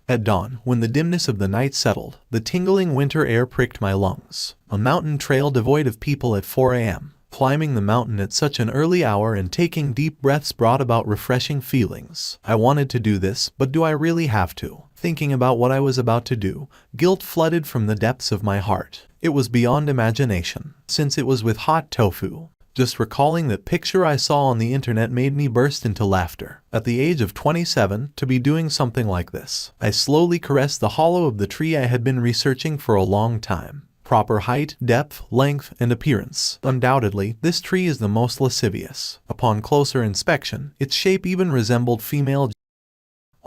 At dawn, when the dimness of the night settled, the tingling winter air pricked my lungs. A mountain trail devoid of people at 4 a.m. Climbing the mountain at such an early hour and taking deep breaths brought about refreshing feelings. I wanted to do this, but do I really have to? Thinking about what I was about to do, guilt flooded from the depths of my heart. It was beyond imagination, since it was with hot tofu. Just recalling that picture I saw on the internet made me burst into laughter. At the age of 27, to be doing something like this. I slowly caressed the hollow of the tree I had been researching for a long time. Proper height, depth, length, and appearance. Undoubtedly, this tree is the most lascivious. Upon closer inspection, its shape even resembled female.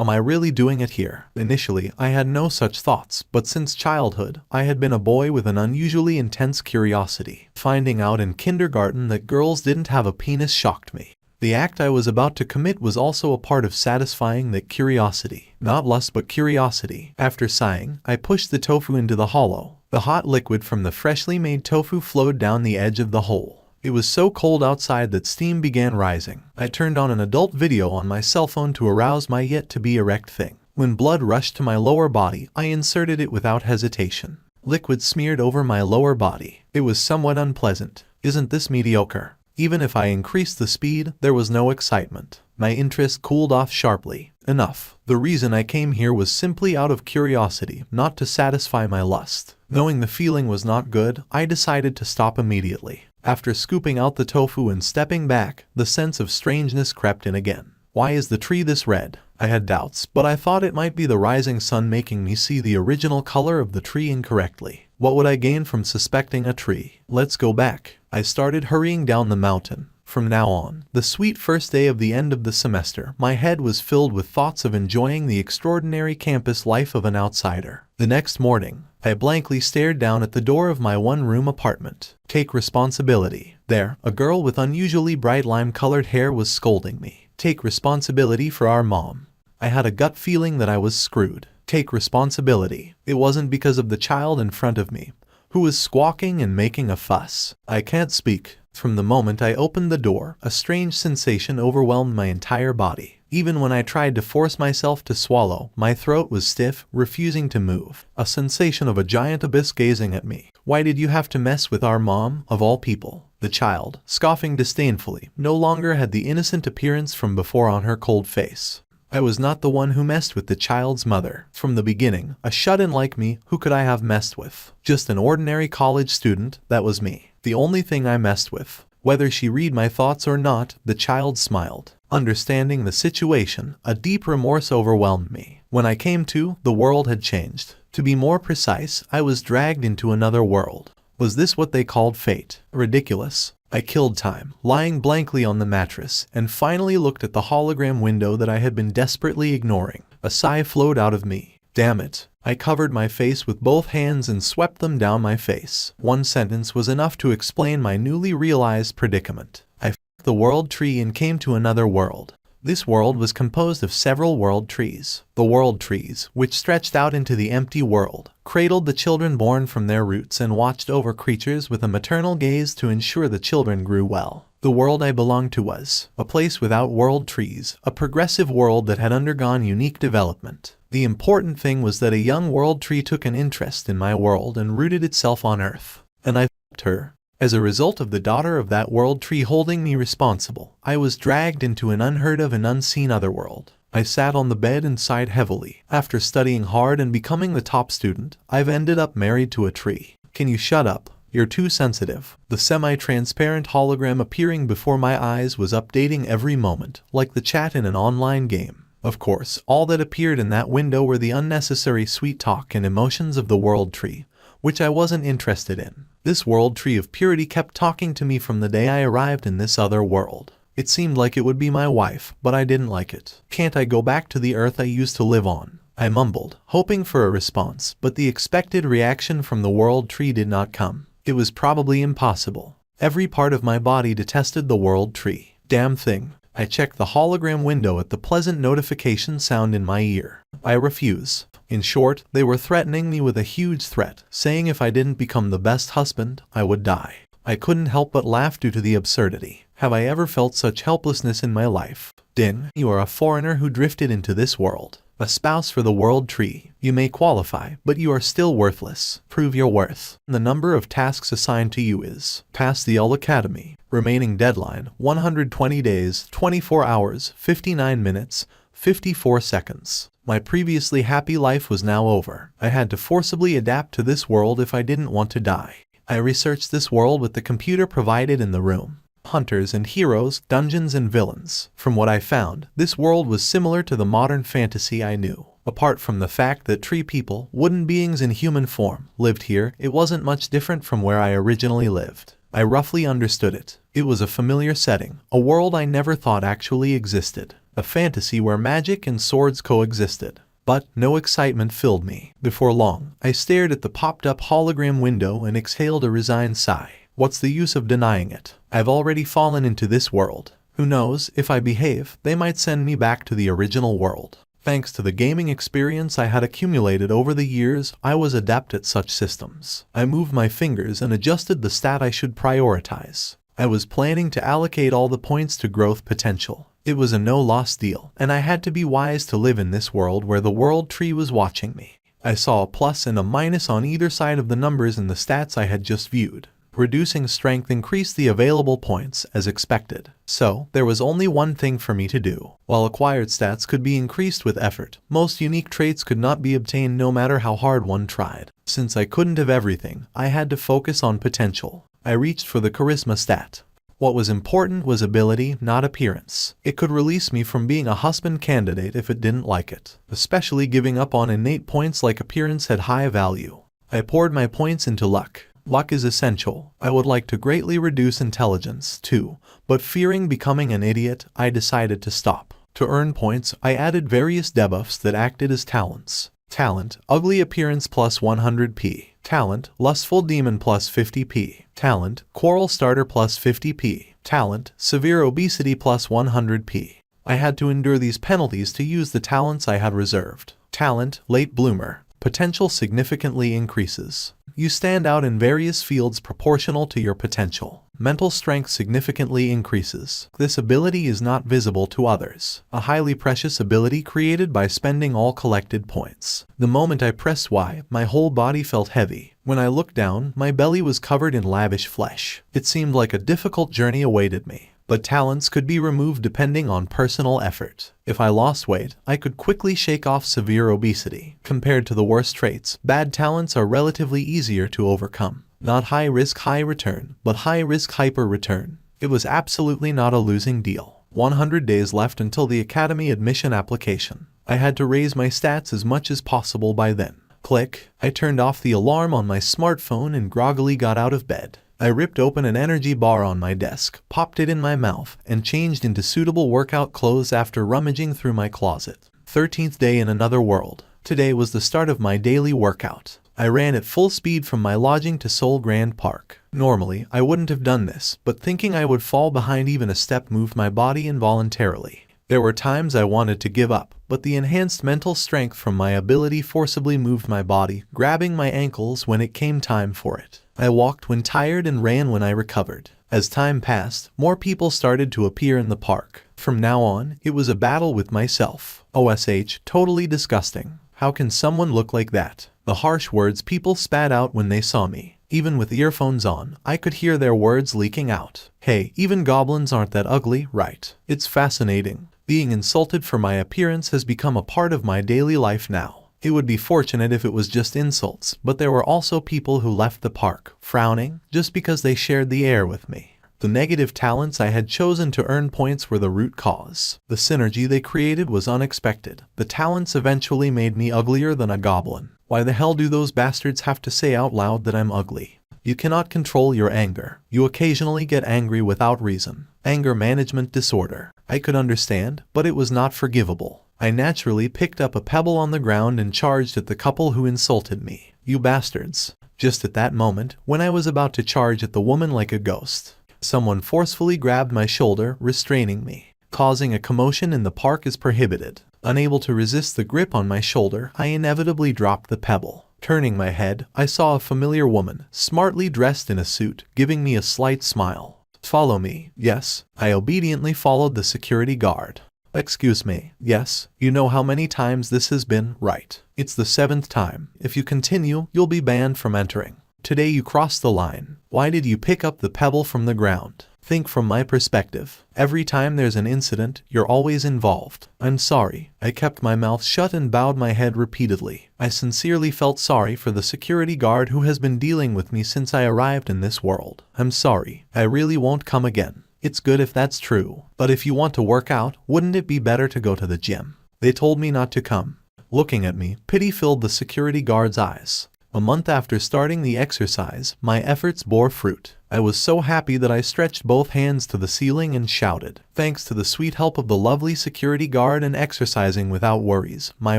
Am I really doing it here? Initially, I had no such thoughts, but since childhood, I had been a boy with an unusually intense curiosity. Finding out in kindergarten that girls didn't have a penis shocked me. The act I was about to commit was also a part of satisfying that curiosity. Not lust but curiosity. After sighing, I pushed the tofu into the hollow. The hot liquid from the freshly made tofu flowed down the edge of the hole. It was so cold outside that steam began rising. I turned on an adult video on my cell phone to arouse my yet-to-be erect thing. When blood rushed to my lower body, I inserted it without hesitation. Liquid smeared over my lower body. It was somewhat unpleasant. Isn't this mediocre? Even if I increased the speed, there was no excitement. My interest cooled off sharply. Enough. The reason I came here was simply out of curiosity, not to satisfy my lust. Knowing the feeling was not good, I decided to stop immediately. After scooping out the tofu and stepping back, the sense of strangeness crept in again. Why is the tree this red? I had doubts, but I thought it might be the rising sun making me see the original color of the tree incorrectly. What would I gain from suspecting a tree? Let's go back. I started hurrying down the mountain. From now on, the sweet first day of the end of the semester, my head was filled with thoughts of enjoying the extraordinary campus life of an outsider. The next morning, I blankly stared down at the door of my one-room apartment. Take responsibility. There, a girl with unusually bright lime-colored hair was scolding me. Take responsibility for our mom. I had a gut feeling that I was screwed. Take responsibility. It wasn't because of the child in front of me, who was squawking and making a fuss. I can't speak. From the moment I opened the door, a strange sensation overwhelmed my entire body. Even when I tried to force myself to swallow, my throat was stiff, refusing to move. A sensation of a giant abyss gazing at me. Why did you have to mess with our mom, of all people? The child, scoffing disdainfully, no longer had the innocent appearance from before on her cold face. I was not the one who messed with the child's mother. From the beginning, a shut-in like me, who could I have messed with? Just an ordinary college student, that was me. The only thing I messed with. Whether she read my thoughts or not, the child smiled. Understanding the situation, a deep remorse overwhelmed me. When I came to, the world had changed. To be more precise, I was dragged into another world. Was this what they called fate? Ridiculous. I killed time, lying blankly on the mattress, and finally looked at the hologram window that I had been desperately ignoring. A sigh flowed out of me. Damn it. I covered my face with both hands and swept them down my face. One sentence was enough to explain my newly realized predicament. I f***ed the world tree and came to another world. This world was composed of several world trees. The world trees, which stretched out into the empty world, cradled the children born from their roots and watched over creatures with a maternal gaze to ensure the children grew well. The world I belonged to was a place without world trees, a progressive world that had undergone unique development. The important thing was that a young world tree took an interest in my world and rooted itself on Earth. And I f***ed her. As a result of the daughter of that world tree holding me responsible, I was dragged into an unheard of and unseen otherworld. I sat on the bed and sighed heavily. After studying hard and becoming the top student, I've ended up married to a tree. Can you shut up? You're too sensitive. The semi-transparent hologram appearing before my eyes was updating every moment, like the chat in an online game. Of course, all that appeared in that window were the unnecessary sweet talk and emotions of the world tree, which I wasn't interested in. This world tree of purity kept talking to me from the day I arrived in this other world. It seemed like it would be my wife, but I didn't like it. Can't I go back to the earth I used to live on? I mumbled, hoping for a response, but the expected reaction from the world tree did not come. It was probably impossible. Every part of my body detested the world tree. Damn thing. I checked the hologram window at the pleasant notification sound in my ear. I refuse. In short, they were threatening me with a huge threat, saying if I didn't become the best husband, I would die. I couldn't help but laugh due to the absurdity. Have I ever felt such helplessness in my life? Din, you are a foreigner who drifted into this world. A spouse for the world tree. You may qualify, but you are still worthless. Prove your worth. The number of tasks assigned to you is: pass the UL Academy. Remaining deadline, 120 days, 24 hours, 59 minutes, 54 seconds. My previously happy life was now over. I had to forcibly adapt to this world if I didn't want to die. I researched this world with the computer provided in the room. Hunters and heroes, dungeons and villains. From what I found, this world was similar to the modern fantasy I knew. Apart from the fact that tree people, wooden beings in human form, lived here, it wasn't much different from where I originally lived. I roughly understood it. It was a familiar setting, a world I never thought actually existed. A fantasy where magic and swords coexisted. But no excitement filled me. Before long, I stared at the popped-up hologram window and exhaled a resigned sigh. What's the use of denying it? I've already fallen into this world. Who knows, if I behave, they might send me back to the original world. Thanks to the gaming experience I had accumulated over the years, I was adept at such systems. I moved my fingers and adjusted the stat I should prioritize. I was planning to allocate all the points to growth potential. It was a no-loss deal, and I had to be wise to live in this world where the world tree was watching me. I saw a plus and a minus on either side of the numbers in the stats I had just viewed. Reducing strength increased the available points, as expected. So, there was only one thing for me to do. While acquired stats could be increased with effort, most unique traits could not be obtained no matter how hard one tried. Since I couldn't have everything, I had to focus on potential. I reached for the charisma stat. What was important was ability, not appearance. It could release me from being a husband candidate if it didn't like it. Especially giving up on innate points like appearance had high value. I poured my points into luck. Luck is essential. I would like to greatly reduce intelligence, too, but fearing becoming an idiot, I decided to stop. To earn points, I added various debuffs that acted as talents. Talent, ugly appearance plus 100p. Talent, lustful demon plus 50p. Talent, quarrel starter plus 50p. Talent, severe obesity plus 100p. I had to endure these penalties to use the talents I had reserved. Talent, late bloomer. Potential significantly increases. You stand out in various fields proportional to your potential. Mental strength significantly increases. This ability is not visible to others. A highly precious ability created by spending all collected points. The moment I pressed Y, my whole body felt heavy. When I looked down, my belly was covered in lavish flesh. It seemed like a difficult journey awaited me. But talents could be removed depending on personal effort. If I lost weight, I could quickly shake off severe obesity. Compared to the worst traits, bad talents are relatively easier to overcome. Not high risk, high return, but high risk, hyper return. It was absolutely not a losing deal. 100 days left until the Academy admission application. I had to raise my stats as much as possible by then. Click. I turned off the alarm on my smartphone and groggily got out of bed. I ripped open an energy bar on my desk, popped it in my mouth, and changed into suitable workout clothes after rummaging through my closet. 13th day in another world. Today was the start of my daily workout. I ran at full speed from my lodging to Seoul Grand Park. Normally, I wouldn't have done this, but thinking I would fall behind even a step moved my body involuntarily. There were times I wanted to give up, but the enhanced mental strength from my ability forcibly moved my body, grabbing my ankles when it came time for it. I walked when tired and ran when I recovered. As time passed, more people started to appear in the park. From now on, it was a battle with myself. OSH, totally disgusting. How can someone look like that? The harsh words people spat out when they saw me. Even with earphones on, I could hear their words leaking out. Hey, even goblins aren't that ugly, right? It's fascinating. Being insulted for my appearance has become a part of my daily life now. It would be fortunate if it was just insults, but there were also people who left the park, frowning, just because they shared the air with me. The negative talents I had chosen to earn points were the root cause. The synergy they created was unexpected. The talents eventually made me uglier than a goblin. Why the hell do those bastards have to say out loud that I'm ugly? You cannot control your anger. You occasionally get angry without reason. Anger management disorder. I could understand, but it was not forgivable. I naturally picked up a pebble on the ground and charged at the couple who insulted me. You bastards. Just at that moment, when I was about to charge at the woman like a ghost, someone forcefully grabbed my shoulder, restraining me. Causing a commotion in the park is prohibited. Unable to resist the grip on my shoulder, I inevitably dropped the pebble. Turning my head, I saw a familiar woman, smartly dressed in a suit, giving me a slight smile. Follow me. Yes, I obediently followed the security guard. Excuse me. Yes, you know how many times this has been, right? It's the 7th time. If you continue, you'll be banned from entering. Today you crossed the line. Why did you pick up the pebble from the ground? Think from my perspective. Every time there's an incident, you're always involved. I'm sorry. I kept my mouth shut and bowed my head repeatedly. I sincerely felt sorry for the security guard who has been dealing with me since I arrived in this world. I'm sorry. I really won't come again. It's good if that's true. But if you want to work out, wouldn't it be better to go to the gym? They told me not to come. Looking at me, pity filled the security guard's eyes. A month after starting the exercise, my efforts bore fruit. I was so happy that I stretched both hands to the ceiling and shouted. Thanks to the sweet help of the lovely security guard and exercising without worries, my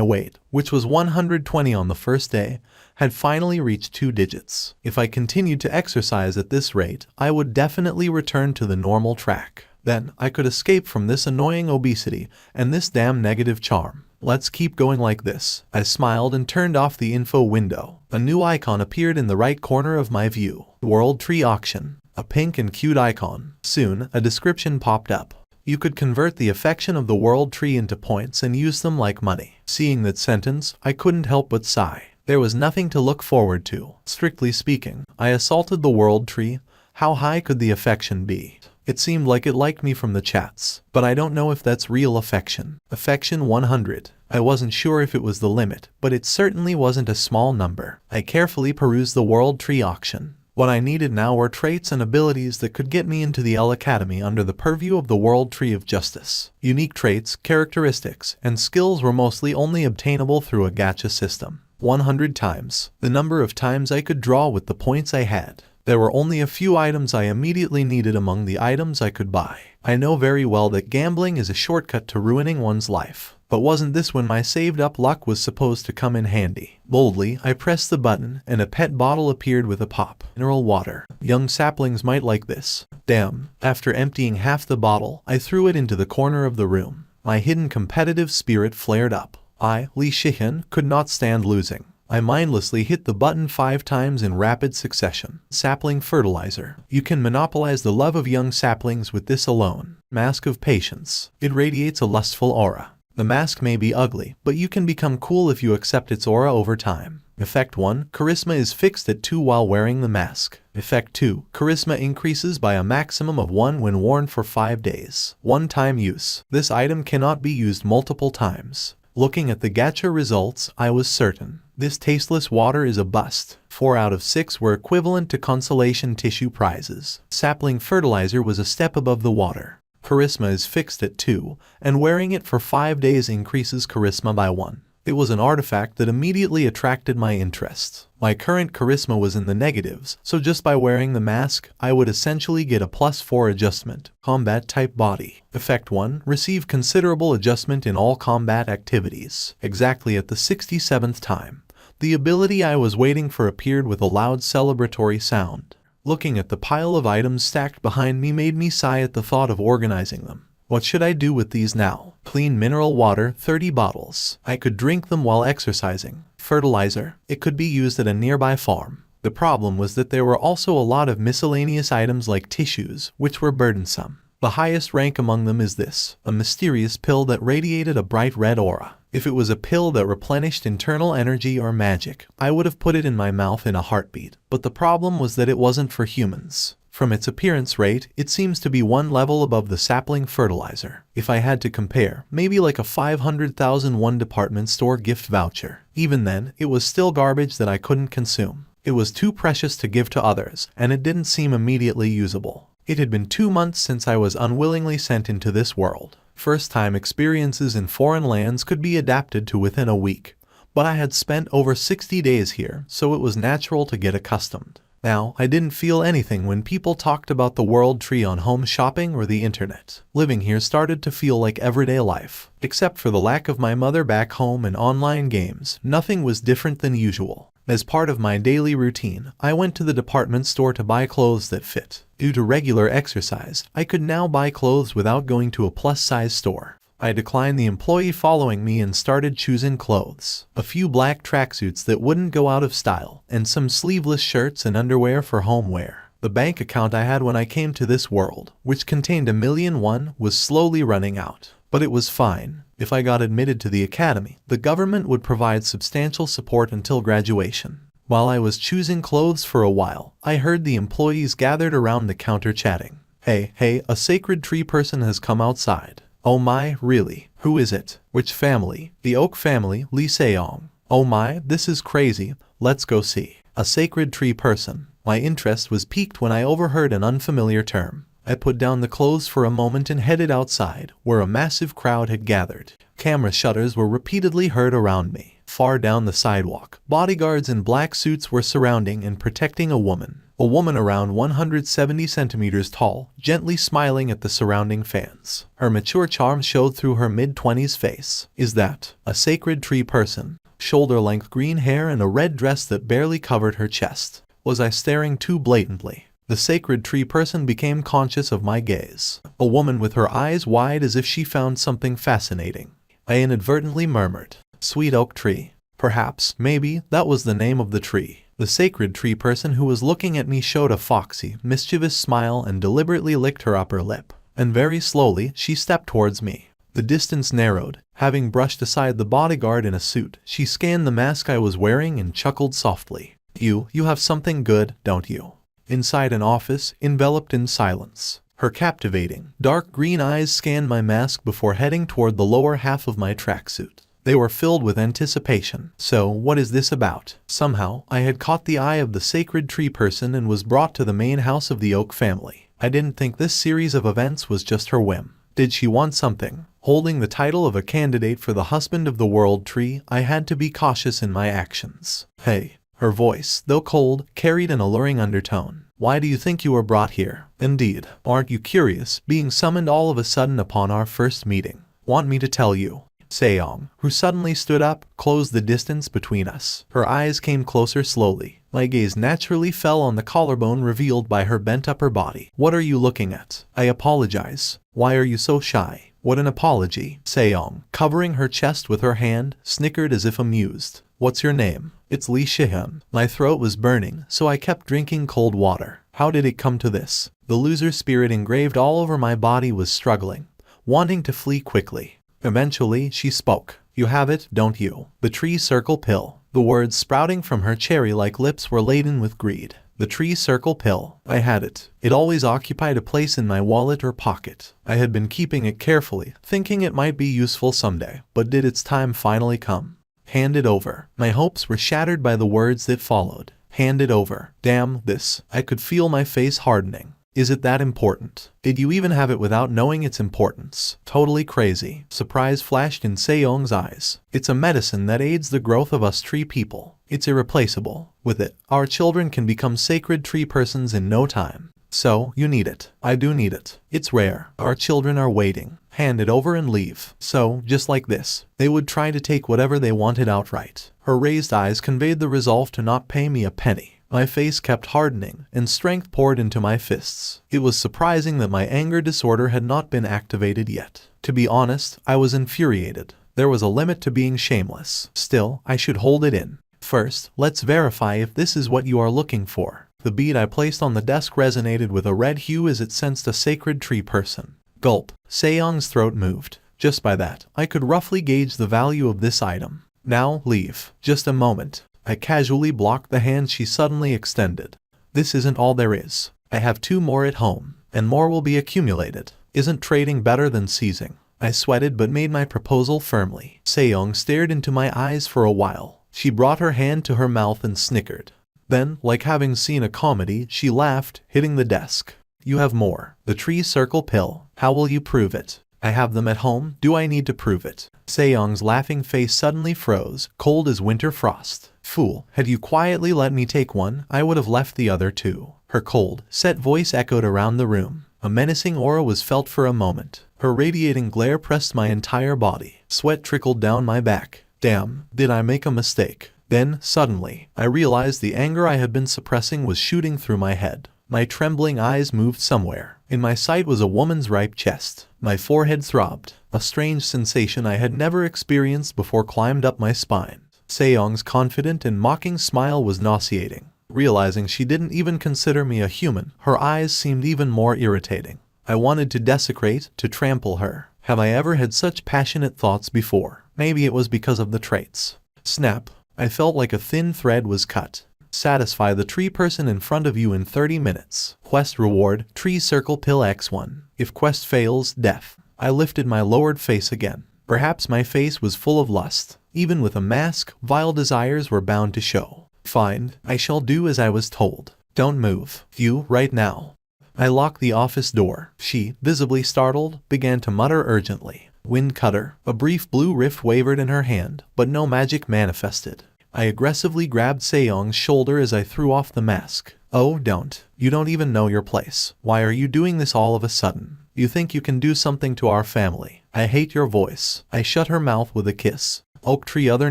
weight, which was 120 on the first day, had finally reached 2 digits. If I continued to exercise at this rate, I would definitely return to the normal track. Then, I could escape from this annoying obesity and this damn negative charm. Let's keep going like this. I smiled and turned off the info window. A new icon appeared in the right corner of my view. World Tree Auction. A pink and cute icon. Soon, a description popped up. You could convert the affection of the world tree into points and use them like money. Seeing that sentence, I couldn't help but sigh. There was nothing to look forward to. Strictly speaking, I assaulted the world tree. How high could the affection be? It seemed like it liked me from the chats, but I don't know if that's real affection. Affection 100. I wasn't sure if it was the limit, but it certainly wasn't a small number. I carefully perused the world tree auction. What I needed now were traits and abilities that could get me into the L Academy under the purview of the World Tree of Justice. Unique traits, characteristics, and skills were mostly only obtainable through a gacha system. 100 times. The number of times I could draw with the points I had. There were only a few items I immediately needed among the items I could buy. I know very well that gambling is a shortcut to ruining one's life. But wasn't this when my saved-up luck was supposed to come in handy? Boldly, I pressed the button, and a pet bottle appeared with a pop. Mineral water. Young saplings might like this. Damn. After emptying half the bottle, I threw it into the corner of the room. My hidden competitive spirit flared up. I, Li Shihan, could not stand losing. I mindlessly hit the button 5 times in rapid succession. Sapling fertilizer. You can monopolize the love of young saplings with this alone. Mask of patience. It radiates a lustful aura. The mask may be ugly, but you can become cool if you accept its aura over time. Effect 1. Charisma is fixed at 2 while wearing the mask. Effect 2. Charisma increases by a maximum of 1 when worn for 5 days. One-time use. This item cannot be used multiple times. Looking at the gacha results, I was certain. This tasteless water is a bust. 4 out of 6 were equivalent to consolation tissue prizes. Sapling fertilizer was a step above the water. Charisma is fixed at 2, and wearing it for 5 days increases charisma by 1. It was an artifact that immediately attracted my interest. My current charisma was in the negatives, so just by wearing the mask, I would essentially get a +4 adjustment. Combat type body. Effect 1. Receive considerable adjustment in all combat activities. Exactly at the 67th time. The ability I was waiting for appeared with a loud celebratory sound. Looking at the pile of items stacked behind me made me sigh at the thought of organizing them. What should I do with these now? Clean mineral water, 30 bottles. I could drink them while exercising. Fertilizer. It could be used at a nearby farm. The problem was that there were also a lot of miscellaneous items like tissues, which were burdensome. The highest rank among them is this, a mysterious pill that radiated a bright red aura. If it was a pill that replenished internal energy or magic, I would have put it in my mouth in a heartbeat. But the problem was that it wasn't for humans. From its appearance rate, it seems to be 1 level above the sapling fertilizer. If I had to compare, maybe like a 500,001 department store gift voucher. Even then, it was still garbage that I couldn't consume. It was too precious to give to others, and it didn't seem immediately usable. It had been 2 months since I was unwillingly sent into this world. First-time experiences in foreign lands could be adapted to within a week, but I had spent over 60 days here, so it was natural to get accustomed. Now, I didn't feel anything when people talked about the world tree on home shopping or the internet. Living here started to feel like everyday life. Except for the lack of my mother back home and online games, nothing was different than usual. As part of my daily routine, I went to the department store to buy clothes that fit. Due to regular exercise, I could now buy clothes without going to a plus-size store. I declined the employee following me and started choosing clothes. A few black tracksuits that wouldn't go out of style, and some sleeveless shirts and underwear for home wear. The bank account I had when I came to this world, which contained 1,000,001, was slowly running out. But it was fine. If I got admitted to the academy, the government would provide substantial support until graduation. While I was choosing clothes for a while, I heard the employees gathered around the counter chatting. Hey, a sacred tree person has come outside. Oh my, really? Who is it? Which family? The Oak family, Lee Seong. Oh my, this is crazy. Let's go see. A sacred tree person. My interest was piqued when I overheard an unfamiliar term. I put down the clothes for a moment and headed outside, where a massive crowd had gathered. Camera shutters were repeatedly heard around me. Far down the sidewalk, bodyguards in black suits were surrounding and protecting a woman. A woman around 170 centimeters tall, gently smiling at the surrounding fans. Her mature charm showed through her mid-20s face. Is that a sacred tree person? Shoulder-length green hair and a red dress that barely covered her chest. Was I staring too blatantly? The sacred tree person became conscious of my gaze. A woman with her eyes wide as if she found something fascinating. I inadvertently murmured, "Sweet oak tree." Perhaps, maybe, that was the name of the tree. The sacred tree person who was looking at me showed a foxy, mischievous smile and deliberately licked her upper lip. And very slowly, she stepped towards me. The distance narrowed. Having brushed aside the bodyguard in a suit, she scanned the mask I was wearing and chuckled softly. You have something good, don't you? Inside an office, enveloped in silence. Her captivating, dark green eyes scanned my mask before heading toward the lower half of my tracksuit. They were filled with anticipation. So, what is this about? Somehow, I had caught the eye of the sacred tree person and was brought to the main house of the Oak family. I didn't think this series of events was just her whim. Did she want something? Holding the title of a candidate for the husband of the world tree, I had to be cautious in my actions. Hey. Her voice, though cold, carried an alluring undertone. Why do you think you were brought here? Indeed. Aren't you curious, being summoned all of a sudden upon our first meeting? Want me to tell you? Seong, who suddenly stood up, closed the distance between us. Her eyes came closer slowly. My gaze naturally fell on the collarbone revealed by her bent upper body. What are you looking at? I apologize. Why are you so shy? What an apology. Seong, covering her chest with her hand, snickered as if amused. What's your name? It's Lee Shihyun. My throat was burning, so I kept drinking cold water. How did it come to this? The loser spirit engraved all over my body was struggling, wanting to flee quickly. Eventually, she spoke. You have it, don't you? The tree circle pill. The words sprouting from her cherry-like lips were laden with greed. The tree circle pill. I had it. It always occupied a place in my wallet or pocket. I had been keeping it carefully, thinking it might be useful someday. But did its time finally come? Hand it over. My hopes were shattered by the words that followed. Hand it over. Damn this. I could feel my face hardening. Is it that important? Did you even have it without knowing its importance? Totally crazy. Surprise flashed in Seong's eyes. It's a medicine that aids the growth of us tree people. It's irreplaceable. With it, our children can become sacred tree persons in no time. So, you need it. I do need it. It's rare. Our children are waiting. Hand it over and leave. So, just like this, they would try to take whatever they wanted outright. Her raised eyes conveyed the resolve to not pay me a penny. My face kept hardening, and strength poured into my fists. It was surprising that my anger disorder had not been activated yet. To be honest, I was infuriated. There was a limit to being shameless. Still, I should hold it in. First, let's verify if this is what you are looking for. The bead I placed on the desk resonated with a red hue as it sensed a sacred tree person. Gulp. Seong's throat moved. Just by that, I could roughly gauge the value of this item. Now, leave. Just a moment. I casually blocked the hand she suddenly extended. This isn't all there is. I have 2 more at home, and more will be accumulated. Isn't trading better than seizing? I sweated but made my proposal firmly. Seong stared into my eyes for a while. She brought her hand to her mouth and snickered. Then, like having seen a comedy, she laughed, hitting the desk. You have more. The tree circle pill. How will you prove it? I have them at home. Do I need to prove it? Seong's laughing face suddenly froze, cold as winter frost. Fool, had you quietly let me take one, I would have left the other 2. Her cold, set voice echoed around the room. A menacing aura was felt for a moment. Her radiating glare pressed my entire body. Sweat trickled down my back. Damn, did I make a mistake? Then, suddenly, I realized the anger I had been suppressing was shooting through my head. My trembling eyes moved somewhere. In my sight was a woman's ripe chest. My forehead throbbed. A strange sensation I had never experienced before climbed up my spine. Seong's confident and mocking smile was nauseating. Realizing she didn't even consider me a human, her eyes seemed even more irritating. I wanted to desecrate, to trample her. Have I ever had such passionate thoughts before? Maybe it was because of the traits. Snap. I felt like a thin thread was cut. Satisfy the tree person in front of you in 30 minutes. Quest reward, tree circle pill X1. If quest fails, death. I lifted my lowered face again. Perhaps my face was full of lust. Even with a mask, vile desires were bound to show. Fine, I shall do as I was told. Don't move. You, right now. I locked the office door. She, visibly startled, began to mutter urgently. Wind cutter. A brief blue rift wavered in her hand, but no magic manifested. I aggressively grabbed Seong's shoulder as I threw off the mask. Oh, don't. You don't even know your place. Why are you doing this all of a sudden? You think you can do something to our family. I hate your voice. I shut her mouth with a kiss. Oak tree, other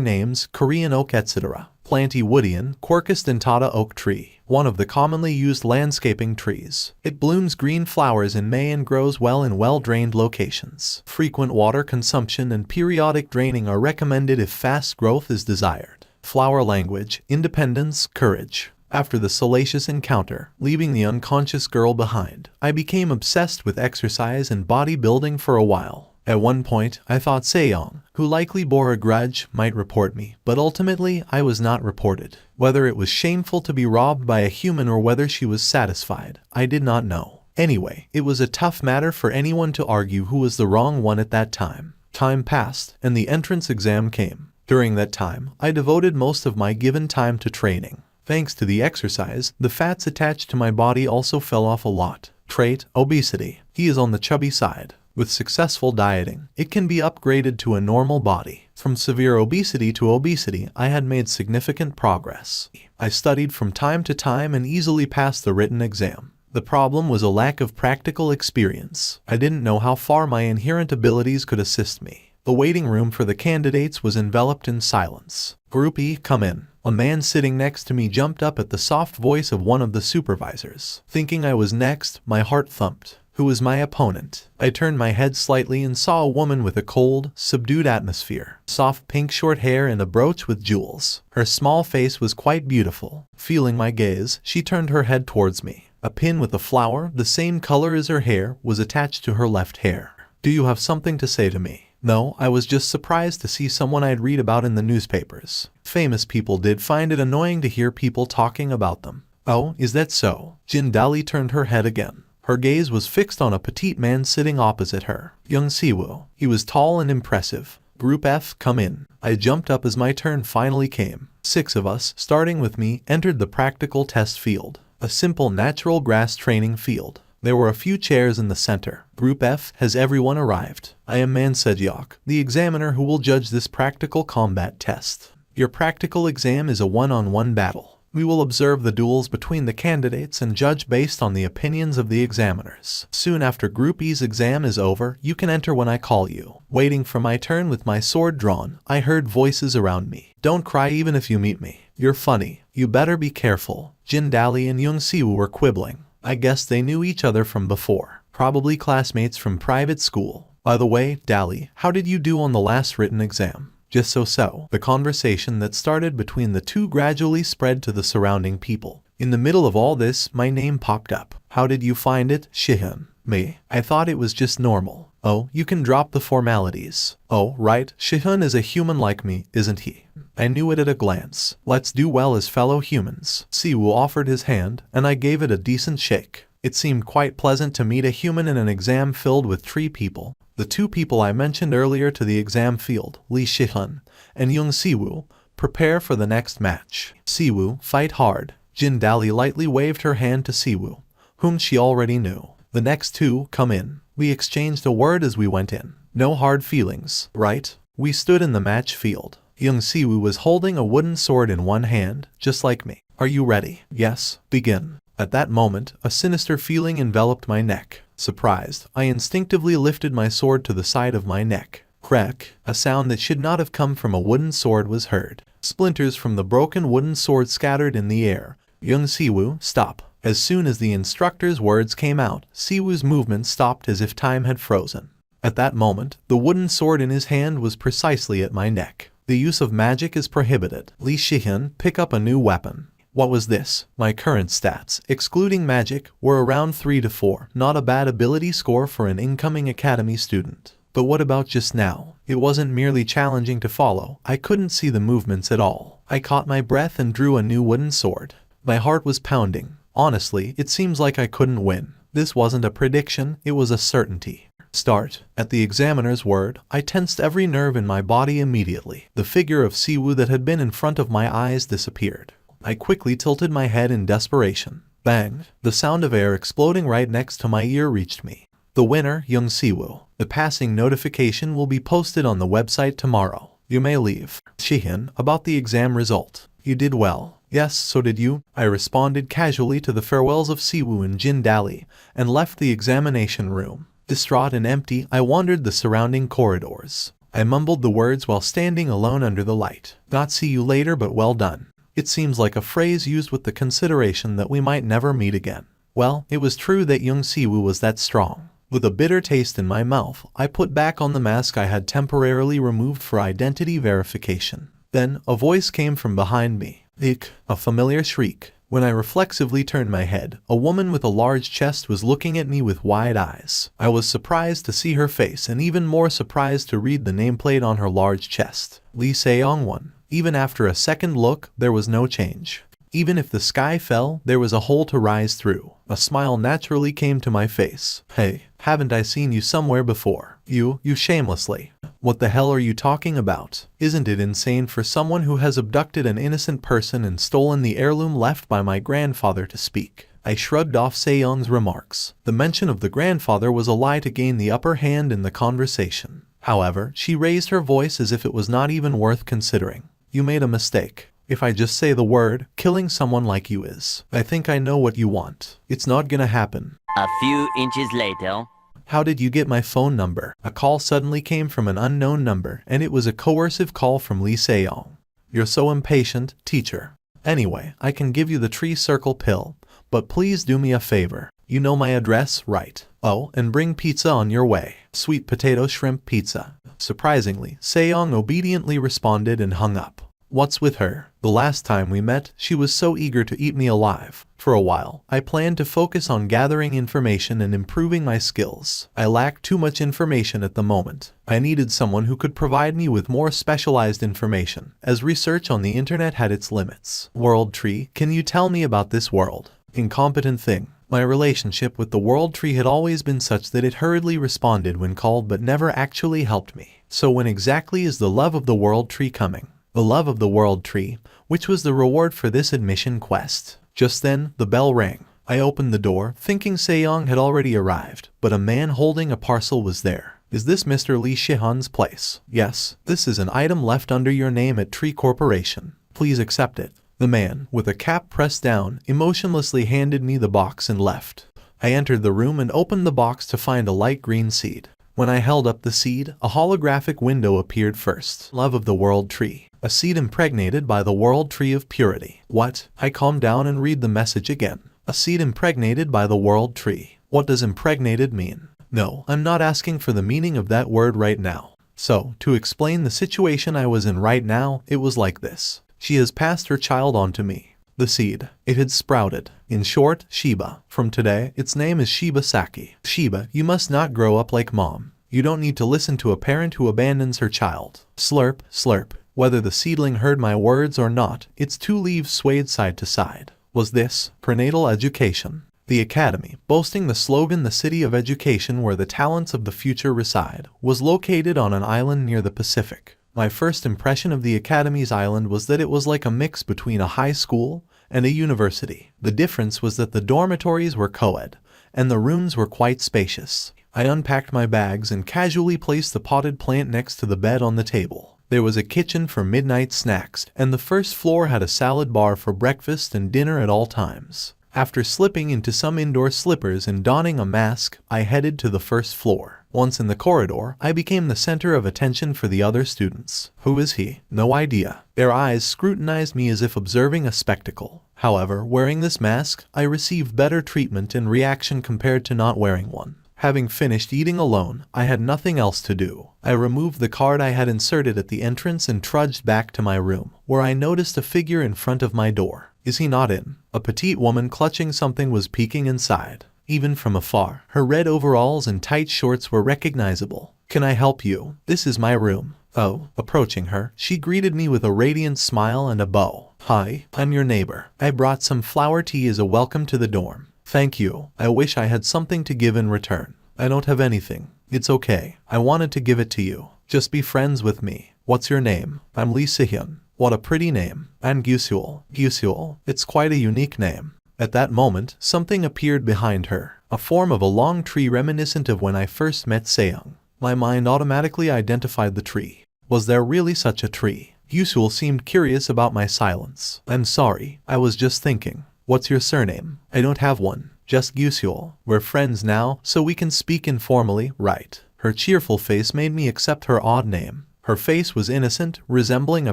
names, Korean oak, etc. Planty woodian, Quercus dentata oak tree, one of the commonly used landscaping trees. It blooms green flowers in May and grows well in well-drained locations. Frequent water consumption and periodic draining are recommended if fast growth is desired. Flower language, independence, courage. After the salacious encounter, leaving the unconscious girl behind, I became obsessed with exercise and bodybuilding for a while. At one point, I thought Seong, who likely bore a grudge, might report me, but ultimately I was not reported. Whether it was shameful to be robbed by a human or whether she was satisfied, I did not know. Anyway, it was a tough matter for anyone to argue who was the wrong one at that time. Time passed, and the entrance exam came. During that time, I devoted most of my given time to training. Thanks to the exercise, the fats attached to my body also fell off a lot. Trait, obesity. He is on the chubby side. With successful dieting, it can be upgraded to a normal body. From severe obesity to obesity, I had made significant progress. I studied from time to time and easily passed the written exam. The problem was a lack of practical experience. I didn't know how far my inherent abilities could assist me. The waiting room for the candidates was enveloped in silence. Group E, come in. A man sitting next to me jumped up at the soft voice of one of the supervisors. Thinking I was next, my heart thumped. Who was my opponent? I turned my head slightly and saw a woman with a cold, subdued atmosphere. Soft pink short hair and a brooch with jewels. Her small face was quite beautiful. Feeling my gaze, she turned her head towards me. A pin with a flower, the same color as her hair, was attached to her left hair. Do you have something to say to me? No, I was just surprised to see someone I'd read about in the newspapers. Famous people did find it annoying to hear people talking about them. Oh, is that so? Jin Dali turned her head again. Her gaze was fixed on a petite man sitting opposite her. Young Siwoo. He was tall and impressive. Group F, come in. I jumped up as my turn finally came. 6 of us, starting with me, entered the practical test field. A simple natural grass training field. There were a few chairs in the center. Group F, has everyone arrived? I am Man Sejeok, the examiner who will judge this practical combat test. Your practical exam is a one-on-one battle. We will observe the duels between the candidates and judge based on the opinions of the examiners. Soon after Group E's exam is over, you can enter when I call you. Waiting for my turn with my sword drawn, I heard voices around me. Don't cry even if you meet me. You're funny. You better be careful. Jin Dali and Young Siwoo were quibbling. I guess they knew each other from before. Probably classmates from private school. By the way, Dali, how did you do on the last written exam? Just so. The conversation that started between the two gradually spread to the surrounding people. In the middle of all this, my name popped up. How did you find it, Shihyun? Me. I thought it was just normal. Oh, you can drop the formalities. Oh, right, Shihyun is a human like me, isn't he? I knew it at a glance. Let's do well as fellow humans. Siwoo offered his hand, and I gave it a decent shake. It seemed quite pleasant to meet a human in an exam filled with 3 people. The 2 people I mentioned earlier to the exam field, Lee Shihyun and Young Siwoo, prepare for the next match. Siwoo, fight hard. Jin Dali lightly waved her hand to Siwoo, whom she already knew. The next 2, come in. We exchanged a word as we went in. No hard feelings, right? We stood in the match field. Young Siwoo was holding a wooden sword in one hand, just like me. Are you ready? Yes, begin. At that moment, a sinister feeling enveloped my neck. Surprised, I instinctively lifted my sword to the side of my neck. Crack! A sound that should not have come from a wooden sword was heard. Splinters from the broken wooden sword scattered in the air. Young Siwoo, stop. As soon as the instructor's words came out, Siwoo's movement stopped as if time had frozen. At that moment, the wooden sword in his hand was precisely at my neck. The use of magic is prohibited. Lee Shihyun, pick up a new weapon. What was this? My current stats, excluding magic, were around 3 to 4, not a bad ability score for an incoming academy student. But what about just now? It wasn't merely challenging to follow. I couldn't see the movements at all. I caught my breath and drew a new wooden sword. My heart was pounding. Honestly, it seems like I couldn't win. This wasn't a prediction, it was a certainty. Start. At the examiner's word, I tensed every nerve in my body immediately. The figure of Siwoo that had been in front of my eyes disappeared. I quickly tilted my head in desperation. Bang! The sound of air exploding right next to my ear reached me. The winner, young Siwoo. The passing notification will be posted on the website tomorrow. You may leave. Shihin, about the exam result. You did well. Yes, so did you. I responded casually to the farewells of Siwoo and Jin Dali, and left the examination room. Distraught and empty, I wandered the surrounding corridors. I mumbled the words while standing alone under the light. Not see you later, but well done. It seems like a phrase used with the consideration that we might never meet again. Well, it was true that young Siwoo was that strong. With a bitter taste in my mouth, I put back on the mask I had temporarily removed for identity verification. Then, a voice came from behind me. Ik, a familiar shriek. When I reflexively turned my head, a woman with a large chest was looking at me with wide eyes. I was surprised to see her face and even more surprised to read the nameplate on her large chest. Lee Se-young-won. Even after a second look, there was no change. Even if the sky fell, there was a hole to rise through. A smile naturally came to my face. Hey, haven't I seen you somewhere before? You shamelessly. What the hell are you talking about? Isn't it insane for someone who has abducted an innocent person and stolen the heirloom left by my grandfather to speak? I shrugged off Se-young's remarks. The mention of the grandfather was a lie to gain the upper hand in the conversation. However, she raised her voice as if it was not even worth considering. You made a mistake. If I just say the word, killing someone like you is. I think I know what you want. It's not gonna happen. A few inches later. How did you get my phone number? A call suddenly came from an unknown number, and it was a coercive call from Lee Se-young. You're so impatient, teacher. Anyway, I can give you the tree circle pill, but please do me a favor. You know my address, right? Oh, and bring pizza on your way. Sweet potato shrimp pizza. Surprisingly, Se-young obediently responded and hung up. What's with her? The last time we met, she was so eager to eat me alive. For a while, I planned to focus on gathering information and improving my skills. I lacked too much information at the moment. I needed someone who could provide me with more specialized information, as research on the internet had its limits. World Tree, can you tell me about this world? Incompetent thing. My relationship with the World Tree had always been such that it hurriedly responded when called but never actually helped me. So when exactly is the love of the World Tree coming? The love of the World Tree, which was the reward for this admission quest. Just then, the bell rang. I opened the door, thinking Se-young had already arrived, but a man holding a parcel was there. Is this Mr. Lee Shihan's place? Yes, this is an item left under your name at Tree Corporation. Please accept it. The man, with a cap pressed down, emotionlessly handed me the box and left. I entered the room and opened the box to find a light green seed. When I held up the seed, a holographic window appeared first. Love of the World Tree. A seed impregnated by the World Tree of Purity. What? I calmed down and read the message again. A seed impregnated by the World Tree. What does impregnated mean? No, I'm not asking for the meaning of that word right now. So, to explain the situation I was in right now, it was like this. She has passed her child on to me. The seed. It had sprouted. In short, Shiba. From today, its name is Shiba Saki. Shiba, you must not grow up like mom. You don't need to listen to a parent who abandons her child. Slurp, slurp. Whether the seedling heard my words or not, its two leaves swayed side to side. Was this prenatal education? The academy, boasting the slogan "The City of Education where the talents of the future reside," was located on an island near the Pacific. My first impression of the academy's island was that it was like a mix between a high school and a university. The difference was that the dormitories were co-ed, and the rooms were quite spacious. I unpacked my bags and casually placed the potted plant next to the bed on the table. There was a kitchen for midnight snacks, and the first floor had a salad bar for breakfast and dinner at all times. After slipping into some indoor slippers and donning a mask, I headed to the first floor. Once in the corridor, I became the center of attention for the other students. Who is he? No idea. Their eyes scrutinized me as if observing a spectacle. However, wearing this mask, I received better treatment and reaction compared to not wearing one. Having finished eating alone, I had nothing else to do. I removed the card I had inserted at the entrance and trudged back to my room, where I noticed a figure in front of my door. Is he not in? A petite woman clutching something was peeking inside. Even from afar, her red overalls and tight shorts were recognizable. Can I help you? This is my room. Oh, approaching her, she greeted me with a radiant smile and a bow. Hi, I'm your neighbor. I brought some flower tea as a welcome to the dorm. Thank you. I wish I had something to give in return. I don't have anything. It's okay. I wanted to give it to you. Just be friends with me. What's your name? I'm Lee Sihyun. What a pretty name. And Gyusul. Gyusul. It's quite a unique name. At that moment, something appeared behind her, a form of a long tree reminiscent of when I first met Seyoung. My mind automatically identified the tree. Was there really such a tree? Gyusul seemed curious about my silence. I'm sorry, I was just thinking. What's your surname? I don't have one. Just Gyusul. We're friends now, so we can speak informally, right? Her cheerful face made me accept her odd name. Her face was innocent, resembling a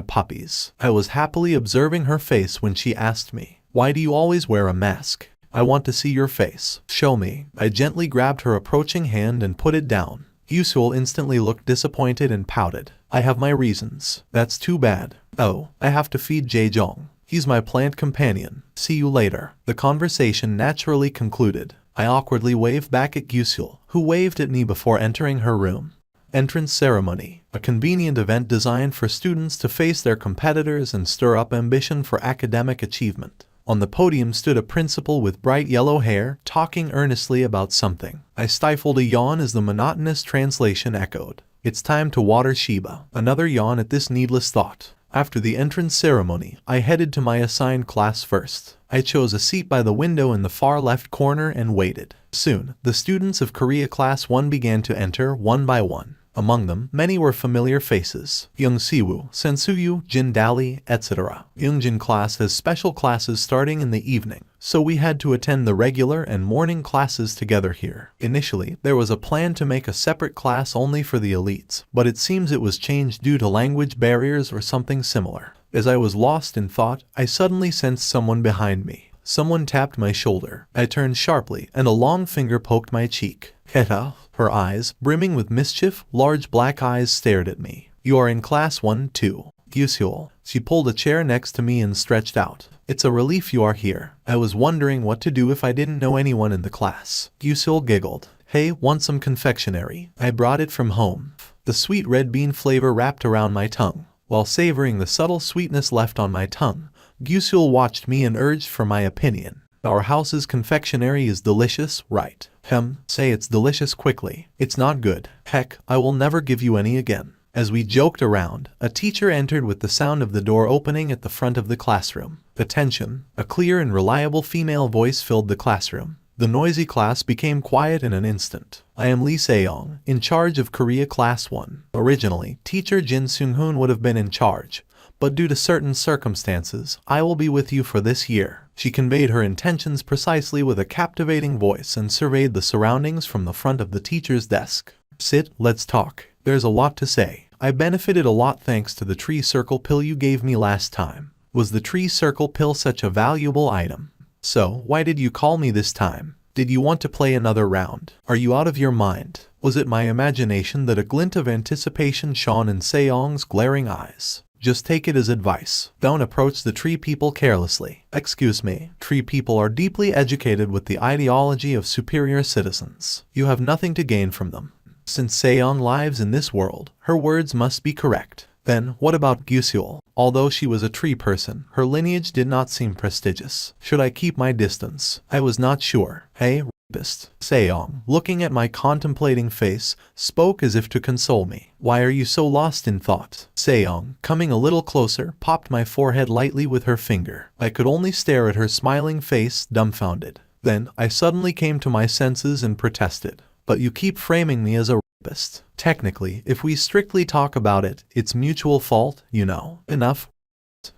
puppy's. I was happily observing her face when she asked me, "Why do you always wear a mask?" "I want to see your face." "Show me." I gently grabbed her approaching hand and put it down. Gyusul instantly looked disappointed and pouted. "I have my reasons." "That's too bad." "Oh, I have to feed Jae-jong. He's my plant companion. See you later." The conversation naturally concluded. I awkwardly waved back at Gyusul, who waved at me before entering her room. Entrance ceremony, a convenient event designed for students to face their competitors and stir up ambition for academic achievement. On the podium stood a principal with bright yellow hair, talking earnestly about something. I stifled a yawn as the monotonous translation echoed. "It's time to water Sheba." Another yawn at this needless thought. After the entrance ceremony, I headed to my assigned class first. I chose a seat by the window in the far left corner and waited. Soon, the students of Korea Class 1 began to enter one by one. Among them, many were familiar faces: Young Siwoo, Sensuyu, Jin Dali, etc. Youngjin class has special classes starting in the evening, so we had to attend the regular and morning classes together here. Initially, there was a plan to make a separate class only for the elites, but it seems it was changed due to language barriers or something similar. As I was lost in thought, I suddenly sensed someone behind me. Someone tapped my shoulder. I turned sharply, and a long finger poked my cheek. Heta. Her eyes, brimming with mischief, large black eyes stared at me. "You are in class 1 too. Gyusul." She pulled a chair next to me and stretched out. "It's a relief you are here. I was wondering what to do if I didn't know anyone in the class." Gyusul giggled. "Hey, want some confectionery? I brought it from home." The sweet red bean flavor wrapped around my tongue. While savoring the subtle sweetness left on my tongue, Gyusul watched me and urged for my opinion. "Our house's confectionery is delicious, right?" Say it's delicious quickly. It's not good. Heck, I will never give you any again." As we joked around, a teacher entered with the sound of the door opening at the front of the classroom. "Attention!" A clear and reliable female voice filled the classroom. The noisy class became quiet in an instant. "I am Lee Seyoung, in charge of Korea Class 1. Originally, teacher Jin Seung-hoon would have been in charge, but due to certain circumstances, I will be with you for this year." She conveyed her intentions precisely with a captivating voice and surveyed the surroundings from the front of the teacher's desk. "Sit, let's talk. There's a lot to say. I benefited a lot thanks to the tree circle pill you gave me last time. Was the tree circle pill such a valuable item? So, why did you call me this time? Did you want to play another round? Are you out of your mind? Was it my imagination that a glint of anticipation shone in Seyoung's glaring eyes? Just take it as advice. Don't approach the tree people carelessly." "Excuse me, tree people are deeply educated with the ideology of superior citizens. You have nothing to gain from them." Since Seyoung lives in this world, her words must be correct. Then, what about Gyusul? Although she was a tree person, her lineage did not seem prestigious. Should I keep my distance? I was not sure. "Hey, rapist." Seyoung, looking at my contemplating face, spoke as if to console me. "Why are you so lost in thought?" Seyoung, coming a little closer, popped my forehead lightly with her finger. I could only stare at her smiling face, dumbfounded. Then, I suddenly came to my senses and protested. "But you keep framing me as a rapist. Technically, if we strictly talk about it, it's mutual fault, you know." "Enough.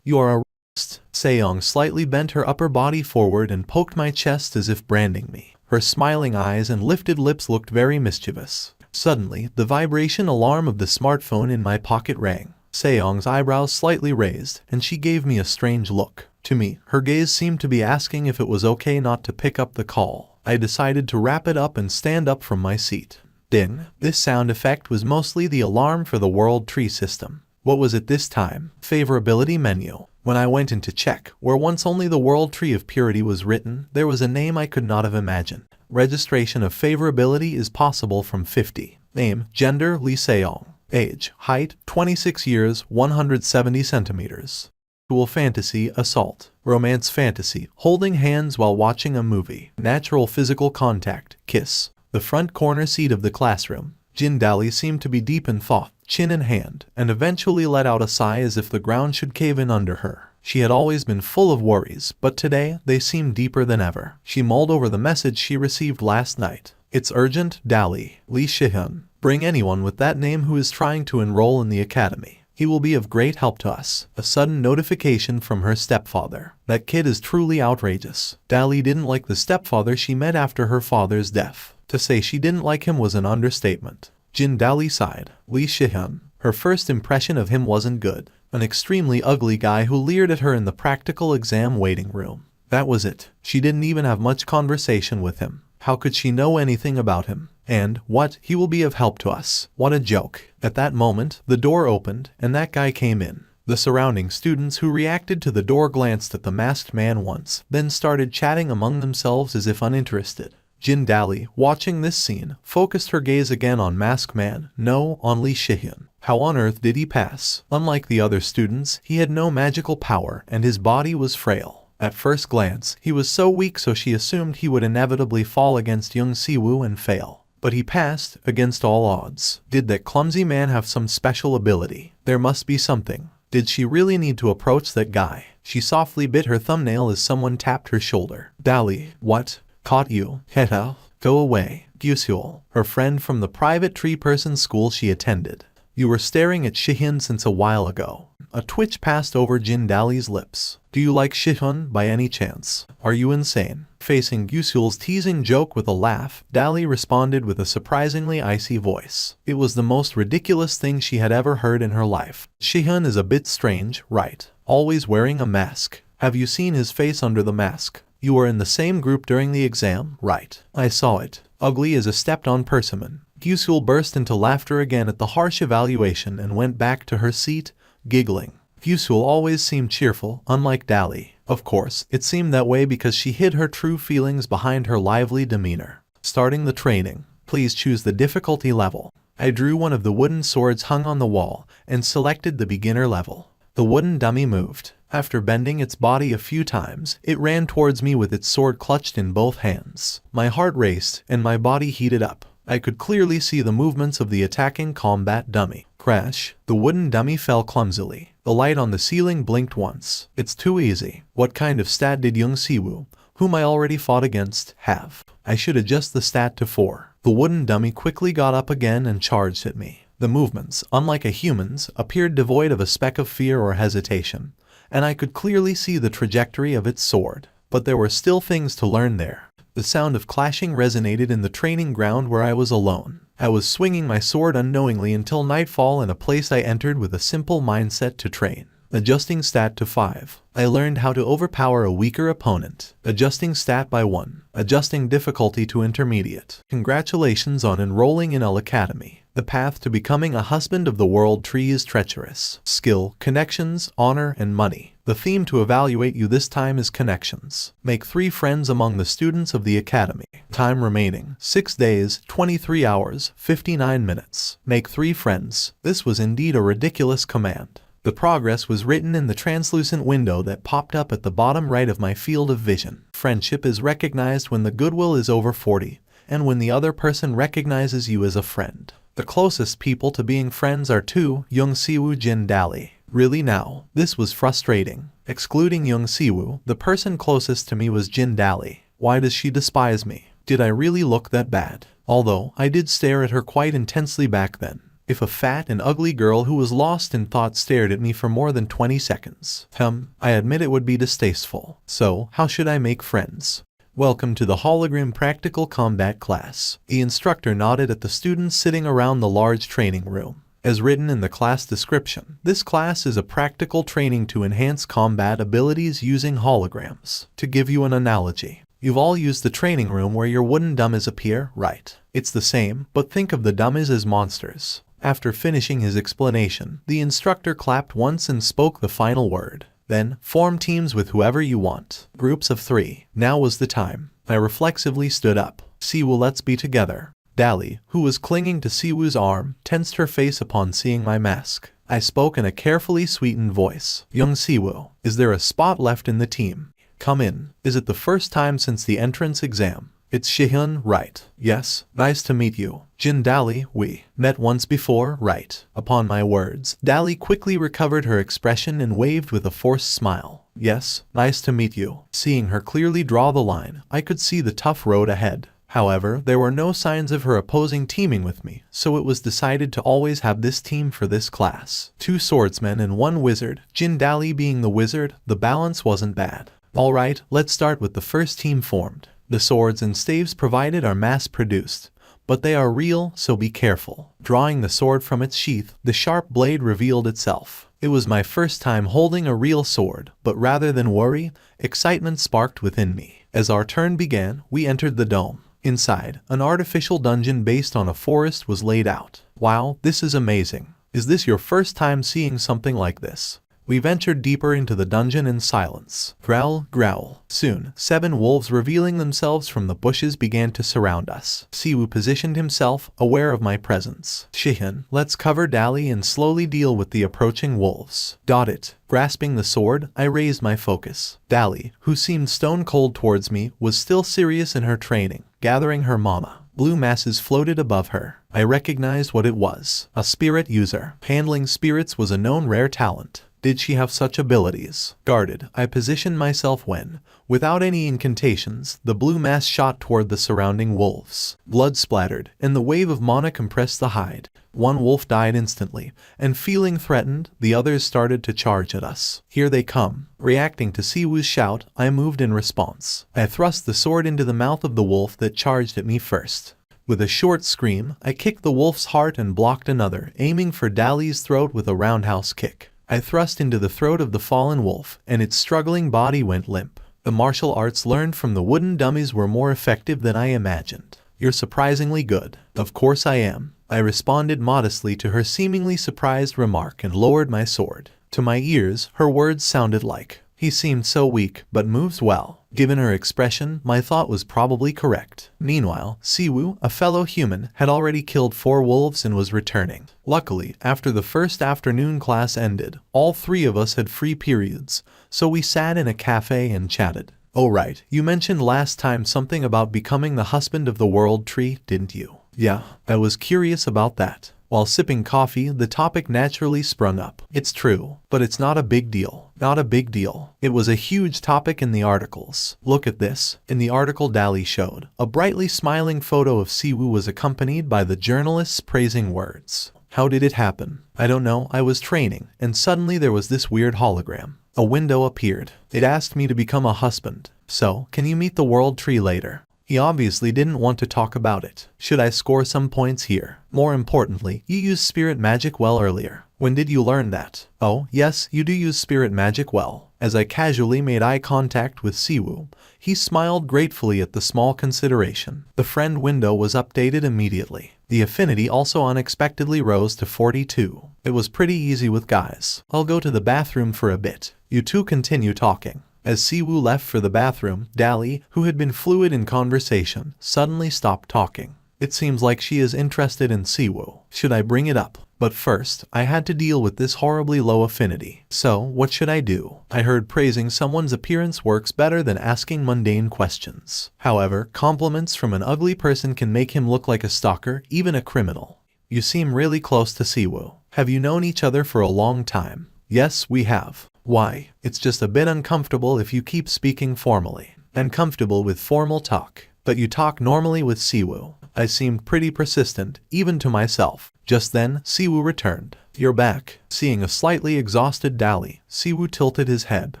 You are a rapist." Seyoung slightly bent her upper body forward and poked my chest as if branding me. Her smiling eyes and lifted lips looked very mischievous. Suddenly, the vibration alarm of the smartphone in my pocket rang. Seyoung's eyebrows slightly raised, and she gave me a strange look. To me, her gaze seemed to be asking if it was okay not to pick up the call. I decided to wrap it up and stand up from my seat. Ding! This sound effect was mostly the alarm for the World Tree System. What was it this time? Favorability menu. When I went in to check, where once only the World Tree of Purity was written, there was a name I could not have imagined. Registration of favorability is possible from 50. Name, gender, Lee Seong. Age, height, 26 years, 170 centimeters. Sexual fantasy, assault. Romance fantasy, holding hands while watching a movie. Natural physical contact, kiss. The front corner seat of the classroom. Jin Dali seemed to be deep in thought, chin in hand, and eventually let out a sigh as if the ground should cave in under her. She had always been full of worries, but today they seemed deeper than ever. She mulled over the message she received last night. It's urgent, Dali. Lee Shihyun. Bring anyone with that name who is trying to enroll in the academy. He will be of great help to us. A sudden notification from her stepfather. That kid is truly outrageous. Dali didn't like the stepfather she met after her father's death. To say she didn't like him was an understatement. Jin Dali sighed. Lee Shihyun. Her first impression of him wasn't good. An extremely ugly guy who leered at her in the practical exam waiting room. That was it. She didn't even have much conversation with him. How could she know anything about him? And, what, he will be of help to us. What a joke. At that moment, the door opened, and that guy came in. The surrounding students who reacted to the door glanced at the masked man once, then started chatting among themselves as if uninterested. Jin Dali, watching this scene, focused her gaze again on Masked Man, no, on Lee Shihyun. How on earth did he pass? Unlike the other students, he had no magical power, and his body was frail. At first glance, he was so weak so she assumed he would inevitably fall against Young Siwoo and fail. But he passed, against all odds. Did that clumsy man have some special ability? There must be something. Did she really need to approach that guy? She softly bit her thumbnail as someone tapped her shoulder. Dali, what? Caught you. Heta, go away. Gyusul, her friend from the private tree-person school she attended. You were staring at Shihyun since a while ago. A twitch passed over Jin Dali's lips. Do you like Shihyun by any chance? Are you insane? Facing Gyusul's teasing joke with a laugh, Dali responded with a surprisingly icy voice. It was the most ridiculous thing she had ever heard in her life. Shihyun is a bit strange, right? Always wearing a mask. Have you seen his face under the mask? You were in the same group during the exam, right? I saw it. Ugly as a stepped-on persimmon. Gyusul burst into laughter again at the harsh evaluation and went back to her seat, giggling. Gyusul always seemed cheerful, unlike Dali. Of course, it seemed that way because she hid her true feelings behind her lively demeanor. Starting the training. Please choose the difficulty level. I drew one of the wooden swords hung on the wall and selected the beginner level. The wooden dummy moved. After bending its body a few times, it ran towards me with its sword clutched in both hands. My heart raced and my body heated up. I could clearly see the movements of the attacking combat dummy. Crash. The wooden dummy fell clumsily. The light on the ceiling blinked once. It's too easy. What kind of stat did Young Siwoo, whom I already fought against, have? I should adjust the stat to 4. The wooden dummy quickly got up again and charged at me. The movements, unlike a human's, appeared devoid of a speck of fear or hesitation, and I could clearly see the trajectory of its sword. But there were still things to learn there. The sound of clashing resonated in the training ground where I was alone. I was swinging my sword unknowingly until nightfall in a place I entered with a simple mindset to train. Adjusting stat to 5. I learned how to overpower a weaker opponent. Adjusting stat by 1. Adjusting difficulty to intermediate. Congratulations on enrolling in L Academy. The path to becoming a husband of the world tree is treacherous. Skill, connections, honor, and money. The theme to evaluate you this time is connections. Make 3 friends among the students of the academy. Time remaining, 6 days, 23 hours, 59 minutes. Make 3 friends. This was indeed a ridiculous command. The progress was written in the translucent window that popped up at the bottom right of my field of vision. Friendship is recognized when the goodwill is over 40, and when the other person recognizes you as a friend. The closest people to being friends are 2, Young Siwoo Jin Dali. Really now, this was frustrating. Excluding Young Siwoo, the person closest to me was Jin Dali. Why does she despise me? Did I really look that bad? Although, I did stare at her quite intensely back then. If a fat and ugly girl who was lost in thought stared at me for more than 20 seconds, I admit it would be distasteful. So, how should I make friends? Welcome to the hologram practical combat class. The instructor nodded at the students sitting around the large training room. As written in the class description, this class is a practical training to enhance combat abilities using holograms. To give you an analogy, you've all used the training room where your wooden dummies appear, right? It's the same, but think of the dummies as monsters. After finishing his explanation, the instructor clapped once and spoke the final word. Then, form teams with whoever you want. Groups of 3. Now was the time. I reflexively stood up. Siwoo, let's be together. Dali, who was clinging to Siwoo's arm, tensed her face upon seeing my mask. I spoke in a carefully sweetened voice. Young Siwoo, is there a spot left in the team? Come in. Is it the first time since the entrance exam? It's Shihyun, right? Yes, nice to meet you. Jin Dali, we met once before, right? Upon my words, Dali quickly recovered her expression and waved with a forced smile. Yes, nice to meet you. Seeing her clearly draw the line, I could see the tough road ahead. However, there were no signs of her opposing teaming with me, so it was decided to always have this team for this class. 2 swordsmen and 1 wizard, Jin Dali being the wizard, the balance wasn't bad. Alright, let's start with the first team formed. The swords and staves provided are mass-produced, but they are real, so be careful. Drawing the sword from its sheath, the sharp blade revealed itself. It was my first time holding a real sword, but rather than worry, excitement sparked within me. As our turn began, we entered the dome. Inside, an artificial dungeon based on a forest was laid out. Wow, this is amazing. Is this your first time seeing something like this? We ventured deeper into the dungeon in silence. Growl, growl. Soon, 7 wolves revealing themselves from the bushes began to surround us. Siwoo positioned himself, aware of my presence. Shihyun, let's cover Dali and slowly deal with the approaching wolves. Got it. Grasping the sword, I raised my focus. Dali, who seemed stone cold towards me, was still serious in her training, gathering her mana. Blue masses floated above her. I recognized what it was. A spirit user. Handling spirits was a known rare talent. Did she have such abilities? Guarded, I positioned myself when, without any incantations, the blue mass shot toward the surrounding wolves. Blood splattered, and the wave of mana compressed the hide. 1 wolf died instantly, and feeling threatened, the others started to charge at us. Here they come. Reacting to Siwoo's shout, I moved in response. I thrust the sword into the mouth of the wolf that charged at me first. With a short scream, I kicked the wolf's heart and blocked another, aiming for Dali's throat with a roundhouse kick. I thrust into the throat of the fallen wolf, and its struggling body went limp. The martial arts learned from the wooden dummies were more effective than I imagined. You're surprisingly good. Of course I am. I responded modestly to her seemingly surprised remark and lowered my sword. To my ears, her words sounded like, he seemed so weak, but moves well. Given her expression, my thought was probably correct. Meanwhile, Siwoo, a fellow human, had already killed 4 wolves and was returning. Luckily, after the first afternoon class ended, all 3 of us had free periods, so we sat in a cafe and chatted. Oh right, you mentioned last time something about becoming the husband of the world tree, didn't you? Yeah, I was curious about that. While sipping coffee, the topic naturally sprung up. It's true, but it's not a big deal. Not a big deal. It was a huge topic in the articles. Look at this. In the article Dali showed, a brightly smiling photo of Siwoo was accompanied by the journalist's praising words. How did it happen? I don't know, I was training, and suddenly there was this weird hologram. A window appeared. It asked me to become a husband. So, can you meet the world tree later? He obviously didn't want to talk about it. Should I score some points here? More importantly, you used spirit magic well earlier. When did you learn that? Oh, yes, you do use spirit magic well. As I casually made eye contact with Siwoo, he smiled gratefully at the small consideration. The friend window was updated immediately. The affinity also unexpectedly rose to 42. It was pretty easy with guys. I'll go to the bathroom for a bit. You two continue talking. As Siwoo left for the bathroom, Dali, who had been fluid in conversation, suddenly stopped talking. It seems like she is interested in Siwoo. Should I bring it up? But first, I had to deal with this horribly low affinity. So, what should I do? I heard praising someone's appearance works better than asking mundane questions. However, compliments from an ugly person can make him look like a stalker, even a criminal. You seem really close to Siwoo. Have you known each other for a long time? Yes, we have. Why? It's just a bit uncomfortable if you keep speaking formally. I'm comfortable with formal talk, but you talk normally with Siwoo. I seemed pretty persistent, even to myself. Just then, Siwoo returned. You're back. Seeing a slightly exhausted Dali, Siwoo tilted his head.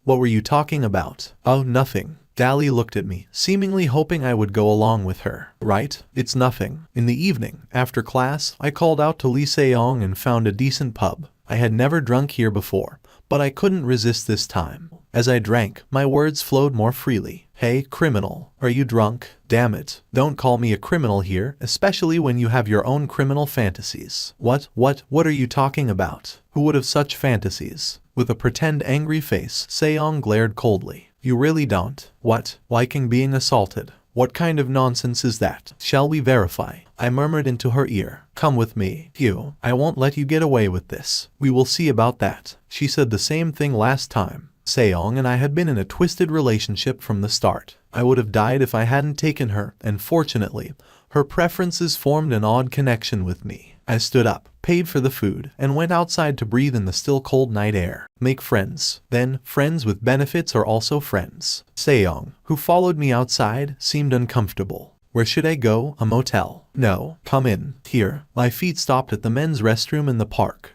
What were you talking about? Oh, nothing. Dali looked at me, seemingly hoping I would go along with her. Right? It's nothing. In the evening, after class, I called out to Lee Seong and found a decent pub. I had never drunk here before, but I couldn't resist this time. As I drank, my words flowed more freely. Hey, criminal, are you drunk? Damn it, don't call me a criminal here, especially when you have your own criminal fantasies. What are you talking about? Who would have such fantasies? With a pretend angry face, Seong glared coldly. You really don't? What? Liking being assaulted? What kind of nonsense is that? Shall we verify? I murmured into her ear. Come with me. You. I won't let you get away with this. We will see about that. She said the same thing last time. Seong and I had been in a twisted relationship from the start. I would have died if I hadn't taken her, and fortunately, her preferences formed an odd connection with me. I stood up, paid for the food, and went outside to breathe in the still cold night air. Make friends. Then, friends with benefits are also friends. Seong, who followed me outside, seemed uncomfortable. Where should I go? A motel? No. Come in. Here. My feet stopped at the men's restroom in the park.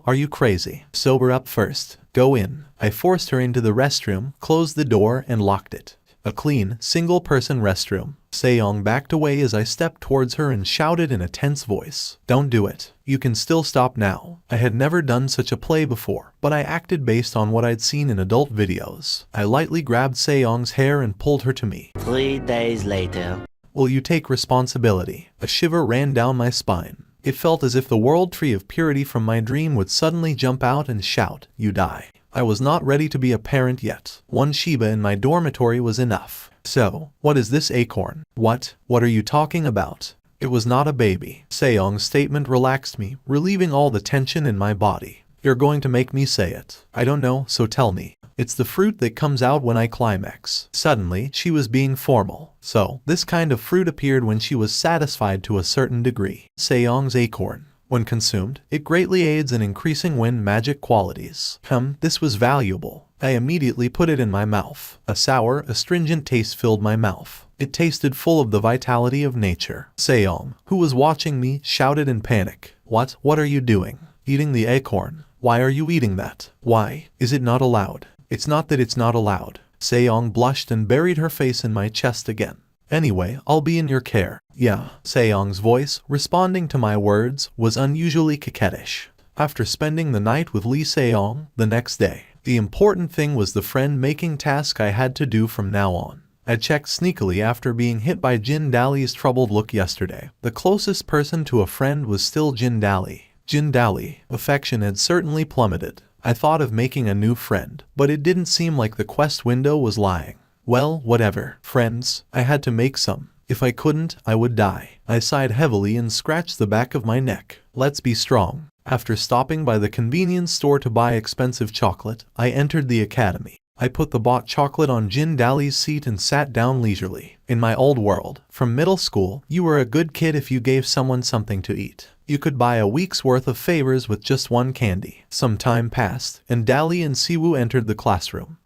Are you crazy? Sober up first. Go in. I forced her into the restroom, closed the door, and locked it. A clean, single-person restroom. Seong backed away as I stepped towards her and shouted in a tense voice. Don't do it. You can still stop now. I had never done such a play before, but I acted based on what I'd seen in adult videos. I lightly grabbed Seong's hair and pulled her to me. 3 days later. Will you take responsibility? A shiver ran down my spine. It felt as if the world tree of purity from my dream would suddenly jump out and shout, "You die." I was not ready to be a parent yet. One Shiba in my dormitory was enough. So, what is this acorn? What are you talking about? It was not a baby. Seong's statement relaxed me, relieving all the tension in my body. You're going to make me say it. I don't know, so tell me. It's the fruit that comes out when I climax. Suddenly, she was being formal. So, this kind of fruit appeared when she was satisfied to a certain degree. Seong's acorn. When consumed, it greatly aids in increasing wind magic qualities. This was valuable. I immediately put it in my mouth. A sour, astringent taste filled my mouth. It tasted full of the vitality of nature. Seong, who was watching me, shouted in panic. What are you doing? Eating the acorn. Why are you eating that? Why? Is it not allowed? It's not that it's not allowed. Seong blushed and buried her face in my chest again. Anyway, I'll be in your care. Yeah. Seong's voice, responding to my words, was unusually coquettish. After spending the night with Lee Seong, the next day, the important thing was the friend-making task I had to do from now on. I checked sneakily after being hit by Jin Dali's troubled look yesterday. The closest person to a friend was still Jin Dali. Jin Dali. Affection had certainly plummeted. I thought of making a new friend, but it didn't seem like the quest window was lying. Well, whatever. Friends, I had to make some. If I couldn't, I would die. I sighed heavily and scratched the back of my neck. Let's be strong. After stopping by the convenience store to buy expensive chocolate, I entered the academy. I put the bought chocolate on Jin Dali's seat and sat down leisurely. In my old world, from middle school, you were a good kid if you gave someone something to eat. You could buy a week's worth of favors with just one candy. Some time passed, and Dali and Siwoo entered the classroom.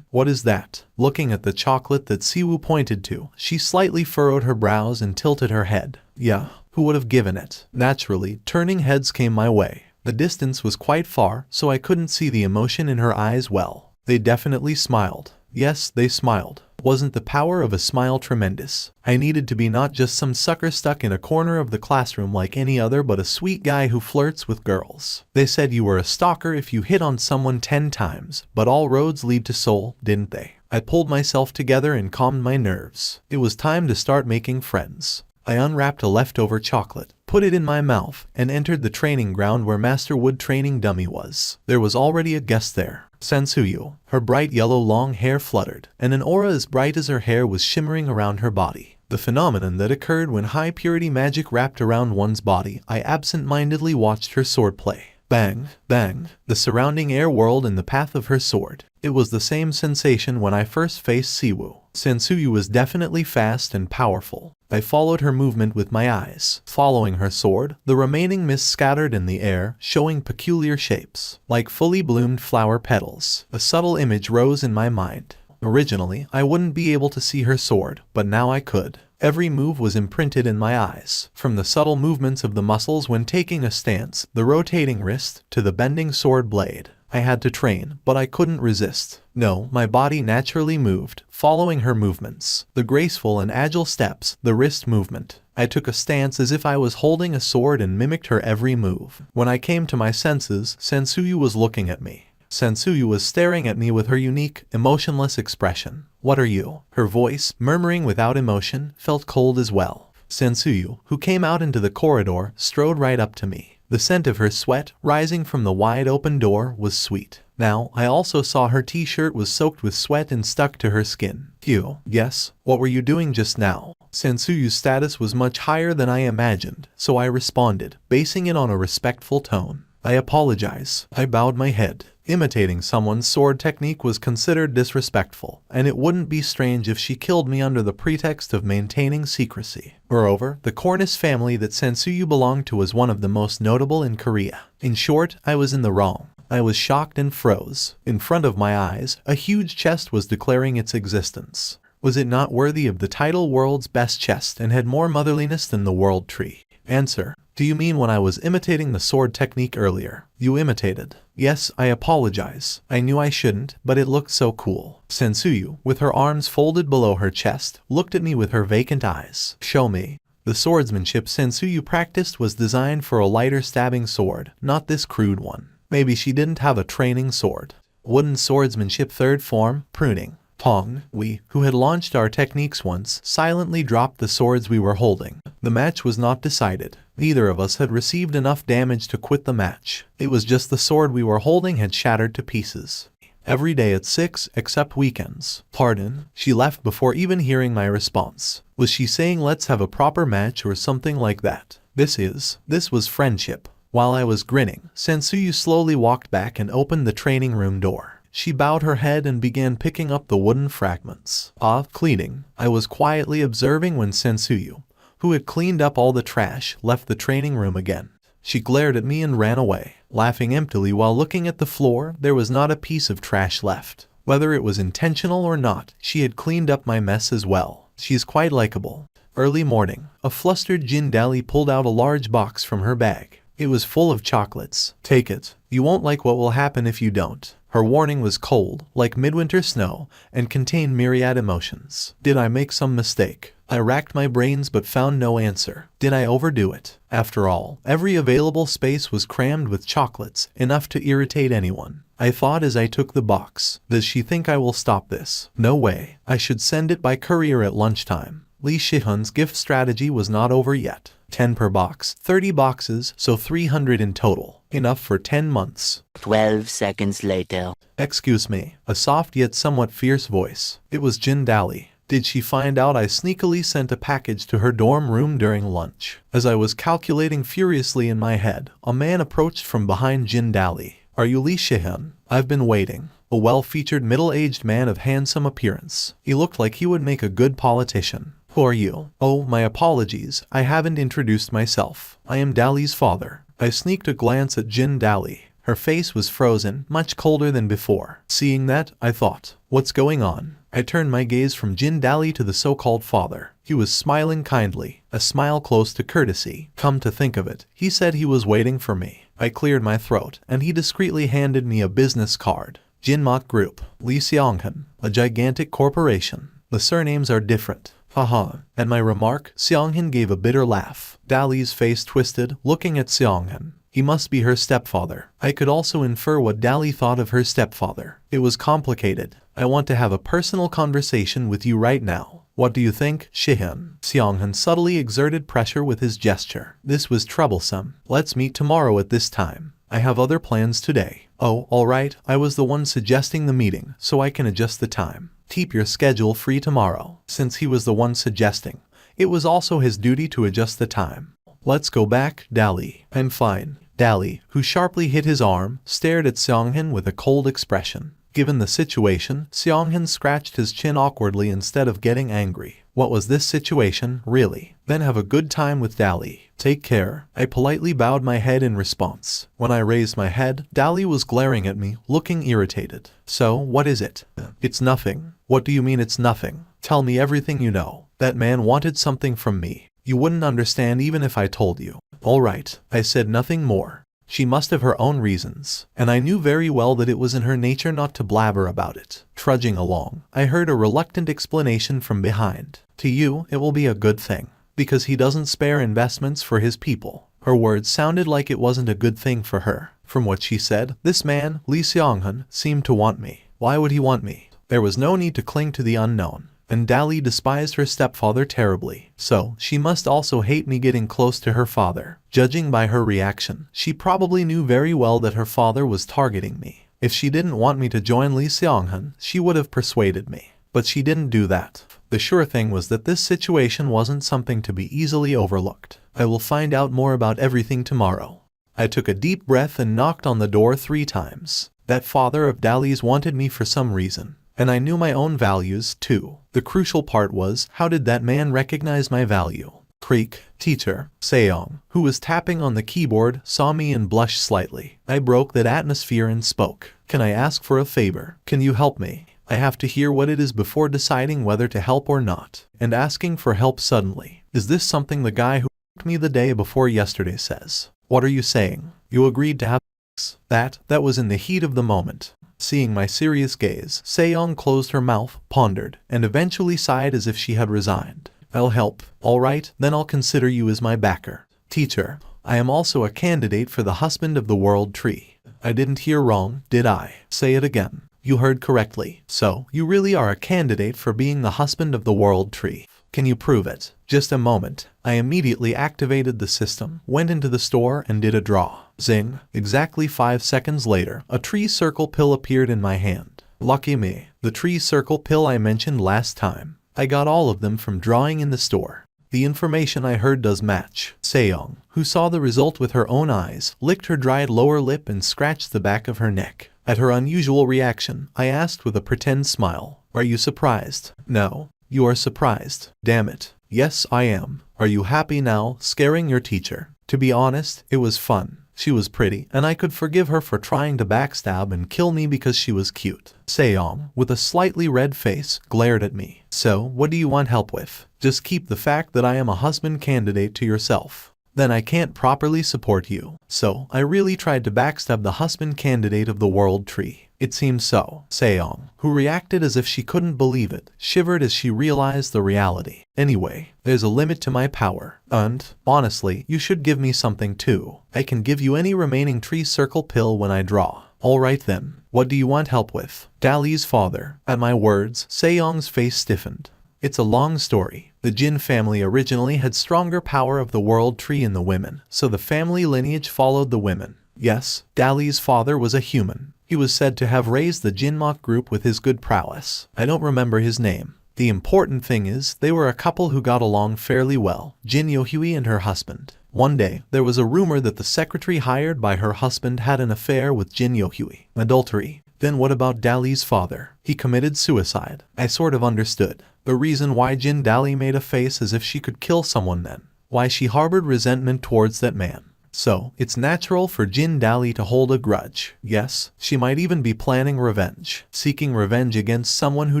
What is that? Looking at the chocolate that Siwoo pointed to, she slightly furrowed her brows and tilted her head. Yeah, who would have given it? Naturally, turning heads came my way. The distance was quite far, so I couldn't see the emotion in her eyes well. They definitely smiled. Yes, they smiled. Wasn't the power of a smile tremendous? I needed to be not just some sucker stuck in a corner of the classroom like any other, but a sweet guy who flirts with girls. They said you were a stalker if you hit on someone 10 times, but all roads lead to Seoul, didn't they? I pulled myself together and calmed my nerves. It was time to start making friends. I unwrapped a leftover chocolate, put it in my mouth, and entered the training ground where Master Wood training dummy was. There was already a guest there. Sensuyu. Her bright yellow long hair fluttered, and an aura as bright as her hair was shimmering around her body. The phenomenon that occurred when high-purity magic wrapped around one's body. I absent-mindedly watched her swordplay. Bang, bang. The surrounding air whirled in the path of her sword. It was the same sensation when I first faced Siwoo. Sensuyu was definitely fast and powerful. I followed her movement with my eyes. Following her sword, the remaining mist scattered in the air, showing peculiar shapes, like fully bloomed flower petals. A subtle image rose in my mind. Originally, I wouldn't be able to see her sword, but now I could. Every move was imprinted in my eyes, from the subtle movements of the muscles when taking a stance, the rotating wrist, to the bending sword blade. I had to train, but I couldn't resist. No, my body naturally moved, following her movements. The graceful and agile steps, the wrist movement. I took a stance as if I was holding a sword and mimicked her every move. When I came to my senses, Sensuyu was looking at me. Sensuyu was staring at me with her unique, emotionless expression. What are you? Her voice, murmuring without emotion, felt cold as well. Sensuyu, who came out into the corridor, strode right up to me. The scent of her sweat, rising from the wide open door, was sweet. Now, I also saw her t-shirt was soaked with sweat and stuck to her skin. Phew. Yes, what were you doing just now? Sensuyu's status was much higher than I imagined, so I responded, basing it on a respectful tone. I apologize. I bowed my head. Imitating someone's sword technique was considered disrespectful, and it wouldn't be strange if she killed me under the pretext of maintaining secrecy. Moreover, the Cornice family that Sensuyu belonged to was one of the most notable in Korea. In short, I was in the wrong. I was shocked and froze. In front of my eyes, a huge chest was declaring its existence. Was it not worthy of the title World's Best Chest and had more motherliness than the World Tree? Answer. Do you mean when I was imitating the sword technique earlier? You imitated. Yes, I apologize. I knew I shouldn't, but it looked so cool. Sensuyu, with her arms folded below her chest, looked at me with her vacant eyes. Show me. The swordsmanship Sensuyu practiced was designed for a lighter stabbing sword, not this crude one. Maybe she didn't have a training sword. Wooden swordsmanship third form, pruning. Tong, we, who had launched our techniques once, silently dropped the swords we were holding. The match was not decided. Neither of us had received enough damage to quit the match. It was just the sword we were holding had shattered to pieces. Every day at 6, except weekends. Pardon? She left before even hearing my response. Was she saying let's have a proper match or something like that? This was friendship. While I was grinning, Sensuyu slowly walked back and opened the training room door. She bowed her head and began picking up the wooden fragments. Cleaning. I was quietly observing when Sensuyu, who had cleaned up all the trash, left the training room again. She glared at me and ran away, laughing emptily while looking at the floor. There was not a piece of trash left. Whether it was intentional or not, she had cleaned up my mess as well. She's quite likable. Early morning, a flustered Jin Dali pulled out a large box from her bag. It was full of chocolates. Take it. You won't like what will happen if you don't. Her warning was cold, like midwinter snow, and contained myriad emotions. Did I make some mistake? I racked my brains but found no answer. Did I overdo it? After all, every available space was crammed with chocolates, enough to irritate anyone. I thought as I took the box, does she think I will stop this? No way. I should send it by courier at lunchtime. Li Shihun's gift strategy was not over yet. 10 per box, 30 boxes, so 300 in total. Enough for 10 months. 12 seconds later. Excuse me, a soft yet somewhat fierce voice. It was Jin Dali. Did she find out I sneakily sent a package to her dorm room during lunch? As I was calculating furiously in my head, a man approached from behind Jin Dali. Are you Li Shihun? I've been waiting. A well-featured middle-aged man of handsome appearance. He looked like he would make a good politician. Who are you? Oh, my apologies, I haven't introduced myself. I am Dali's father. I sneaked a glance at Jin Dali. Her face was frozen, much colder than before. Seeing that, I thought, what's going on? I turned my gaze from Jin Dali to the so-called father. He was smiling kindly, a smile close to courtesy. Come to think of it, he said he was waiting for me. I cleared my throat, and he discreetly handed me a business card. Jinmok Group, Li Xianghan, a gigantic corporation. The surnames are different. Haha. At my remark, Xianghan gave a bitter laugh. Dali's face twisted, looking at Xianghan. He must be her stepfather. I could also infer what Dali thought of her stepfather. It was complicated. I want to have a personal conversation with you right now. What do you think, Shihan? Xianghan subtly exerted pressure with his gesture. This was troublesome. Let's meet tomorrow at this time. I have other plans today. Oh, alright, I was the one suggesting the meeting, so I can adjust the time. Keep your schedule free tomorrow. Since he was the one suggesting, it was also his duty to adjust the time. Let's go back, Dali. I'm fine. Dali, who sharply hit his arm, stared at Xianghan with a cold expression. Given the situation, Xianghan scratched his chin awkwardly instead of getting angry. What was this situation, really? Then have a good time with Dali. Take care. I politely bowed my head in response. When I raised my head, Dali was glaring at me, looking irritated. So, what is it? It's nothing. What do you mean it's nothing? Tell me everything you know. That man wanted something from me. You wouldn't understand even if I told you. All right, I said nothing more. She must have her own reasons, and I knew very well that it was in her nature not to blabber about it. Trudging along, I heard a reluctant explanation from behind. To you, it will be a good thing, because he doesn't spare investments for his people. Her words sounded like it wasn't a good thing for her. From what she said, this man, Li Xianghan, seemed to want me. Why would he want me? There was no need to cling to the unknown. And Dali despised her stepfather terribly, so she must also hate me getting close to her father. Judging by her reaction, she probably knew very well that her father was targeting me. If she didn't want me to join Lee Seong-hun, she would have persuaded me. But she didn't do that. The sure thing was that this situation wasn't something to be easily overlooked. I will find out more about everything tomorrow. I took a deep breath and knocked on the door 3 times. That father of Dali's wanted me for some reason. And I knew my own values, too. The crucial part was, how did that man recognize my value? Creak. Teacher, Seong, who was tapping on the keyboard, saw me and blushed slightly. I broke that atmosphere and spoke. Can I ask for a favor? Can you help me? I have to hear what it is before deciding whether to help or not. And asking for help suddenly. Is this something the guy who f***ed me the day before yesterday says? What are you saying? You agreed to have sex? That was in the heat of the moment. Seeing my serious gaze, Seong closed her mouth, pondered, and eventually sighed as if she had resigned. I'll help. All right, then I'll consider you as my backer. Teacher, I am also a candidate for the husband of the world tree. I didn't hear wrong, did I? Say it again. You heard correctly. So, you really are a candidate for being the husband of the world tree. Can you prove it? Just a moment. I immediately activated the system, went into the store and did a draw. Zing. Exactly 5 seconds later, a tree circle pill appeared in my hand. Lucky me. The tree circle pill I mentioned last time. I got all of them from drawing in the store. The information I heard does match. Seong, who saw the result with her own eyes, licked her dried lower lip and scratched the back of her neck. At her unusual reaction, I asked with a pretend smile, "Are you surprised?" "No." "You are surprised." "Damn it." "Yes, I am." "Are you happy now, scaring your teacher?" To be honest, it was fun. She was pretty, and I could forgive her for trying to backstab and kill me because she was cute. Seong, with a slightly red face, glared at me. So, what do you want help with? Just keep the fact that I am a husband candidate to yourself. Then I can't properly support you. So, I really tried to backstab the husband candidate of the world tree. It seems so. Seong, who reacted as if she couldn't believe it, shivered as she realized the reality. Anyway, there's a limit to my power. And, honestly, you should give me something too. I can give you any remaining tree circle pill when I draw. Alright then. What do you want help with? Dali's father. At my words, Seong's face stiffened. It's a long story. The Jin family originally had stronger power of the world tree in the women, so the family lineage followed the women. Yes, Dali's father was a human. He was said to have raised the Jinmok group with his good prowess. I don't remember his name. The important thing is, they were a couple who got along fairly well, Jin Yohui and her husband. One day, there was a rumor that the secretary hired by her husband had an affair with Jin Yohui. Adultery. Then what about Dali's father? He committed suicide. I sort of understood. The reason why Jin Dali made a face as if she could kill someone then. Why she harbored resentment towards that man. So, it's natural for Jin Dali to hold a grudge. Yes, she might even be planning revenge. Seeking revenge against someone who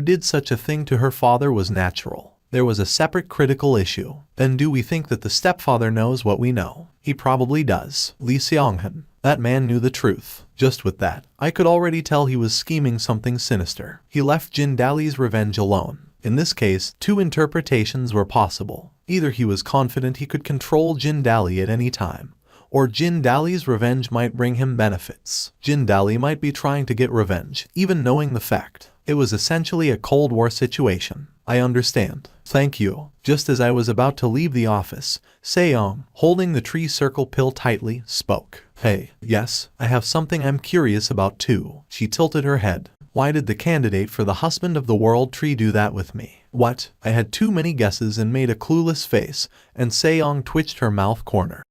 did such a thing to her father was natural. There was a separate critical issue. Then do we think that the stepfather knows what we know? He probably does. Lee Seong-hun. That man knew the truth. Just with that, I could already tell he was scheming something sinister. He left Jin Dali's revenge alone. In this case, 2 interpretations were possible. Either he was confident he could control Jin Dali at any time, or Jin Dali's revenge might bring him benefits. Jin Dali might be trying to get revenge, even knowing the fact. It was essentially a Cold War situation. I understand. Thank you. Just as I was about to leave the office, Seong, holding the tree circle pill tightly, spoke. Hey, yes, I have something I'm curious about too. She tilted her head. Why did the candidate for the husband of the world tree do that with me? What? I had too many guesses and made a clueless face, and Seong twitched her mouth corner.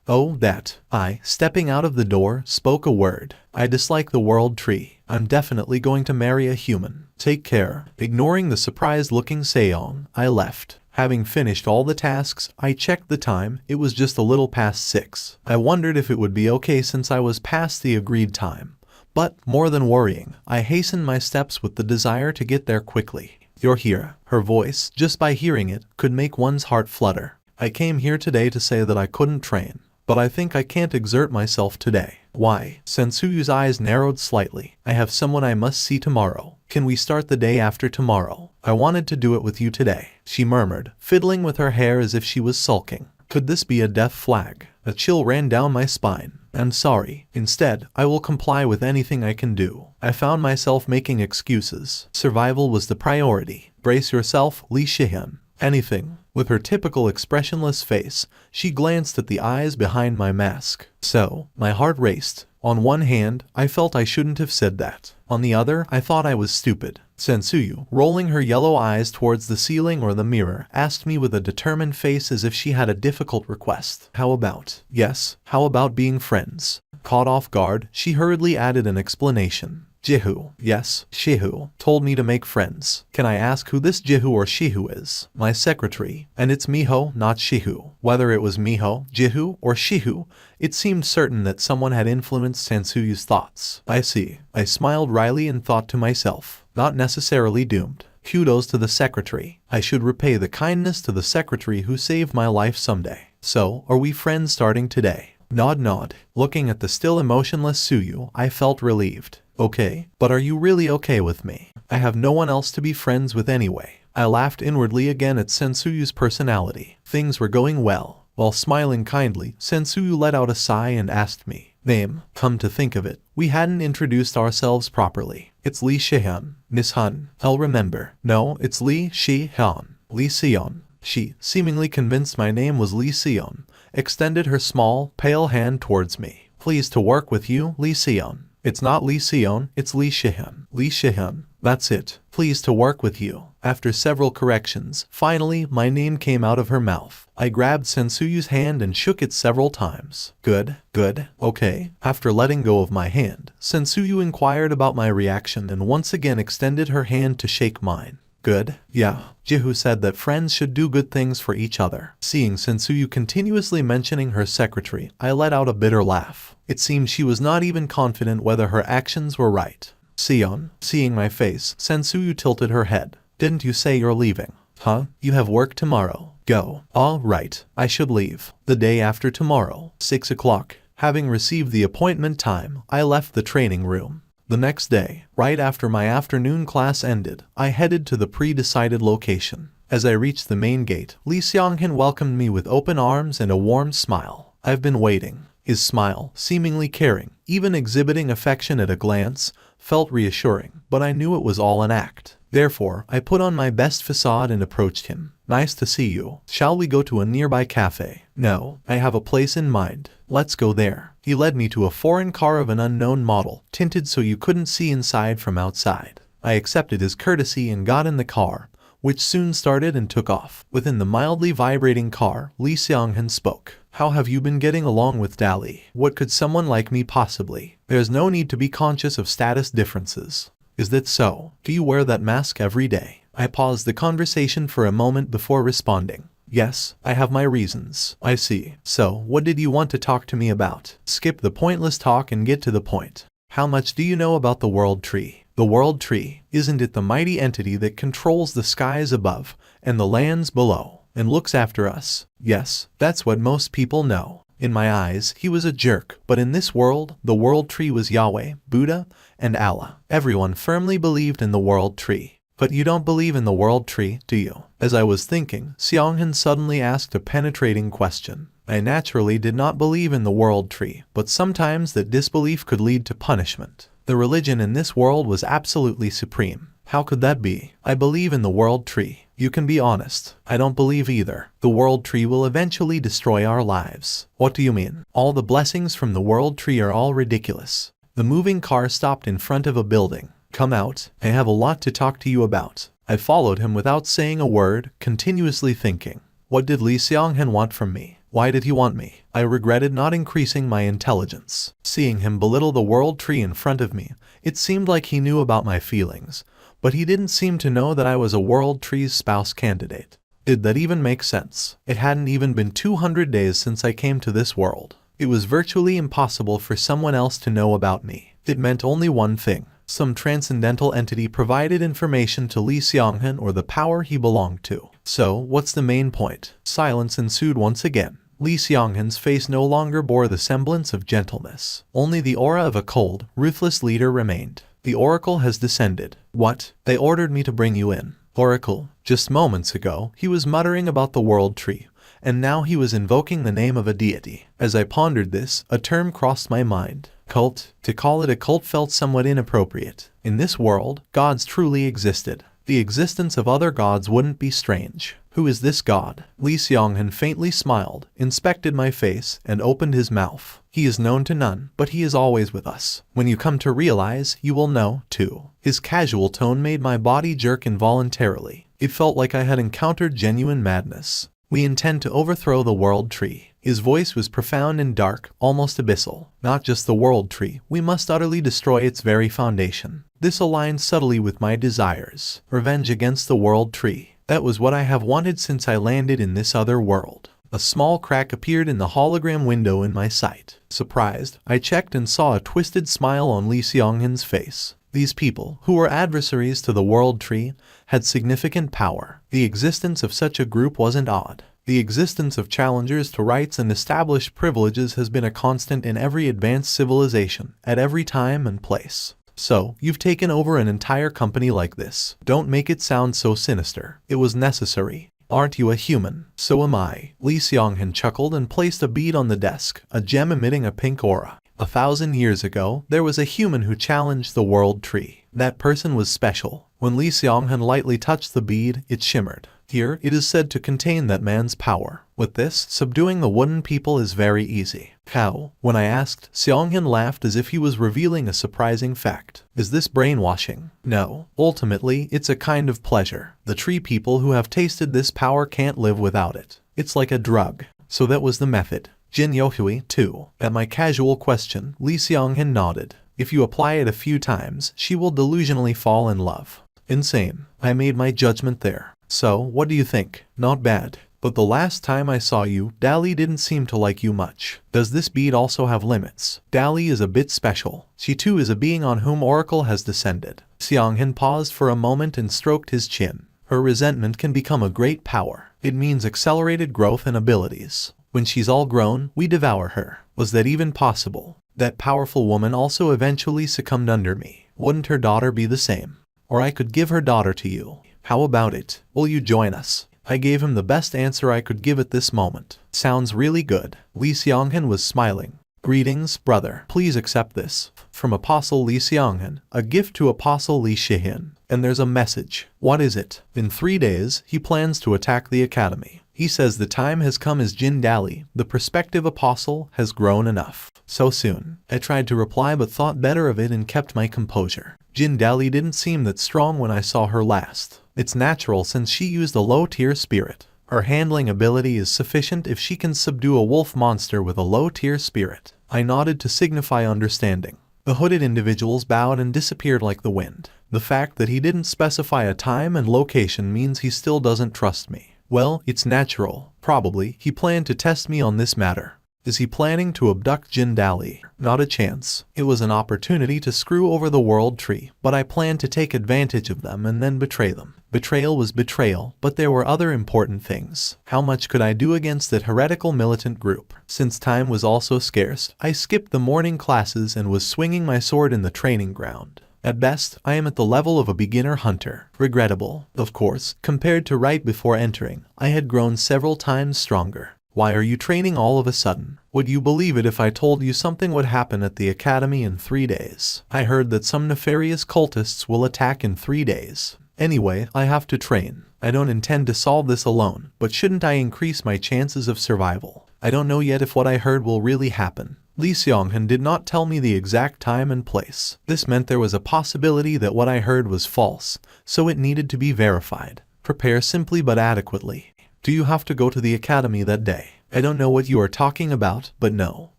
Oh, that. I, stepping out of the door, spoke a word. I dislike the world tree. I'm definitely going to marry a human. Take care. Ignoring the surprised-looking Seong, I left. Having finished all the tasks, I checked the time. It was just a little past 6. I wondered if it would be okay since I was past the agreed time. But, more than worrying, I hastened my steps with the desire to get there quickly. You're here. Her voice, just by hearing it, could make one's heart flutter. I came here today to say that I couldn't train, but I think I can't exert myself today. Why? Sensuyu's eyes narrowed slightly. I have someone I must see tomorrow. Can we start the day after tomorrow? I wanted to do it with you today, she murmured, fiddling with her hair as if she was sulking. Could this be a death flag? A chill ran down my spine. I'm sorry. Instead, I will comply with anything I can do. I found myself making excuses. Survival was the priority. Brace yourself, Li Shihan. Anything. With her typical expressionless face, she glanced at the eyes behind my mask. So, my heart raced. On one hand, I felt I shouldn't have said that. On the other, I thought I was stupid. Sensuyu, rolling her yellow eyes towards the ceiling or the mirror, asked me with a determined face as if she had a difficult request. How about? Yes, how about being friends? Caught off guard, she hurriedly added an explanation. Jihu, yes, Shihu, told me to make friends. Can I ask who this Jihu or Shihu is? My secretary. And it's Miho, not Shihu. Whether it was Miho, Jihu, or Shihu, it seemed certain that someone had influenced Sensuyu's thoughts. I see. I smiled wryly and thought to myself, not necessarily doomed. Kudos to the secretary. I should repay the kindness to the secretary who saved my life someday. So, are we friends starting today? Nod nod. Looking at the still emotionless Suyu, I felt relieved. Okay, but are you really okay with me? I have no one else to be friends with anyway. I laughed inwardly again at Sensuyu's personality. Things were going well. While smiling kindly, Sensuyu let out a sigh and asked me, name. Come to think of it, we hadn't introduced ourselves properly. It's Li Shihan. Miss Hun. I'll remember. No, it's Li Shihan. Li Sion. She, seemingly convinced my name was Li Sion, extended her small, pale hand towards me. Pleased to work with you, Li Sion. It's not Li Sion, it's Li Shihan. Li Shihan. That's it. Pleased to work with you. After several corrections, finally, my name came out of her mouth. I grabbed Sensuyu's hand and shook it several times. Good, good, okay. After letting go of my hand, Sensuyu inquired about my reaction and once again extended her hand to shake mine. Good? Yeah. Jihu said that friends should do good things for each other. Seeing Sensuyu continuously mentioning her secretary, I let out a bitter laugh. It seemed she was not even confident whether her actions were right. Sion, seeing my face, Sensuyu tilted her head. Didn't you say you're leaving? Huh? You have work tomorrow. Go. All right. I should leave. The day after tomorrow, 6 o'clock. Having received the appointment time, I left the training room. The next day, right after my afternoon class ended, I headed to the pre-decided location. As I reached the main gate, Li Xianghan welcomed me with open arms and a warm smile. I've been waiting. His smile, seemingly caring, even exhibiting affection at a glance, felt reassuring, but I knew it was all an act. Therefore, I put on my best facade and approached him. Nice to see you. Shall we go to a nearby cafe? No, I have a place in mind. Let's go there. He led me to a foreign car of an unknown model, tinted so you couldn't see inside from outside. I accepted his courtesy and got in the car, which soon started and took off. Within the mildly vibrating car, Li Xianghan spoke. How have you been getting along with Dali? What could someone like me possibly? There's no need to be conscious of status differences. Is that so? Do you wear that mask every day? I paused the conversation for a moment before responding. Yes, I have my reasons. I see. So, what did you want to talk to me about? Skip the pointless talk and get to the point. How much do you know about the World Tree? The World Tree, isn't it the mighty entity that controls the skies above and the lands below, and looks after us? Yes, that's what most people know. In my eyes, he was a jerk, but in this world, the World Tree was Yahweh, Buddha, and Allah. Everyone firmly believed in the World Tree. But you don't believe in the World Tree, do you? As I was thinking, Xianghan suddenly asked a penetrating question. I naturally did not believe in the World Tree, but sometimes that disbelief could lead to punishment. The religion in this world was absolutely supreme. How could that be? I believe in the World Tree. You can be honest. I don't believe either. The World Tree will eventually destroy our lives. What do you mean? All the blessings from the World Tree are all ridiculous. The moving car stopped in front of a building. Come out. I have a lot to talk to you about. I followed him without saying a word, continuously thinking. What did Li Xianghan want from me? Why did he want me? I regretted not increasing my intelligence. Seeing him belittle the World Tree in front of me, it seemed like he knew about my feelings. But he didn't seem to know that I was a World Tree's spouse candidate. Did that even make sense? It hadn't even been 200 days since I came to this world. It was virtually impossible for someone else to know about me. It meant only one thing. Some transcendental entity provided information to Li Xianghan or the power he belonged to. So, what's the main point? Silence ensued once again. Li Xianghan's face no longer bore the semblance of gentleness. Only the aura of a cold, ruthless leader remained. The oracle has descended. What? They ordered me to bring you in. Oracle. Just moments ago, he was muttering about the World Tree, and now he was invoking the name of a deity. As I pondered this, a term crossed my mind. Cult. To call it a cult felt somewhat inappropriate. In this world, gods truly existed. The existence of other gods wouldn't be strange. Who is this god? Lee Seong-han faintly smiled, inspected my face, and opened his mouth. He is known to none, but he is always with us. When you come to realize, you will know, too. His casual tone made my body jerk involuntarily. It felt like I had encountered genuine madness. We intend to overthrow the World Tree. His voice was profound and dark, almost abyssal. Not just the World Tree, we must utterly destroy its very foundation. This aligned subtly with my desires. Revenge against the World Tree. That was what I have wanted since I landed in this other world. A small crack appeared in the hologram window in my sight. Surprised, I checked and saw a twisted smile on Lee Seong-han's face. These people, who were adversaries to the World Tree, had significant power. The existence of such a group wasn't odd. The existence of challengers to rights and established privileges has been a constant in every advanced civilization, at every time and place. So, you've taken over an entire company like this. Don't make it sound so sinister. It was necessary. Aren't you a human? So am I. Lee Seong-han chuckled and placed a bead on the desk, a gem emitting a pink aura. 1,000 years ago, there was a human who challenged the World Tree. That person was special. When Lee Seong-han lightly touched the bead, it shimmered. Here, it is said to contain that man's power. With this, subduing the wooden people is very easy. How? When I asked, Seong-han laughed as if he was revealing a surprising fact. Is this brainwashing? No. Ultimately, it's a kind of pleasure. The tree people who have tasted this power can't live without it. It's like a drug. So that was the method. Jin Yohui, too. At my casual question, Lee Seong-han nodded. If you apply it a few times, she will delusionally fall in love. Insane. I made my judgment there. So, what do you think? Not bad. But the last time I saw you, Dali didn't seem to like you much. Does this bead also have limits? Dali is a bit special. She too is a being on whom Oracle has descended. Seong-han paused for a moment and stroked his chin. Her resentment can become a great power. It means accelerated growth and abilities. When she's all grown, we devour her. Was that even possible? That powerful woman also eventually succumbed under me. Wouldn't her daughter be the same? Or I could give her daughter to you. How about it? Will you join us? I gave him the best answer I could give at this moment. Sounds really good. Lee Seong-han was smiling. Greetings, brother. Please accept this. From Apostle Lee Seong-han, a gift to Apostle Lee Shihin. And there's a message. What is it? In 3 days, he plans to attack the academy. He says the time has come as Jin Dali, the prospective apostle, has grown enough. So soon. I tried to reply but thought better of it and kept my composure. Jin Dali didn't seem that strong when I saw her last. It's natural since she used a low-tier spirit. Her handling ability is sufficient if she can subdue a wolf monster with a low-tier spirit. I nodded to signify understanding. The hooded individuals bowed and disappeared like the wind. The fact that he didn't specify a time and location means he still doesn't trust me. Well, it's natural. Probably, he planned to test me on this matter. Is he planning to abduct Jin Dali? Not a chance. It was an opportunity to screw over the World Tree, but I planned to take advantage of them and then betray them. Betrayal was betrayal, but there were other important things. How much could I do against that heretical militant group? Since time was also scarce, I skipped the morning classes and was swinging my sword in the training ground. At best, I am at the level of a beginner hunter. Regrettable, of course, compared to right before entering. I had grown several times stronger. Why are you training all of a sudden? Would you believe it if I told you something would happen at the academy in 3 days? I heard that some nefarious cultists will attack in 3 days. Anyway, I have to train. I don't intend to solve this alone, but shouldn't I increase my chances of survival? I don't know yet if what I heard will really happen. Lee Seong-han did not tell me the exact time and place. This meant there was a possibility that what I heard was false, so it needed to be verified. Prepare simply but adequately. Do you have to go to the academy that day? I don't know what you are talking about, but no.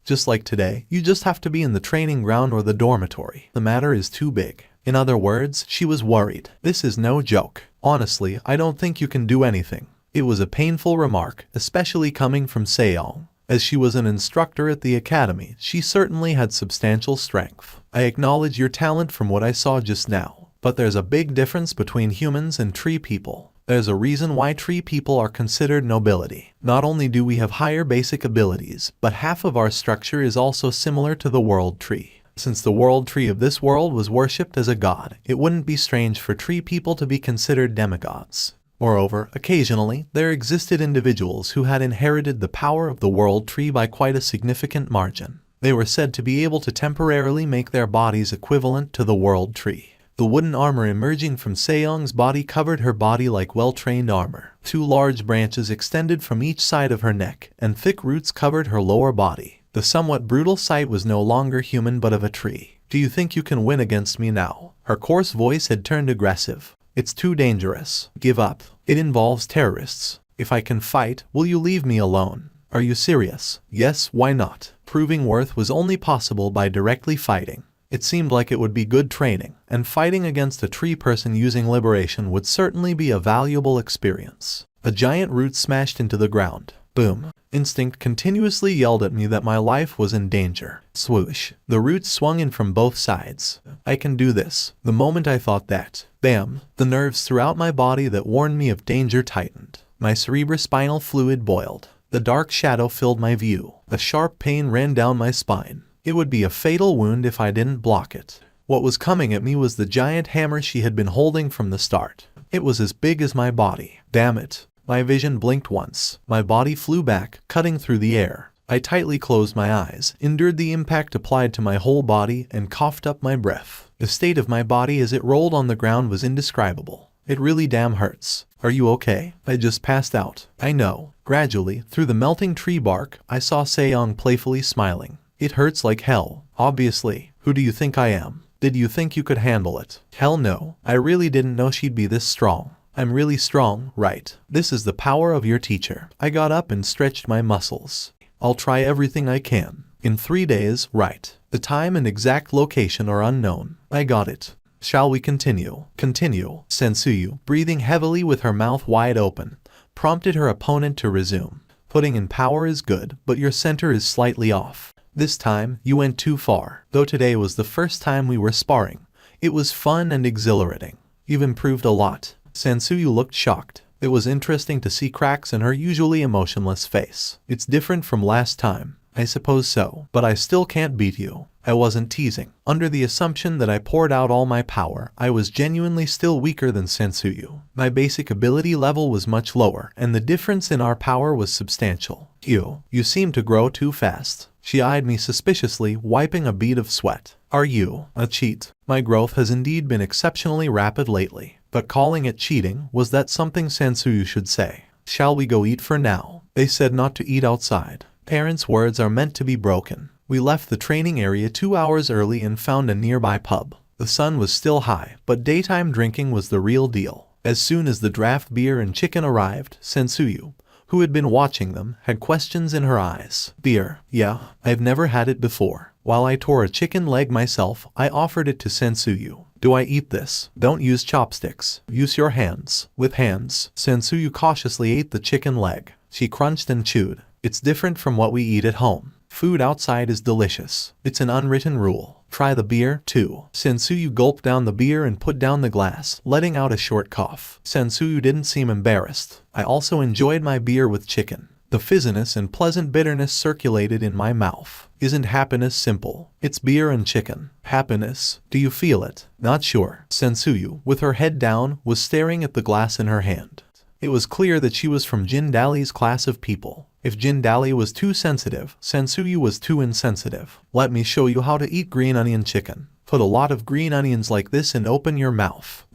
Just like today, you just have to be in the training ground or the dormitory. The matter is too big. In other words, she was worried. This is no joke. Honestly, I don't think you can do anything. It was a painful remark, especially coming from Seong. As she was an instructor at the academy, she certainly had substantial strength. I acknowledge your talent from what I saw just now. But there's a big difference between humans and tree people. There's a reason why tree people are considered nobility. Not only do we have higher basic abilities, but half of our structure is also similar to the World Tree. Since the World Tree of this world was worshipped as a god, it wouldn't be strange for tree people to be considered demigods. Moreover, occasionally, there existed individuals who had inherited the power of the world tree by quite a significant margin. They were said to be able to temporarily make their bodies equivalent to the world tree. The wooden armor emerging from Seong's body covered her body like well-trained armor. 2 large branches extended from each side of her neck, and thick roots covered her lower body. The somewhat brutal sight was no longer human but of a tree. "Do you think you can win against me now?" Her coarse voice had turned aggressive. "It's too dangerous. Give up. It involves terrorists. If I can fight, will you leave me alone?" "Are you serious?" "Yes, why not?" Proving worth was only possible by directly fighting. It seemed like it would be good training, and fighting against a tree person using liberation would certainly be a valuable experience. A giant root smashed into the ground. Boom. Instinct continuously yelled at me that my life was in danger. Swoosh. The roots swung in from both sides. I can do this. The moment I thought that, bam, the nerves throughout my body that warned me of danger tightened. My cerebrospinal fluid boiled. The dark shadow filled my view. A sharp pain ran down my spine. It would be a fatal wound if I didn't block it. What was coming at me was the giant hammer she had been holding from the start. It was as big as my body. Damn it. My vision blinked once. My body flew back, cutting through the air. I tightly closed my eyes, endured the impact applied to my whole body, and coughed up my breath. The state of my body as it rolled on the ground was indescribable. It really damn hurts. "Are you okay?" I just passed out. I know. Gradually, through the melting tree bark, I saw Seong playfully smiling. "It hurts like hell. Obviously. Who do you think I am? Did you think you could handle it?" "Hell no. I really didn't know she'd be this strong." "I'm really strong, right? This is the power of your teacher." I got up and stretched my muscles. "I'll try everything I can. In 3 days, right? The time and exact location are unknown." I got it. "Shall we continue?" "Continue." Sensuyu, breathing heavily with her mouth wide open, prompted her opponent to resume. "Putting in power is good, but your center is slightly off. This time, you went too far. Though today was the first time we were sparring, it was fun and exhilarating. You've improved a lot." Sensuyu looked shocked. It was interesting to see cracks in her usually emotionless face. "It's different from last time." "I suppose so, but I still can't beat you." I wasn't teasing. Under the assumption that I poured out all my power, I was genuinely still weaker than Sensuyu. My basic ability level was much lower, and the difference in our power was substantial. You seem to grow too fast." She eyed me suspiciously, wiping a bead of sweat. "Are you a cheat?" "My growth has indeed been exceptionally rapid lately. But calling it cheating, was that something Sensuyu should say? "Shall we go eat for now?" They said not to eat outside. Parents' words are meant to be broken. We left the training area 2 hours early and found a nearby pub. The sun was still high, but daytime drinking was the real deal. As soon as the draft beer and chicken arrived, Sensuyu, who had been watching them, had questions in her eyes. "Beer? Yeah, I've never had it before." While I tore a chicken leg myself, I offered it to Sensuyu. "Do I eat this?" "Don't use chopsticks. Use your hands." With hands, Sensuyu cautiously ate the chicken leg. She crunched and chewed. "It's different from what we eat at home. Food outside is delicious. It's an unwritten rule. Try the beer, too." Sensuyu gulped down the beer and put down the glass, letting out a short cough. Sensuyu didn't seem embarrassed. I also enjoyed my beer with chicken. The fizziness and pleasant bitterness circulated in my mouth. Isn't happiness simple? It's beer and chicken. Happiness? Do you feel it? Not sure. Sensuyu, with her head down, was staring at the glass in her hand. It was clear that she was from Jindali's class of people. If Jindali was too sensitive, Sensuyu was too insensitive. "Let me show you how to eat green onion chicken. Put a lot of green onions like this and open your mouth."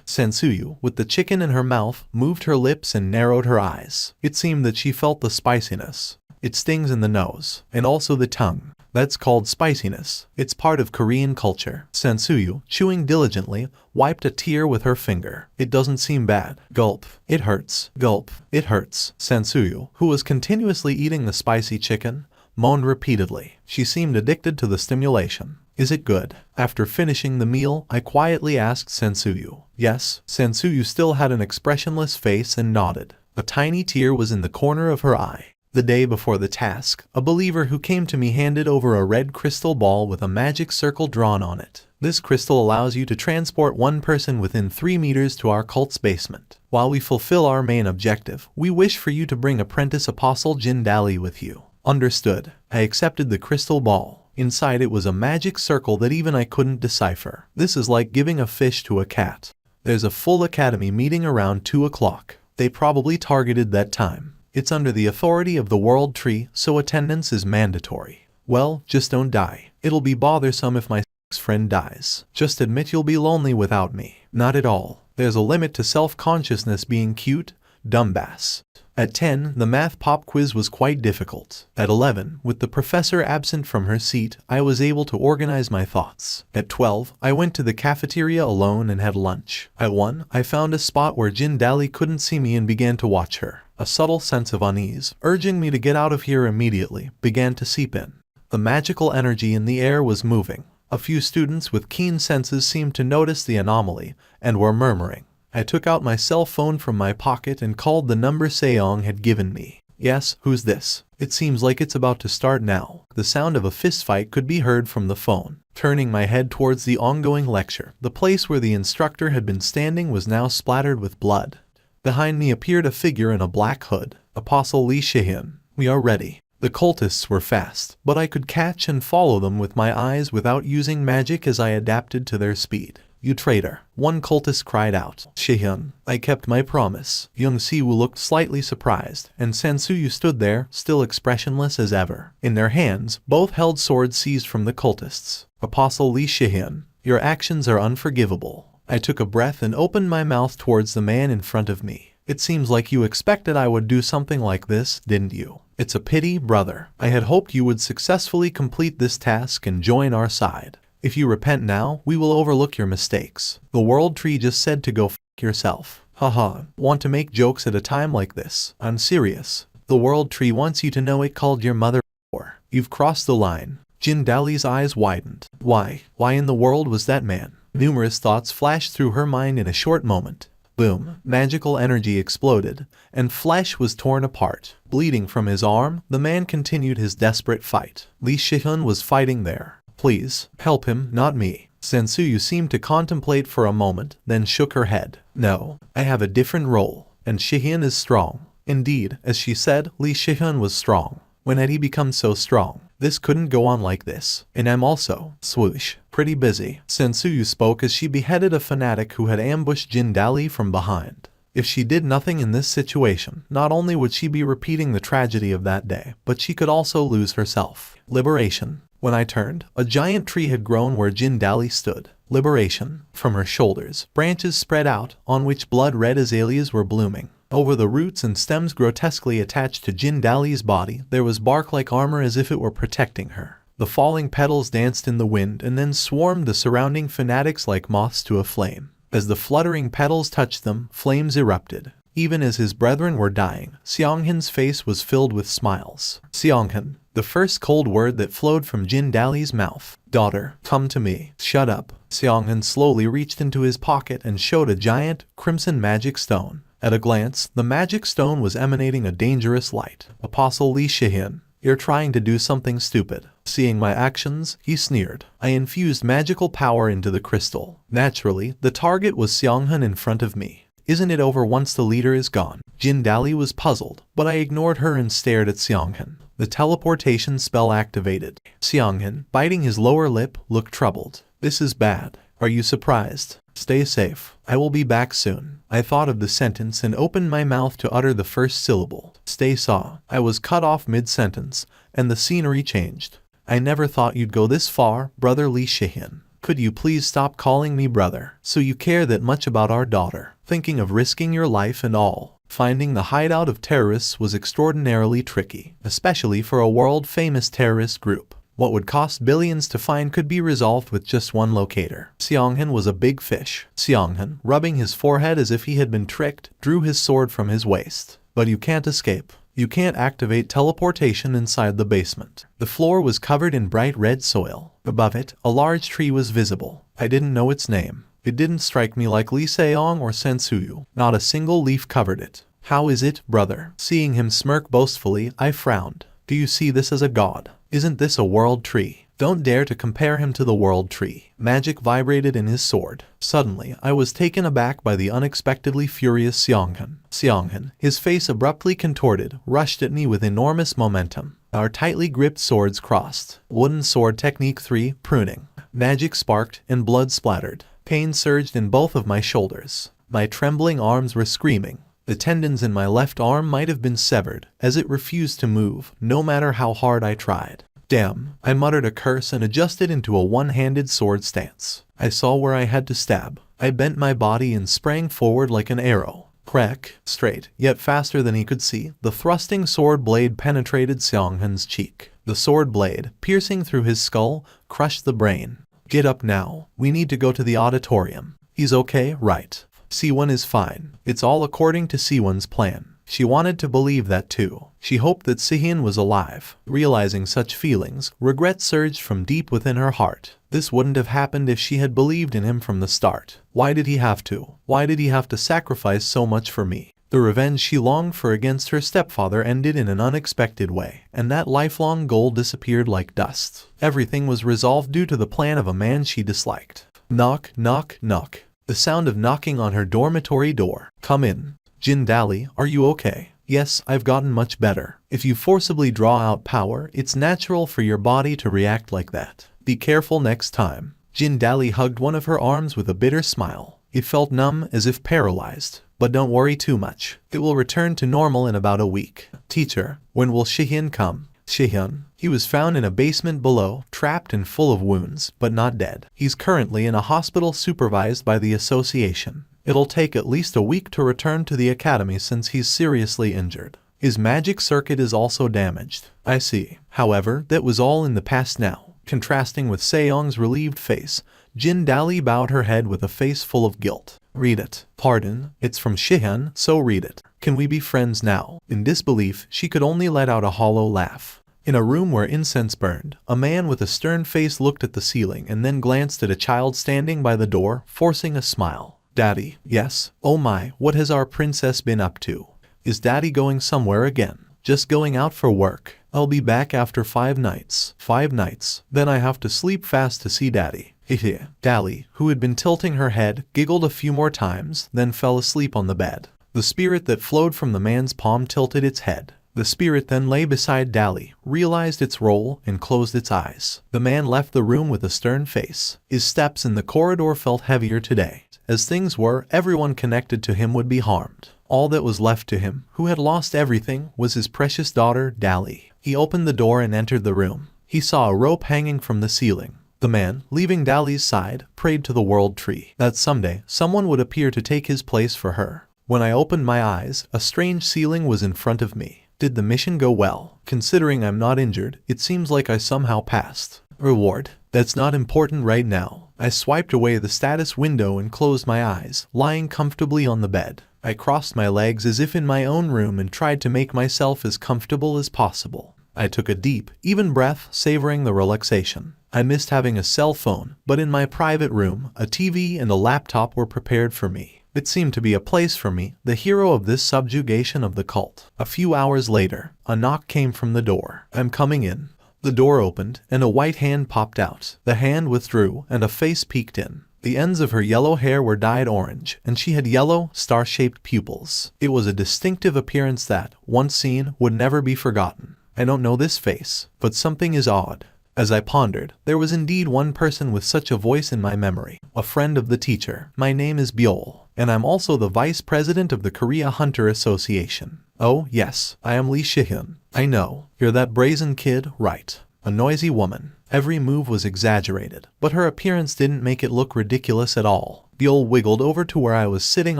Sensuyu, with the chicken in her mouth, moved her lips and narrowed her eyes. It seemed that she felt the spiciness. "It stings in the nose, and also the tongue. That's called spiciness. It's part of Korean culture." Sensuyu, chewing diligently, wiped a tear with her finger. "It doesn't seem bad." Gulp. "It hurts." Gulp. "It hurts." Sensuyu, who was continuously eating the spicy chicken, moaned repeatedly. She seemed addicted to the stimulation. "Is it good?" After finishing the meal, I quietly asked Sensuyu. "Yes." Sensuyu still had an expressionless face and nodded. A tiny tear was in the corner of her eye. The day before the task, a believer who came to me handed over a red crystal ball with a magic circle drawn on it. This crystal allows you to transport one person within 3 meters to our cult's basement. While we fulfill our main objective, we wish for you to bring apprentice Apostle Jindali with you. Understood. I accepted the crystal ball. Inside it was a magic circle that even I couldn't decipher. This is like giving a fish to a cat. There's a full academy meeting around 2 o'clock. They probably targeted that time. It's under the authority of the World Tree, so attendance is mandatory. Well, just don't die. It'll be bothersome if my friend dies. Just admit you'll be lonely without me. Not at all. There's a limit to self-consciousness being cute, dumbass. At 10, the math pop quiz was quite difficult. At 11, with the professor absent from her seat, I was able to organize my thoughts. At 12, I went to the cafeteria alone and had lunch. At 1, I found a spot where Jin Dali couldn't see me and began to watch her. A subtle sense of unease, urging me to get out of here immediately, began to seep in. The magical energy in the air was moving. A few students with keen senses seemed to notice the anomaly and were murmuring. I took out my cell phone from my pocket and called the number Seong had given me. Yes, who's this? It seems like it's about to start now. The sound of a fistfight could be heard from the phone. Turning my head towards the ongoing lecture, the place where the instructor had been standing was now splattered with blood. Behind me appeared a figure in a black hood. Apostle Lee Shihin. We are ready. The cultists were fast, but I could catch and follow them with my eyes without using magic as I adapted to their speed. You traitor, one cultist cried out. Shihyun, I kept my promise. Young Siwoo looked slightly surprised, and Sensuyu stood there, still expressionless as ever. In their hands, both held swords seized from the cultists. Apostle Lee Shihyun, your actions are unforgivable. I took a breath and opened my mouth towards the man in front of me. It seems like you expected I would do something like this, didn't you? It's a pity, brother. I had hoped you would successfully complete this task and join our side. If you repent now, we will overlook your mistakes. The World Tree just said to go f*** yourself. Haha, want to make jokes at a time like this? I'm serious. The World Tree wants you to know it called your mother or you've crossed the line. Jin Dali's eyes widened. Why in the world was that man? Numerous thoughts flashed through her mind in a short moment. Boom, magical energy exploded, and flesh was torn apart. Bleeding from his arm, the man continued his desperate fight. Lee Shihyun was fighting there. Please, help him, not me. Sensuyu seemed to contemplate for a moment, then shook her head. No, I have a different role, and Shihyun is strong. Indeed, as she said, Lee Shihyun was strong. When had he become so strong? This couldn't go on like this. And I'm also, swoosh, pretty busy. Sensuyu spoke as she beheaded a fanatic who had ambushed Jin Dali from behind. If she did nothing in this situation, not only would she be repeating the tragedy of that day, but she could also lose herself. Liberation. When I turned, a giant tree had grown where Jin Dali stood. Liberation. From her shoulders, branches spread out, on which blood-red azaleas were blooming. Over the roots and stems grotesquely attached to Jin Dali's body, there was bark-like armor as if it were protecting her. The falling petals danced in the wind and then swarmed the surrounding fanatics like moths to a flame. As the fluttering petals touched them, flames erupted. Even as his brethren were dying, Seonghan's face was filled with smiles. Seonghan, the first cold word that flowed from Jin Dali's mouth. Daughter, come to me. Shut up. Seonghan slowly reached into his pocket and showed a giant, crimson magic stone. At a glance, the magic stone was emanating a dangerous light. Apostle Lee Shihyun, you're trying to do something stupid. Seeing my actions, he sneered. I infused magical power into the crystal. Naturally, the target was Seonghan in front of me. Isn't it over once the leader is gone? Jin Dali was puzzled, but I ignored her and stared at Seonghan. The teleportation spell activated. Seonghan, biting his lower lip, looked troubled. This is bad. Are you surprised? Stay safe. I will be back soon. I thought of the sentence and opened my mouth to utter the first syllable. Stay saw. I was cut off mid-sentence, and the scenery changed. I never thought you'd go this far, brother Lee Shihyun. Could you please stop calling me brother? So you care that much about our daughter. Thinking of risking your life and all. Finding the hideout of terrorists was extraordinarily tricky, especially for a world-famous terrorist group. What would cost billions to find could be resolved with just one locator. Seonghan was a big fish. Seonghan, rubbing his forehead as if he had been tricked, drew his sword from his waist. But you can't escape. You can't activate teleportation inside the basement. The floor was covered in bright red soil. Above it, a large tree was visible. I didn't know its name. It didn't strike me like Lee Seong or Sensuyu. Not a single leaf covered it. How is it, brother? Seeing him smirk boastfully, I frowned. Do you see this as a god? Isn't this a world tree? Don't dare to compare him to the world tree. Magic vibrated in his sword. Suddenly, I was taken aback by the unexpectedly furious Seonghan. Seonghan, his face abruptly contorted, rushed at me with enormous momentum. Our tightly gripped swords crossed. Wooden sword technique 3, pruning. Magic sparked, and blood splattered. Pain surged in both of my shoulders. My trembling arms were screaming. The tendons in my left arm might have been severed, as it refused to move, no matter how hard I tried. Damn, I muttered a curse and adjusted into a one-handed sword stance. I saw where I had to stab. I bent my body and sprang forward like an arrow. Crack, straight, yet faster than he could see, the thrusting sword blade penetrated Seong-hun's cheek. The sword blade, piercing through his skull, crushed the brain. Get up now. We need to go to the auditorium. He's okay, right? Siwon is fine. It's all according to Siwon's plan. She wanted to believe that too. She hoped that Sihyun was alive. Realizing such feelings, regret surged from deep within her heart. This wouldn't have happened if she had believed in him from the start. Why did he have to? Why did he have to sacrifice so much for me? The revenge she longed for against her stepfather ended in an unexpected way, and that lifelong goal disappeared like dust. Everything was resolved due to the plan of a man she disliked. Knock, knock, knock. The sound of knocking on her dormitory door. Come in. Jin-dali, are you okay? Yes, I've gotten much better. If you forcibly draw out power, it's natural for your body to react like that. Be careful next time. Jin-dali hugged one of her arms with a bitter smile. It felt numb, as if paralyzed. But don't worry too much. It will return to normal in about a week. Teacher, when will Sihyun come? Sihyun? He was found in a basement below, trapped and full of wounds, but not dead. He's currently in a hospital supervised by the association. It'll take at least a week to return to the academy since he's seriously injured. His magic circuit is also damaged. I see. However, that was all in the past now. Contrasting with Seong's relieved face, Jin-dali bowed her head with a face full of guilt. Read it. Pardon, it's from Sihyun, so read it. Can we be friends now? In disbelief, she could only let out a hollow laugh. In a room where incense burned, a man with a stern face looked at the ceiling and then glanced at a child standing by the door, forcing a smile. Daddy, yes? Oh my, what has our princess been up to? Is Daddy going somewhere again? Just going out for work. I'll be back after 5 nights. 5 nights. Then I have to sleep fast to see Daddy. Hehe. Dali, who had been tilting her head, giggled a few more times, then fell asleep on the bed. The spirit that flowed from the man's palm tilted its head. The spirit then lay beside Dali, realized its role, and closed its eyes. The man left the room with a stern face. His steps in the corridor felt heavier today. As things were, everyone connected to him would be harmed. All that was left to him, who had lost everything, was his precious daughter, Dali. He opened the door and entered the room. He saw a rope hanging from the ceiling. The man, leaving Dali's side, prayed to the world tree that someday someone would appear to take his place for her. When I opened my eyes, a strange ceiling was in front of me. Did the mission go well? Considering I'm not injured, it seems like I somehow passed. Reward? That's not important right now. I swiped away the status window and closed my eyes, lying comfortably on the bed. I crossed my legs as if in my own room and tried to make myself as comfortable as possible. I took a deep, even breath, savoring the relaxation. I missed having a cell phone, but in my private room, a TV and a laptop were prepared for me. It seemed to be a place for me, the hero of this subjugation of the cult. A few hours later, a knock came from the door. I'm coming in. The door opened, and a white hand popped out. The hand withdrew, and a face peeked in. The ends of her yellow hair were dyed orange, and she had yellow, star-shaped pupils. It was a distinctive appearance that, once seen, would never be forgotten. I don't know this face, but something is odd. As I pondered, there was indeed one person with such a voice in my memory, a friend of the teacher. My name is Byul, and I'm also the vice president of the Korea Hunter Association. Oh, yes, I am Lee Sihyun. I know, you're that brazen kid, right? A noisy woman. Every move was exaggerated, but her appearance didn't make it look ridiculous at all. Byul wiggled over to where I was sitting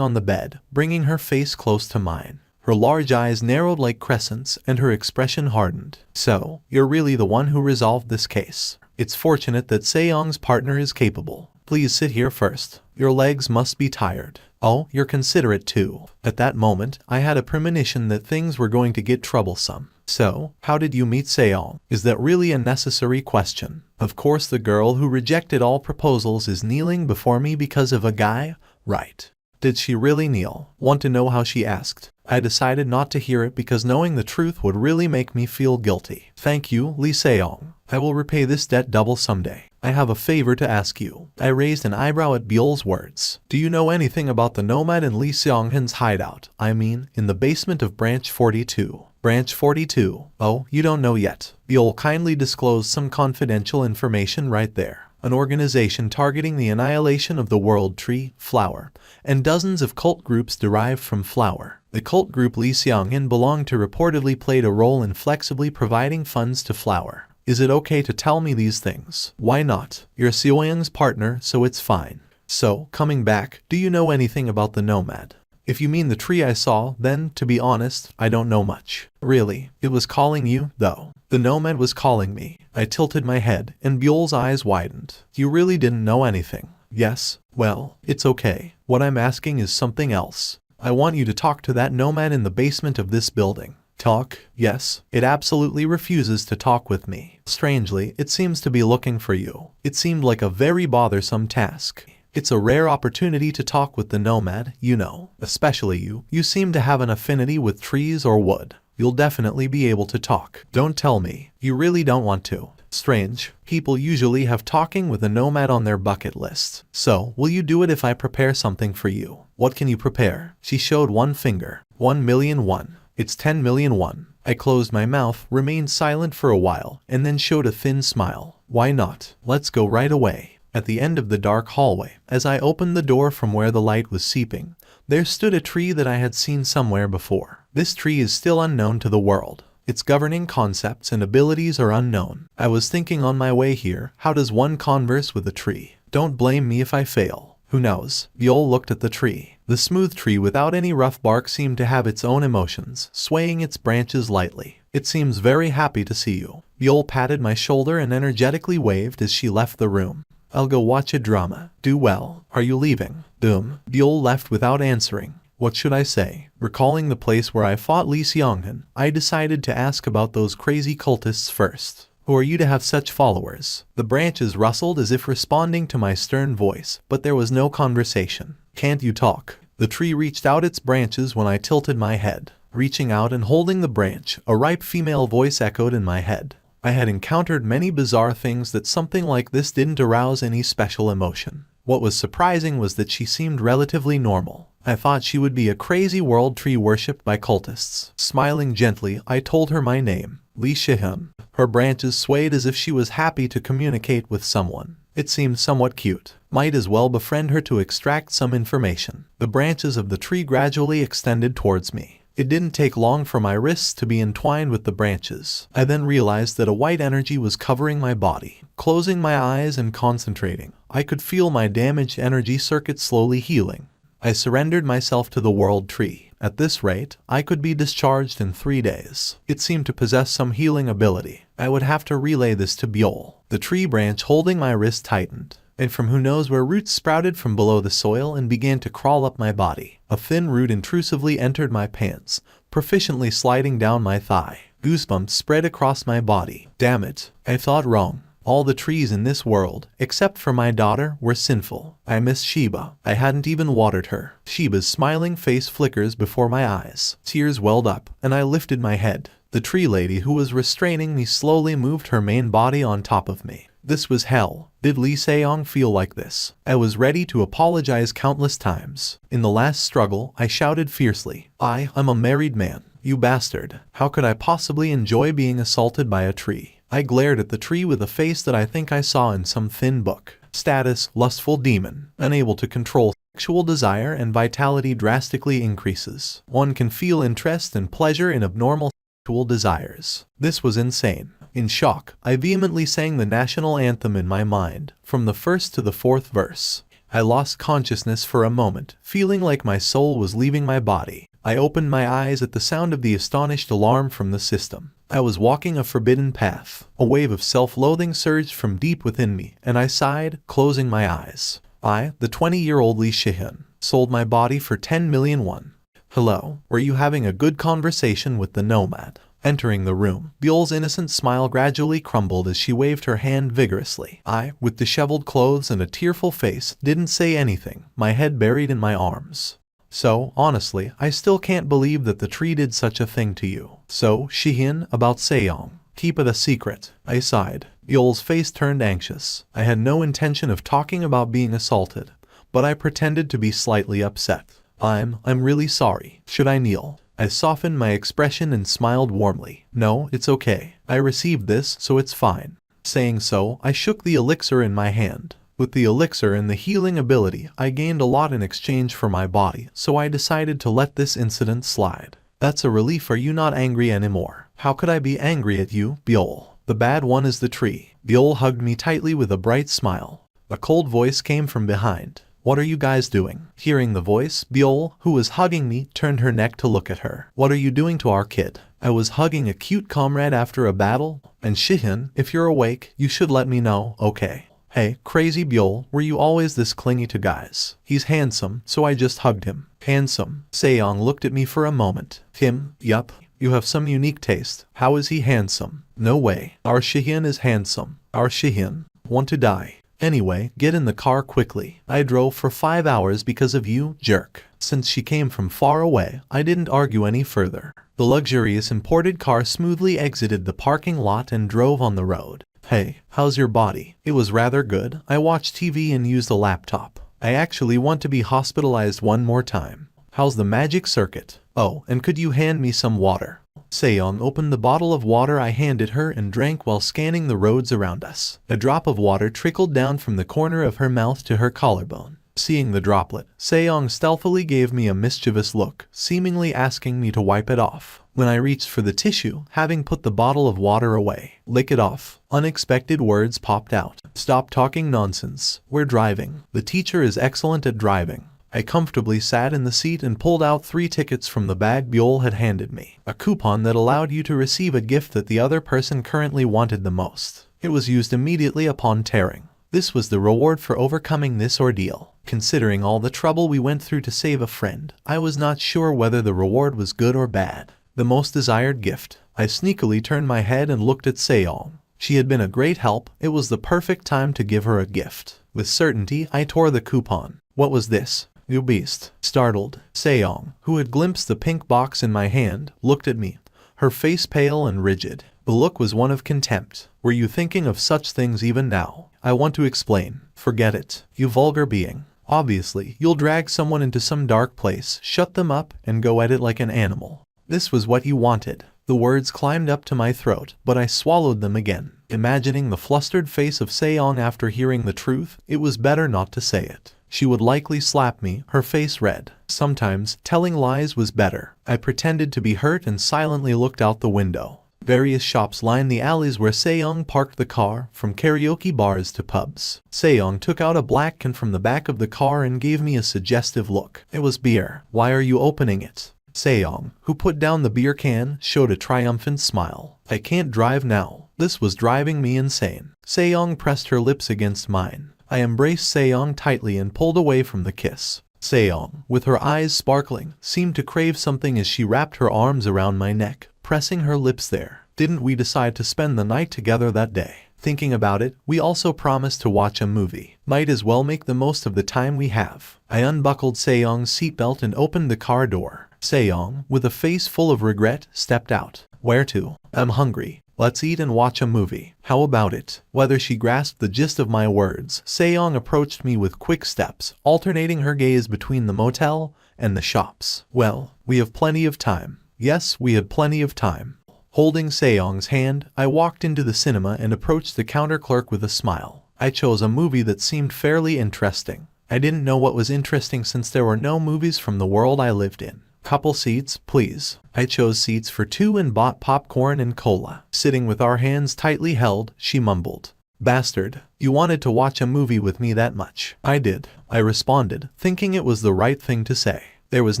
on the bed, bringing her face close to mine. Her large eyes narrowed like crescents, and her expression hardened. So, you're really the one who resolved this case. It's fortunate that Seong's partner is capable. Please sit here first. Your legs must be tired. Oh, you're considerate too. At that moment, I had a premonition that things were going to get troublesome. So, how did you meet Seong? Is that really a necessary question? Of course the girl who rejected all proposals is kneeling before me because of a guy, right? Did she really kneel? Want to know how she asked? I decided not to hear it because knowing the truth would really make me feel guilty. Thank you, Lee Seong. I will repay this debt double someday. I have a favor to ask you. I raised an eyebrow at Byul's words. Do you know anything about the nomad in Lee Seong-hun's hideout? I mean, in the basement of Branch 42. Branch 42. Oh, you don't know yet. Byul kindly disclosed some confidential information right there. an organization targeting the annihilation of the world tree, flower, and dozens of cult groups derived from flower. The cult group Lee Seong-in belonged to reportedly played a role in flexibly providing funds to flower. Is it okay to tell me these things? Why not? You're Seoyoung's partner, so it's fine. So, coming back, do you know anything about the nomad? If you mean the tree I saw, then, to be honest, I don't know much. Really, it was calling you, though. The nomad was calling me. I tilted my head, and Buell's eyes widened. You really didn't know anything? Yes? Well, it's okay. What I'm asking is something else. I want you to talk to that nomad in the basement of this building. Talk? Yes. It absolutely refuses to talk with me. Strangely, it seems to be looking for you. It seemed like a very bothersome task. It's a rare opportunity to talk with the nomad, you know. Especially you. You seem to have an affinity with trees or wood. You'll definitely be able to talk. Don't tell me. You really don't want to. Strange. People usually have talking with a nomad on their bucket list. So, will you do it if I prepare something for you? What can you prepare? She showed one finger. 1,000,000 won. It's 10,000,000 won. I closed my mouth, remained silent for a while, and then showed a thin smile. Why not? Let's go right away. At the end of the dark hallway, as I opened the door from where the light was seeping, there stood a tree that I had seen somewhere before. This tree is still unknown to the world. Its governing concepts and abilities are unknown. I was thinking on my way here, how does one converse with a tree? Don't blame me if I fail. Who knows? Buell looked at the tree. The smooth tree without any rough bark seemed to have its own emotions, swaying its branches lightly. It seems very happy to see you. Buell patted my shoulder and energetically waved as she left the room. I'll go watch a drama. Do well. Are you leaving? Buell left without answering. What should I say? Recalling the place where I fought Lee Seong-in, I decided to ask about those crazy cultists first. Who are you to have such followers? The branches rustled as if responding to my stern voice, but there was no conversation. Can't you talk? The tree reached out its branches when I tilted my head. Reaching out and holding the branch, a ripe female voice echoed in my head. I had encountered many bizarre things that something like this didn't arouse any special emotion. What was surprising was that she seemed relatively normal. I thought she would be a crazy world tree worshipped by cultists. Smiling gently, I told her my name, Lee Shihyun. Her branches swayed as if she was happy to communicate with someone. It seemed somewhat cute. Might as well befriend her to extract some information. The branches of the tree gradually extended towards me. It didn't take long for my wrists to be entwined with the branches. I then realized that a white energy was covering my body. Closing my eyes and concentrating, I could feel my damaged energy circuit slowly healing. I surrendered myself to the world tree. At this rate, I could be discharged in 3 days. It seemed to possess some healing ability. I would have to relay this to Buell. The tree branch holding my wrist tightened, and from who knows where roots sprouted from below the soil and began to crawl up my body. A thin root intrusively entered my pants, proficiently sliding down my thigh. Goosebumps spread across my body. Damn it, I thought wrong. All the trees in this world, except for my daughter, were sinful. I miss Sheba. I hadn't even watered her. Sheba's smiling face flickers before my eyes. Tears welled up, and I lifted my head. The tree lady who was restraining me slowly moved her main body on top of me. This was hell. Did Lee Seong feel like this? I was ready to apologize countless times. In the last struggle, I shouted fiercely, I'm a married man. You bastard. How could I possibly enjoy being assaulted by a tree? I glared at the tree with a face that I think I saw in some thin book. Status, lustful demon. Unable to control sexual desire and vitality drastically increases. One can feel interest and pleasure in abnormal sexual desires. This was insane. In shock, I vehemently sang the national anthem in my mind, from the first to the fourth verse. I lost consciousness for a moment, feeling like my soul was leaving my body. I opened my eyes at the sound of the astonished alarm from the system. I was walking a forbidden path. A wave of self-loathing surged from deep within me, and I sighed, closing my eyes. I, the 20-year-old Lee Shihyun, sold my body for 10,000,000 won. Hello, were you having a good conversation with the nomad? Entering the room, Buell's innocent smile gradually crumbled as she waved her hand vigorously. I, with disheveled clothes and a tearful face, didn't say anything, my head buried in my arms. So, honestly, I still can't believe that the tree did such a thing to you. So, Shihyun, about Seong. Keep it a secret. I sighed. Buell's face turned anxious. I had no intention of talking about being assaulted, but I pretended to be slightly upset. I'm really sorry. Should I kneel? I softened my expression and smiled warmly. No, it's okay. I received this, so it's fine. Saying so, I shook the elixir in my hand. With the elixir and the healing ability, I gained a lot in exchange for my body, so I decided to let this incident slide. That's a relief. Are you not angry anymore? How could I be angry at you, Biol? The bad one is the tree. Biol hugged me tightly with a bright smile. A cold voice came from behind. What are you guys doing? Hearing the voice, Biol, who was hugging me, turned her neck to look at her. What are you doing to our kid? I was hugging a cute comrade after a battle. And Shihyun, if you're awake, you should let me know, okay? Hey, crazy Biol, were you always this clingy to guys? He's handsome, so I just hugged him. Handsome? Sejong looked at me for a moment. Him? Yup. You have some unique taste. How is he handsome? No way. Our Shihyun is handsome. Our Shihyun. Want to die. Anyway, get in the car quickly. I drove for 5 hours because of you, jerk. Since she came from far away, I didn't argue any further. The luxurious imported car smoothly exited the parking lot and drove on the road. Hey, how's your body? It was rather good. I watched TV and used a laptop. I actually want to be hospitalized one more time. How's the magic circuit? Oh, and could you hand me some water? Sejong opened the bottle of water I handed her and drank while scanning the roads around us. A drop of water trickled down from the corner of her mouth to her collarbone. Seeing the droplet, Sejong stealthily gave me a mischievous look, seemingly asking me to wipe it off. When I reached for the tissue, having put the bottle of water away, lick it off. Unexpected words popped out. Stop talking nonsense. We're driving. The teacher is excellent at driving. I comfortably sat in the seat and pulled out 3 tickets from the bag Biol had handed me. A coupon that allowed you to receive a gift that the other person currently wanted the most. It was used immediately upon tearing. This was the reward for overcoming this ordeal. Considering all the trouble we went through to save a friend, I was not sure whether the reward was good or bad. The most desired gift. I sneakily turned my head and looked at Sejong. She had been a great help. It was the perfect time to give her a gift. With certainty, I tore the coupon. What was this? You beast. Startled, Sejong, who had glimpsed the pink box in my hand, looked at me, her face pale and rigid. The look was one of contempt. Were you thinking of such things even now? I want to explain. Forget it, you vulgar being. Obviously, you'll drag someone into some dark place, shut them up, and go at it like an animal. This was what you wanted. The words climbed up to my throat, but I swallowed them again. Imagining the flustered face of Sejong after hearing the truth, it was better not to say it. She would likely slap me, her face red. Sometimes, telling lies was better. I pretended to be hurt and silently looked out the window. Various shops lined the alleys where Sejong parked the car, from karaoke bars to pubs. Sejong took out a black can from the back of the car and gave me a suggestive look. It was beer. Why are you opening it? Sejong, who put down the beer can, showed a triumphant smile. I can't drive now. This was driving me insane. Sejong pressed her lips against mine. I embraced Sejong tightly and pulled away from the kiss. Sejong, with her eyes sparkling, seemed to crave something as she wrapped her arms around my neck, pressing her lips there. Didn't we decide to spend the night together that day? Thinking about it, we also promised to watch a movie. Might as well make the most of the time we have. I unbuckled Sejong's seatbelt and opened the car door. Sejong, with a face full of regret, stepped out. Where to? I'm hungry. Let's eat and watch a movie. How about it? Whether she grasped the gist of my words, Sejong approached me with quick steps, alternating her gaze between the motel and the shops. Well, we have plenty of time. Yes, we had plenty of time. Holding Sejong's hand, I walked into the cinema and approached the counter clerk with a smile. I chose a movie that seemed fairly interesting. I didn't know what was interesting since there were no movies from the world I lived in. Couple seats, please. I chose seats for 2 and bought popcorn and cola. Sitting with our hands tightly held, she mumbled. Bastard, you wanted to watch a movie with me that much. I did, I responded, thinking it was the right thing to say. There was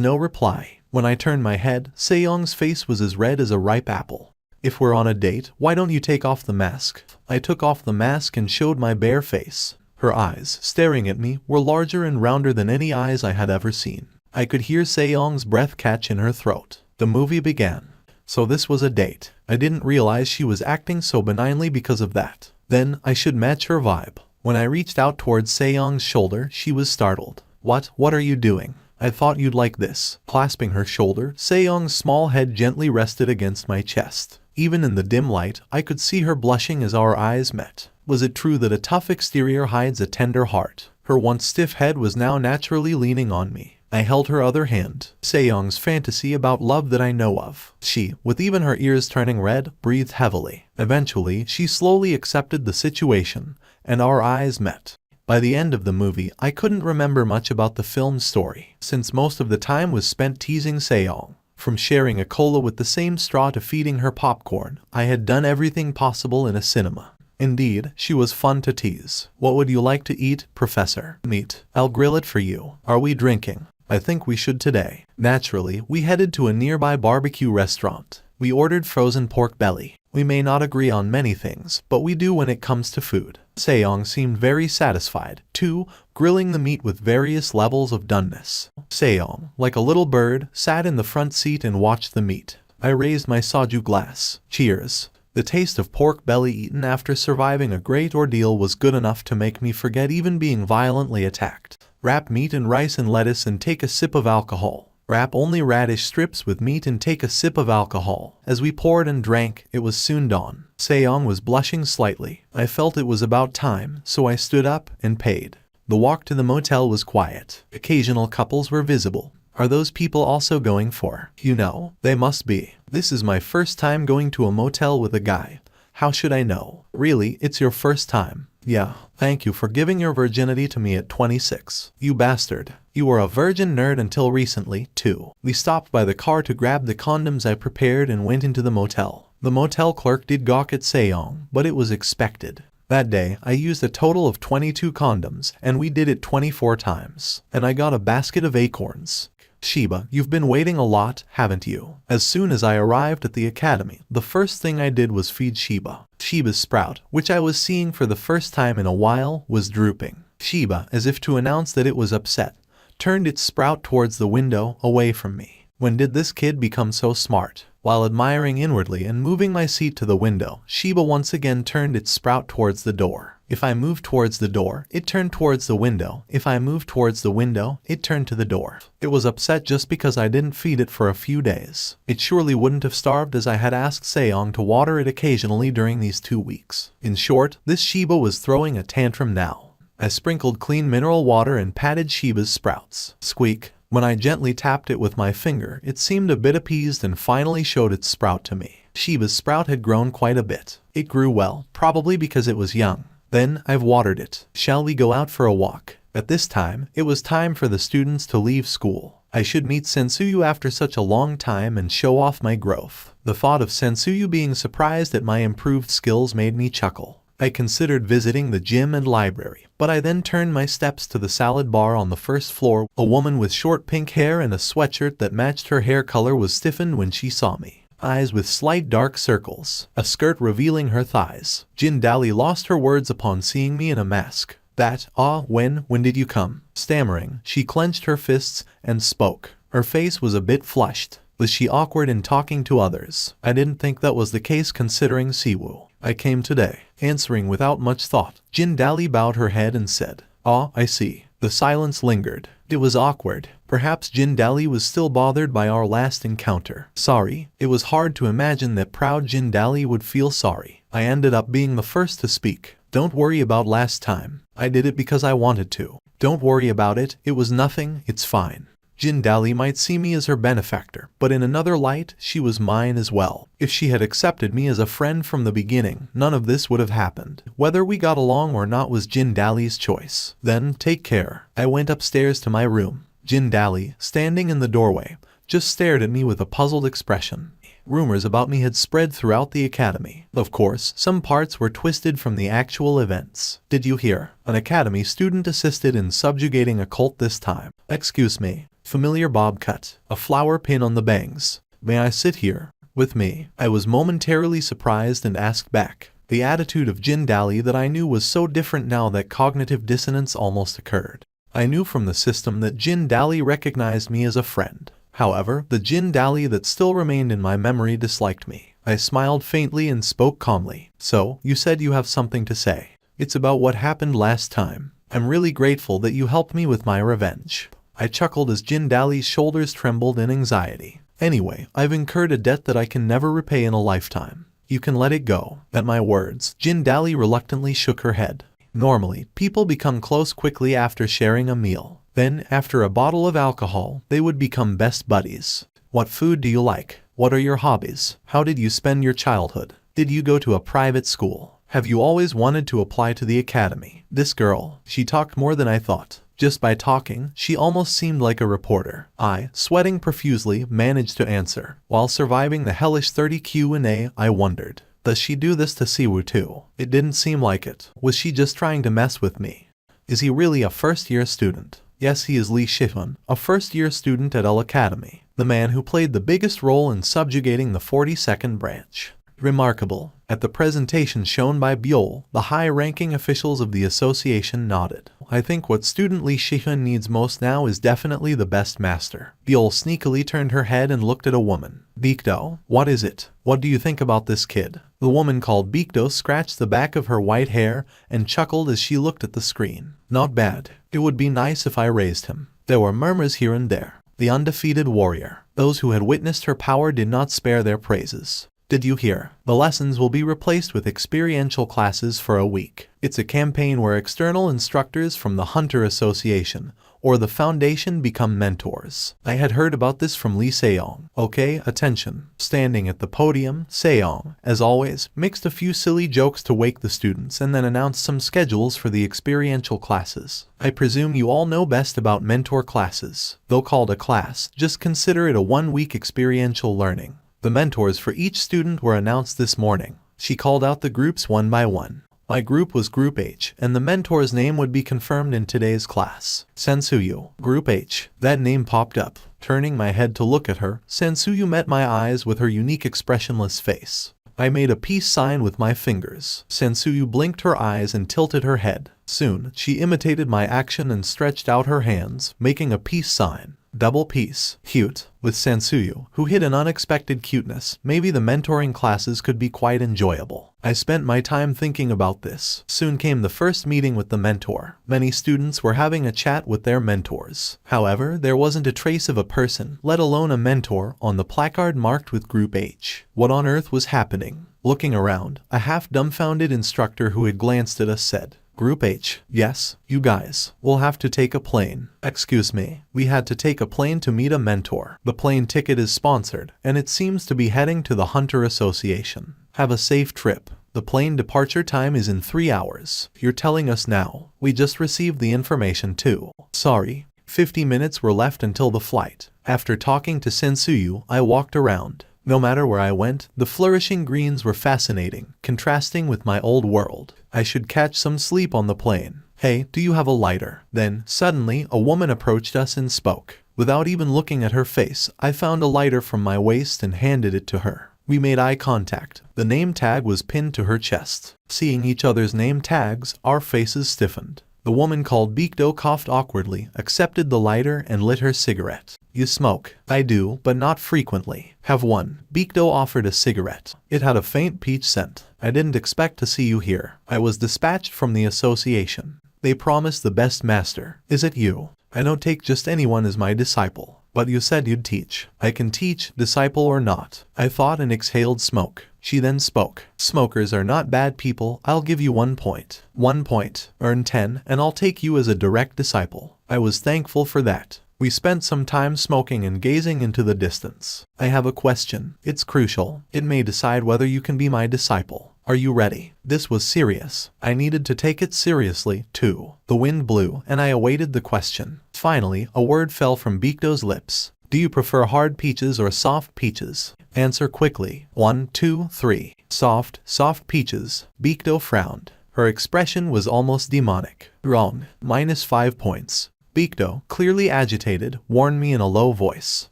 no reply. When I turned my head, Sejong's face was as red as a ripe apple. If we're on a date, why don't you take off the mask? I took off the mask and showed my bare face. Her eyes, staring at me, were larger and rounder than any eyes I had ever seen. I could hear Sejong's breath catch in her throat. The movie began. So this was a date. I didn't realize she was acting so benignly because of that. Then, I should match her vibe. When I reached out towards Sejong's shoulder, she was startled. What are you doing? I thought you'd like this. Clasping her shoulder, Sejong's small head gently rested against my chest. Even in the dim light, I could see her blushing as our eyes met. Was it true that a tough exterior hides a tender heart? Her once stiff head was now naturally leaning on me. I held her other hand. Sejong's fantasy about love that I know of. She, with even her ears turning red, breathed heavily. Eventually, she slowly accepted the situation, and our eyes met. By the end of the movie, I couldn't remember much about the film's story, since most of the time was spent teasing Sejong. From sharing a cola with the same straw to feeding her popcorn, I had done everything possible in a cinema. Indeed, she was fun to tease. What would you like to eat, Professor? Meat. I'll grill it for you. Are we drinking? I think we should today. Naturally, we headed to a nearby barbecue restaurant. We ordered frozen pork belly. We may not agree on many things, but we do when it comes to food. Sejong seemed very satisfied, too, grilling the meat with various levels of doneness. Sejong, like a little bird, sat in the front seat and watched the meat. I raised my soju glass. Cheers. The taste of pork belly eaten after surviving a great ordeal was good enough to make me forget even being violently attacked. Wrap meat in rice and lettuce and take a sip of alcohol. Wrap only radish strips with meat and take a sip of alcohol. As we poured and drank, it was soon dawn. Sejong was blushing slightly. I felt it was about time, so I stood up and paid. The walk to the motel was quiet. Occasional couples were visible. Are those people also going for? You know, they must be. This is my first time going to a motel with a guy. How should I know? Really, it's your first time. Yeah, thank you for giving your virginity to me at 26. You bastard. You were a virgin nerd until recently, too. We stopped by the car to grab the condoms I prepared and went into the motel. The motel clerk did gawk at Sejong, but it was expected. That day, I used a total of 22 condoms, and we did it 24 times. And I got a basket of acorns. Sheba, you've been waiting a lot, haven't you? As soon as I arrived at the academy, the first thing I did was feed Sheba. Sheba's sprout, which I was seeing for the first time in a while, was drooping. Sheba, as if to announce that it was upset, turned its sprout towards the window, away from me. When did this kid become so smart? While admiring inwardly and moving my seat to the window, Sheba once again turned its sprout towards the door. If I moved towards the door, it turned towards the window. If I moved towards the window, it turned to the door. It was upset just because I didn't feed it for a few days. It surely wouldn't have starved, as I had asked Sejong to water it occasionally during these 2 weeks. In short, this Sheba was throwing a tantrum now. I sprinkled clean mineral water and patted Sheba's sprouts. Squeak. When I gently tapped it with my finger, it seemed a bit appeased and finally showed its sprout to me. Sheba's sprout had grown quite a bit. It grew well, probably because it was young. Then, I've watered it. Shall we go out for a walk? At this time, it was time for the students to leave school. I should meet Sensuyu after such a long time and show off my growth. The thought of Sensuyu being surprised at my improved skills made me chuckle. I considered visiting the gym and library, but I then turned my steps to the salad bar on the first floor. A woman with short pink hair and a sweatshirt that matched her hair color was stiffened when she saw me. Eyes with slight dark circles, a skirt revealing her thighs. Jin Dali lost her words upon seeing me in a mask. When did you come? Stammering, she clenched her fists and spoke. Her face was a bit flushed. Was she awkward in talking to others? I didn't think that was the case considering Siwoo. I came today. Answering without much thought, Jin Dali bowed her head and said, I see. The silence lingered. It was awkward. Perhaps Jin Dali was still bothered by our last encounter. Sorry. It was hard to imagine that proud Jin Dali would feel sorry. I ended up being the first to speak. Don't worry about last time. I did it because I wanted to. Don't worry about it. It was nothing. It's fine. Jin Dali might see me as her benefactor, but in another light, she was mine as well. If she had accepted me as a friend from the beginning, none of this would have happened. Whether we got along or not was Jin Dali's choice. Then, take care. I went upstairs to my room. Jin Dali, standing in the doorway, just stared at me with a puzzled expression. Rumors about me had spread throughout the academy. Of course, some parts were twisted from the actual events. Did you hear? An academy student assisted in subjugating a cult this time. Excuse me. Familiar bob cut. A flower pin on the bangs. May I sit here? With me. I was momentarily surprised and asked back. The attitude of Jin Dali that I knew was so different now that cognitive dissonance almost occurred. I knew from the system that Jin Dali recognized me as a friend. However, the Jin Dali that still remained in my memory disliked me. I smiled faintly and spoke calmly. So, you said you have something to say. It's about what happened last time. I'm really grateful that you helped me with my revenge. I chuckled as Jin Dali's shoulders trembled in anxiety. Anyway, I've incurred a debt that I can never repay in a lifetime. You can let it go. At my words, Jin Dali reluctantly shook her head. Normally, people become close quickly after sharing a meal. Then, after a bottle of alcohol, they would become best buddies. What food do you like? What are your hobbies? How did you spend your childhood? Did you go to a private school? Have you always wanted to apply to the academy? This girl, she talked more than I thought. Just by talking, she almost seemed like a reporter. I, sweating profusely, managed to answer. While surviving the hellish 30 Q&A, I wondered, does she do this to Siwoo too? It didn't seem like it. Was she just trying to mess with me? Is he really a first-year student? Yes, he is Lee Shihun, a first-year student at L Academy, the man who played the biggest role in subjugating the 42nd branch. Remarkable. At the presentation shown by Byul, the high-ranking officials of the association nodded. I think what student Lee Shihun needs most now is definitely the best master. Byul sneakily turned her head and looked at a woman. Bikdo, what is it? What do you think about this kid? The woman called Bikdo scratched the back of her white hair and chuckled as she looked at the screen. Not bad. It would be nice if I raised him. There were murmurs here and there. The undefeated warrior. Those who had witnessed her power did not spare their praises. Did you hear? The lessons will be replaced with experiential classes for a week. It's a campaign where external instructors from the Hunter Association or the Foundation become mentors. I had heard about this from Lee Seong. Okay, attention. Standing at the podium, Seong, as always, mixed a few silly jokes to wake the students and then announced some schedules for the experiential classes. I presume you all know best about mentor classes. Though called a class, just consider it a one-week experiential learning. The mentors for each student were announced this morning. She called out the groups one by one. My group was Group H, and the mentor's name would be confirmed in today's class. Sensuyu, Group H. That name popped up. Turning my head to look at her, Sensuyu met my eyes with her unique expressionless face. I made a peace sign with my fingers. Sensuyu blinked her eyes and tilted her head. Soon, she imitated my action and stretched out her hands, making a peace sign. Double peace. Cute. With Sensuyu, who hid an unexpected cuteness, maybe the mentoring classes could be quite enjoyable. I spent my time thinking about this. Soon came the first meeting with the mentor. Many students were having a chat with their mentors. However, there wasn't a trace of a person, let alone a mentor, on the placard marked with Group H. What on earth was happening? Looking around, a half-dumbfounded instructor who had glanced at us said, Group H, yes, you guys, we'll have to take a plane. Excuse me, we had to take a plane to meet a mentor. The plane ticket is sponsored, and it seems to be heading to the Hunter Association. Have a safe trip. The plane departure time is in 3 hours. You're telling us now. We just received the information too. Sorry, 50 minutes were left until the flight. After talking to Sensuyu, I walked around. No matter where I went, the flourishing greens were fascinating, contrasting with my old world. I should catch some sleep on the plane. Hey, do you have a lighter? Then, suddenly, a woman approached us and spoke. Without even looking at her face, I found a lighter from my waist and handed it to her. We made eye contact. The name tag was pinned to her chest. Seeing each other's name tags, our faces stiffened. The woman called Bikdo coughed awkwardly, accepted the lighter, and lit her cigarette. You smoke? I do, but not frequently. Have one. Bikdo offered a cigarette. It had a faint peach scent. I didn't expect to see you here. I was dispatched from the association. They promised the best master. Is it you? I don't take just anyone as my disciple. But you said you'd teach. I can teach, disciple or not. I thought and exhaled smoke. She then spoke. Smokers are not bad people. I'll give you 1 point. 1 point. Earn 10, and I'll take you as a direct disciple. I was thankful for that. We spent some time smoking and gazing into the distance. I have a question. It's crucial. It may decide whether you can be my disciple. Are you ready? This was serious. I needed to take it seriously, too. The wind blew, and I awaited the question. Finally, a word fell from Bikdo's lips. Do you prefer hard peaches or soft peaches? Answer quickly. 1, 2, 3. Soft peaches. Bikdo frowned. Her expression was almost demonic. Wrong. -5 points. Bikdo, clearly agitated, warned me in a low voice.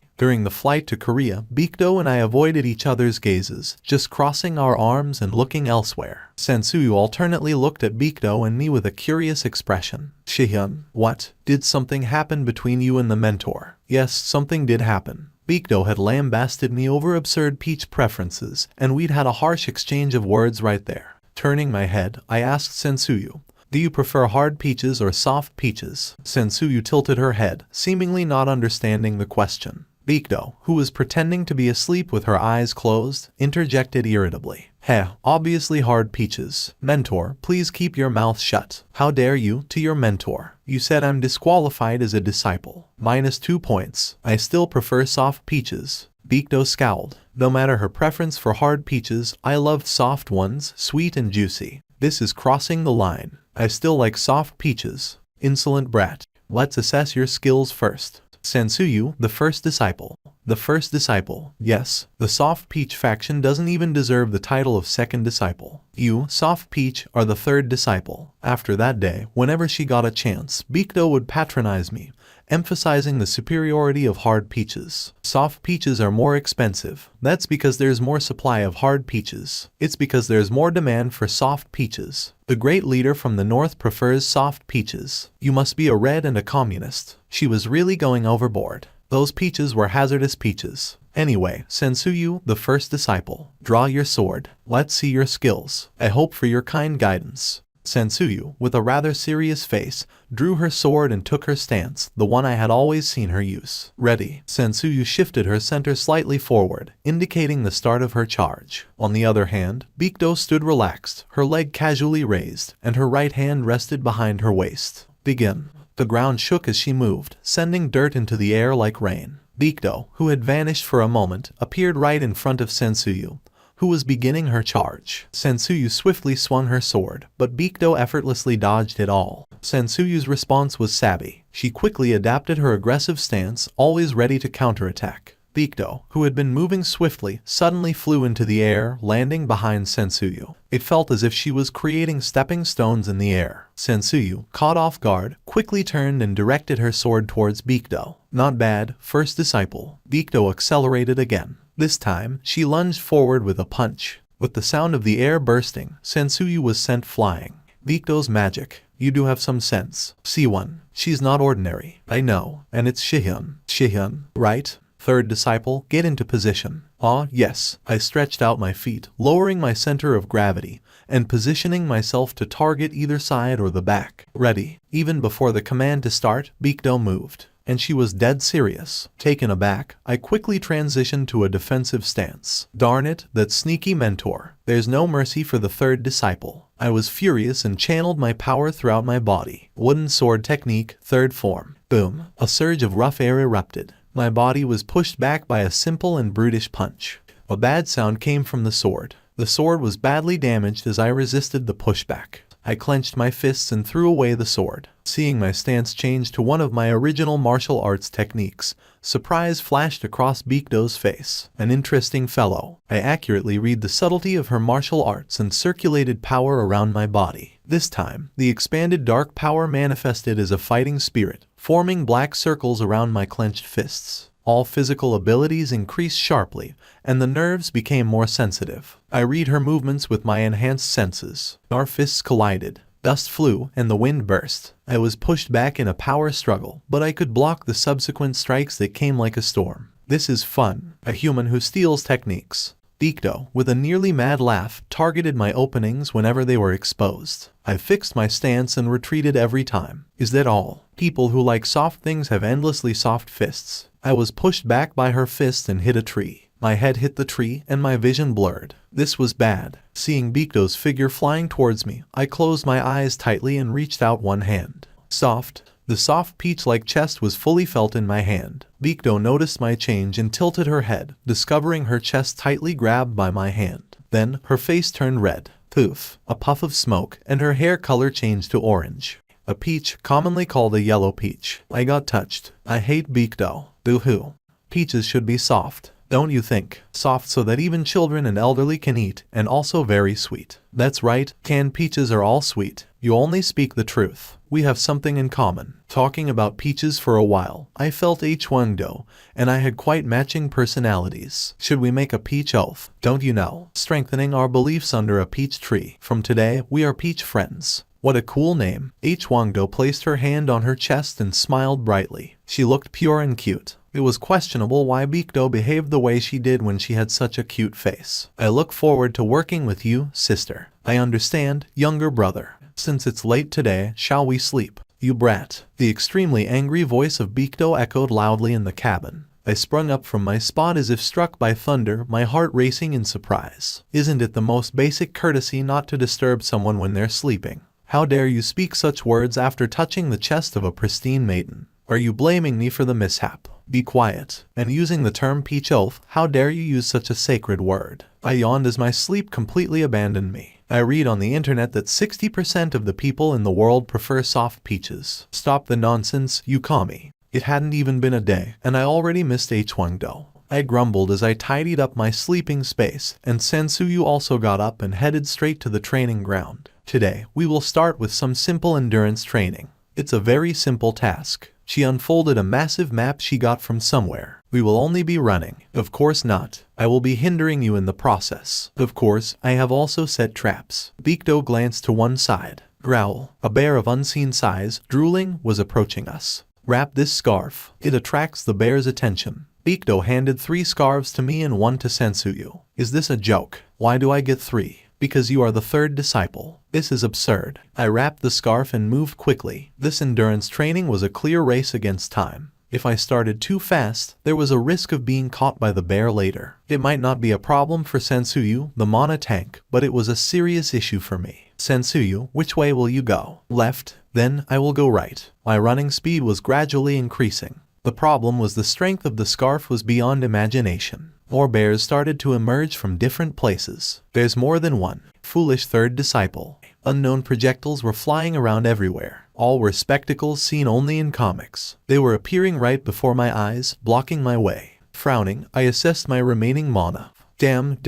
During the flight to Korea, Bikdo and I avoided each other's gazes, just crossing our arms and looking elsewhere. Sensuyu alternately looked at Bikdo and me with a curious expression. Shihyun, what? Did something happen between you and the mentor? Yes, something did happen. Bikdo had lambasted me over absurd peach preferences, and we'd had a harsh exchange of words right there. Turning my head, I asked Sensuyu, do you prefer hard peaches or soft peaches? Sensuyu tilted her head, seemingly not understanding the question. Bikdo, who was pretending to be asleep with her eyes closed, interjected irritably. Heh, obviously hard peaches. Mentor, please keep your mouth shut. How dare you, to your mentor. You said I'm disqualified as a disciple. -2 points. I still prefer soft peaches. Bikdo scowled. No matter her preference for hard peaches, I loved soft ones, sweet and juicy. This is crossing the line. I still like soft peaches. Insolent brat. Let's assess your skills first. Sensuyu, the first disciple. The first disciple. Yes, the soft peach faction doesn't even deserve the title of second disciple. You, soft peach, are the third disciple. After that day, whenever she got a chance, Bikdo would patronize me, emphasizing the superiority of hard peaches. Soft peaches are more expensive. That's because there's more supply of hard peaches. It's because there's more demand for soft peaches. The great leader from the north prefers soft peaches. You must be a red and a communist. She was really going overboard. Those peaches were hazardous peaches. Anyway, Sensuyu, the first disciple, draw your sword. Let's see your skills. I hope for your kind guidance. Sensuyu, with a rather serious face, drew her sword and took her stance, the one I had always seen her use. Ready. Sensuyu shifted her center slightly forward, indicating the start of her charge. On the other hand, Bikdo stood relaxed, her leg casually raised, and her right hand rested behind her waist. Begin. The ground shook as she moved, sending dirt into the air like rain. Bikdo, who had vanished for a moment, appeared right in front of Sensuyu, who was beginning her charge. Sensuyu swiftly swung her sword, but Bikdo effortlessly dodged it all. Sensuyu's response was savvy. She quickly adapted her aggressive stance, always ready to counterattack. Bikdo, who had been moving swiftly, suddenly flew into the air, landing behind Sensuyu. It felt as if she was creating stepping stones in the air. Sensuyu, caught off guard, quickly turned and directed her sword towards Bikdo. Not bad, first disciple. Bikdo accelerated again. This time, she lunged forward with a punch. With the sound of the air bursting, Sensuyu was sent flying. Bikdo's magic. You do have some sense. C1. She's not ordinary. I know. And it's Shihyun. Shihyun, right? Third disciple, get into position. Ah, yes. I stretched out my feet, lowering my center of gravity, and positioning myself to target either side or the back. Ready. Even before the command to start, Bikdo moved. And she was dead serious. Taken aback, I quickly transitioned to a defensive stance. Darn it, that sneaky mentor. There's no mercy for the third disciple. I was furious and channeled my power throughout my body. Wooden sword technique, third form. Boom. A surge of rough air erupted. My body was pushed back by a simple and brutish punch. A bad sound came from the sword. The sword was badly damaged as I resisted the pushback. I clenched my fists and threw away the sword. Seeing my stance change to one of my original martial arts techniques, surprise flashed across Bikdo's face. An interesting fellow. I accurately read the subtlety of her martial arts and circulated power around my body. This time, the expanded dark power manifested as a fighting spirit, forming black circles around my clenched fists. All physical abilities increased sharply, and the nerves became more sensitive. I read her movements with my enhanced senses. Our fists collided. Dust flew, and the wind burst. I was pushed back in a power struggle, but I could block the subsequent strikes that came like a storm. This is fun. A human who steals techniques. Bikdo, with a nearly mad laugh, targeted my openings whenever they were exposed. I fixed my stance and retreated every time. Is that all? People who like soft things have endlessly soft fists. I was pushed back by her fist and hit a tree. My head hit the tree and my vision blurred. This was bad. Seeing Bikdo's figure flying towards me, I closed my eyes tightly and reached out one hand. Soft. The soft peach-like chest was fully felt in my hand. Bikdo noticed my change and tilted her head, discovering her chest tightly grabbed by my hand. Then, her face turned red. Poof. A puff of smoke, and her hair color changed to orange. A peach, commonly called a yellow peach. I got touched. I hate Bikdo. Boo-hoo. Peaches should be soft, don't you think? Soft so that even children and elderly can eat, and also very sweet. That's right, canned peaches are all sweet. You only speak the truth. We have something in common. Talking about peaches for a while, I felt Hwangdo, and I had quite matching personalities. Should we make a peach oath? Don't you know? Strengthening our beliefs under a peach tree. From today, we are peach friends. What a cool name. Hwangdo placed her hand on her chest and smiled brightly. She looked pure and cute. It was questionable why Bikdo behaved the way she did when she had such a cute face. I look forward to working with you, sister. I understand, younger brother. Since it's late today, shall we sleep? You brat. The extremely angry voice of Bikdo echoed loudly in the cabin. I sprung up from my spot as if struck by thunder, my heart racing in surprise. Isn't it the most basic courtesy not to disturb someone when they're sleeping? How dare you speak such words after touching the chest of a pristine maiden? Are you blaming me for the mishap? Be quiet. And using the term peach oath, how dare you use such a sacred word? I yawned as my sleep completely abandoned me. I read on the internet that 60% of the people in the world prefer soft peaches. Stop the nonsense, you kami. It hadn't even been a day, and I already missed Hwangdo. I grumbled as I tidied up my sleeping space, and Sensuyu also got up and headed straight to the training ground. Today, we will start with some simple endurance training. It's a very simple task. She unfolded a massive map she got from somewhere. We will only be running. Of course not. I will be hindering you in the process. Of course, I have also set traps. Bikdo glanced to one side. Growl, a bear of unseen size, drooling, was approaching us. Wrap this scarf. It attracts the bear's attention. Bikdo handed 3 scarves to me and 1 to Sensuyu. Is this a joke? Why do I get 3? Because you are the 3rd disciple. This is absurd. I wrapped the scarf and moved quickly. This endurance training was a clear race against time. If I started too fast, there was a risk of being caught by the bear later. It might not be a problem for Sensuyu, the mana tank, but it was a serious issue for me. Sensuyu, which way will you go? Left? Then I will go right. My running speed was gradually increasing. The problem was the strength of the scarf was beyond imagination. More bears started to emerge from different places. There's more than one. Foolish 3rd disciple. Unknown projectiles were flying around everywhere. All were spectacles seen only in comics. They were appearing right before my eyes, blocking my way. Frowning, I assessed my remaining mana. Damn.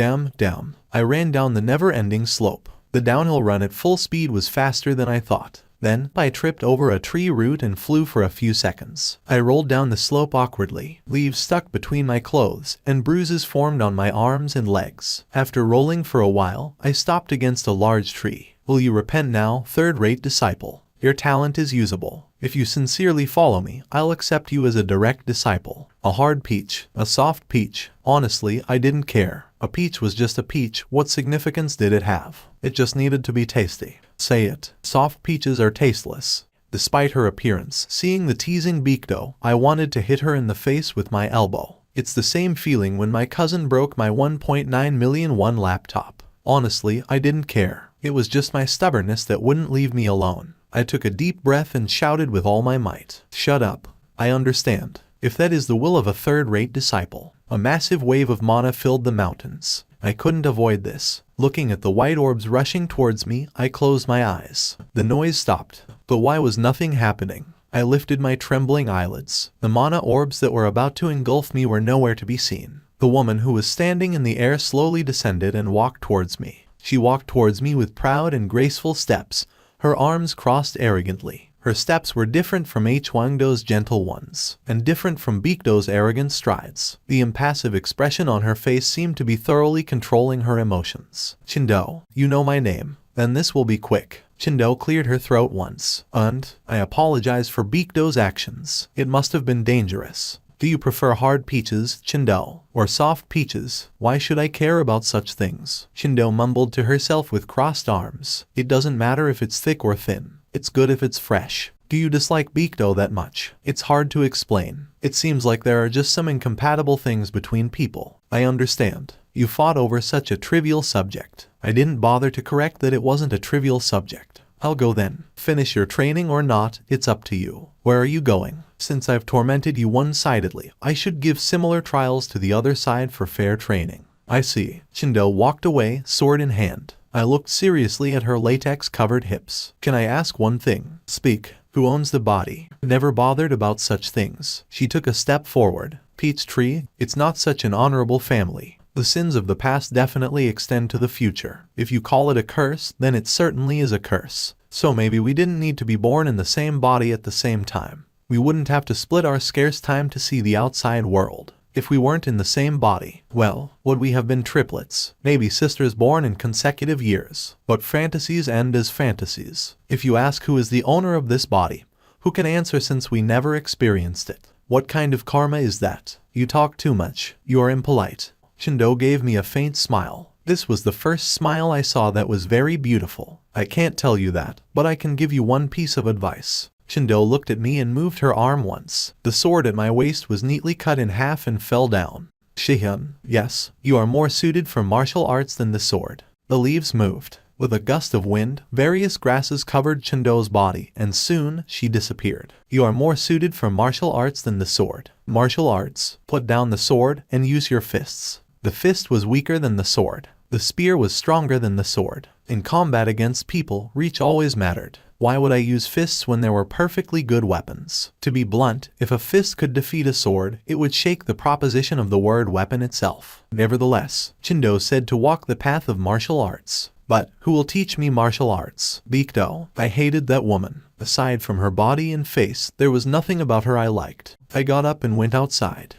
I ran down the never-ending slope. The downhill run at full speed was faster than I thought. Then, I tripped over a tree root and flew for a few seconds. I rolled down the slope awkwardly. Leaves stuck between my clothes, and bruises formed on my arms and legs. After rolling for a while, I stopped against a large tree. Will you repent now, 3rd-rate disciple? Your talent is usable. If you sincerely follow me, I'll accept you as a direct disciple. A hard peach, a soft peach. Honestly, I didn't care. A peach was just a peach. What significance did it have? It just needed to be tasty. Say it. Soft peaches are tasteless. Despite her appearance, seeing the teasing Bikdo, I wanted to hit her in the face with my elbow. It's the same feeling when my cousin broke my 1.9 million won laptop. Honestly, I didn't care. It was just my stubbornness that wouldn't leave me alone. I took a deep breath and shouted with all my might. Shut up. I understand. If that is the will of a 3rd-rate disciple. A massive wave of mana filled the mountains. I couldn't avoid this. Looking at the white orbs rushing towards me, I closed my eyes. The noise stopped. But why was nothing happening? I lifted my trembling eyelids. The mana orbs that were about to engulf me were nowhere to be seen. The woman who was standing in the air slowly descended and walked towards me. She walked towards me with proud and graceful steps, her arms crossed arrogantly. Her steps were different from Hwangdo's gentle ones, and different from Bikdo's arrogant strides. The impassive expression on her face seemed to be thoroughly controlling her emotions. Chindo, you know my name. Then this will be quick. Chindo cleared her throat once. And, I apologize for Bikdo's actions. It must have been dangerous. Do you prefer hard peaches, Chindo, or soft peaches? Why should I care about such things? Chindo mumbled to herself with crossed arms. It doesn't matter if it's thick or thin. It's good if it's fresh. Do you dislike Bikdo that much? It's hard to explain. It seems like there are just some incompatible things between people. I understand. You fought over such a trivial subject. I didn't bother to correct that it wasn't a trivial subject. I'll go then. Finish your training or not, it's up to you. Where are you going? Since I've tormented you one-sidedly, I should give similar trials to the other side for fair training. I see. Chindo walked away, sword in hand. I looked seriously at her latex-covered hips. Can I ask one thing? Speak. Who owns the body? Never bothered about such things. She took a step forward. Peach tree, it's not such an honorable family. The sins of the past definitely extend to the future. If you call it a curse, then it certainly is a curse. So maybe we didn't need to be born in the same body at the same time. We wouldn't have to split our scarce time to see the outside world. If we weren't in the same body, well, would we have been triplets? Maybe sisters born in consecutive years. But fantasies end as fantasies. If you ask who is the owner of this body, who can answer since we never experienced it? What kind of karma is that? You talk too much. You are impolite. Chindo gave me a faint smile. This was the first smile I saw that was very beautiful. I can't tell you that, but I can give you one piece of advice. Chindo looked at me and moved her arm once. The sword at my waist was neatly cut in half and fell down. Shihyun, yes, you are more suited for martial arts than the sword. The leaves moved. With a gust of wind, various grasses covered Chindo's body, and soon she disappeared. You are more suited for martial arts than the sword. Martial arts. Put down the sword and use your fists. The fist was weaker than the sword. The spear was stronger than the sword. In combat against people, reach always mattered. Why would I use fists when there were perfectly good weapons? To be blunt, if a fist could defeat a sword, it would shake the proposition of the word weapon itself. Nevertheless, Chindo said to walk the path of martial arts. But who will teach me martial arts? Bikdo. I hated that woman. Aside from her body and face, there was nothing about her I liked. I got up and went outside.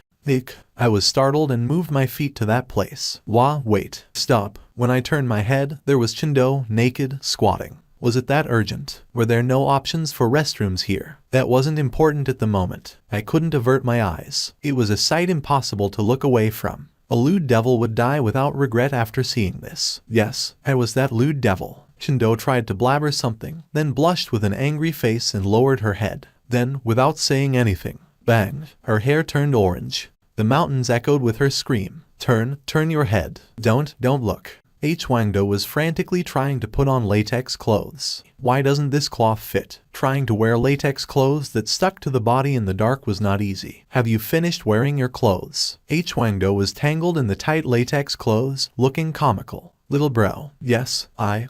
I was startled and moved my feet to that place. Wait. Stop. When I turned my head, there was Chindo, naked, squatting. Was it that urgent? Were there no options for restrooms here? That wasn't important at the moment. I couldn't avert my eyes. It was a sight impossible to look away from. A lewd devil would die without regret after seeing this. Yes, I was that lewd devil. Chindo tried to blabber something, then blushed with an angry face and lowered her head. Then, without saying anything, bang, her hair turned orange. The mountains echoed with her scream. Turn your head. Don't look. Wangdo was frantically trying to put on latex clothes. Why doesn't this cloth fit? Trying to wear latex clothes that stuck to the body in the dark was not easy. Have you finished wearing your clothes? Wangdo was tangled in the tight latex clothes, looking comical. Little bro. Yes, I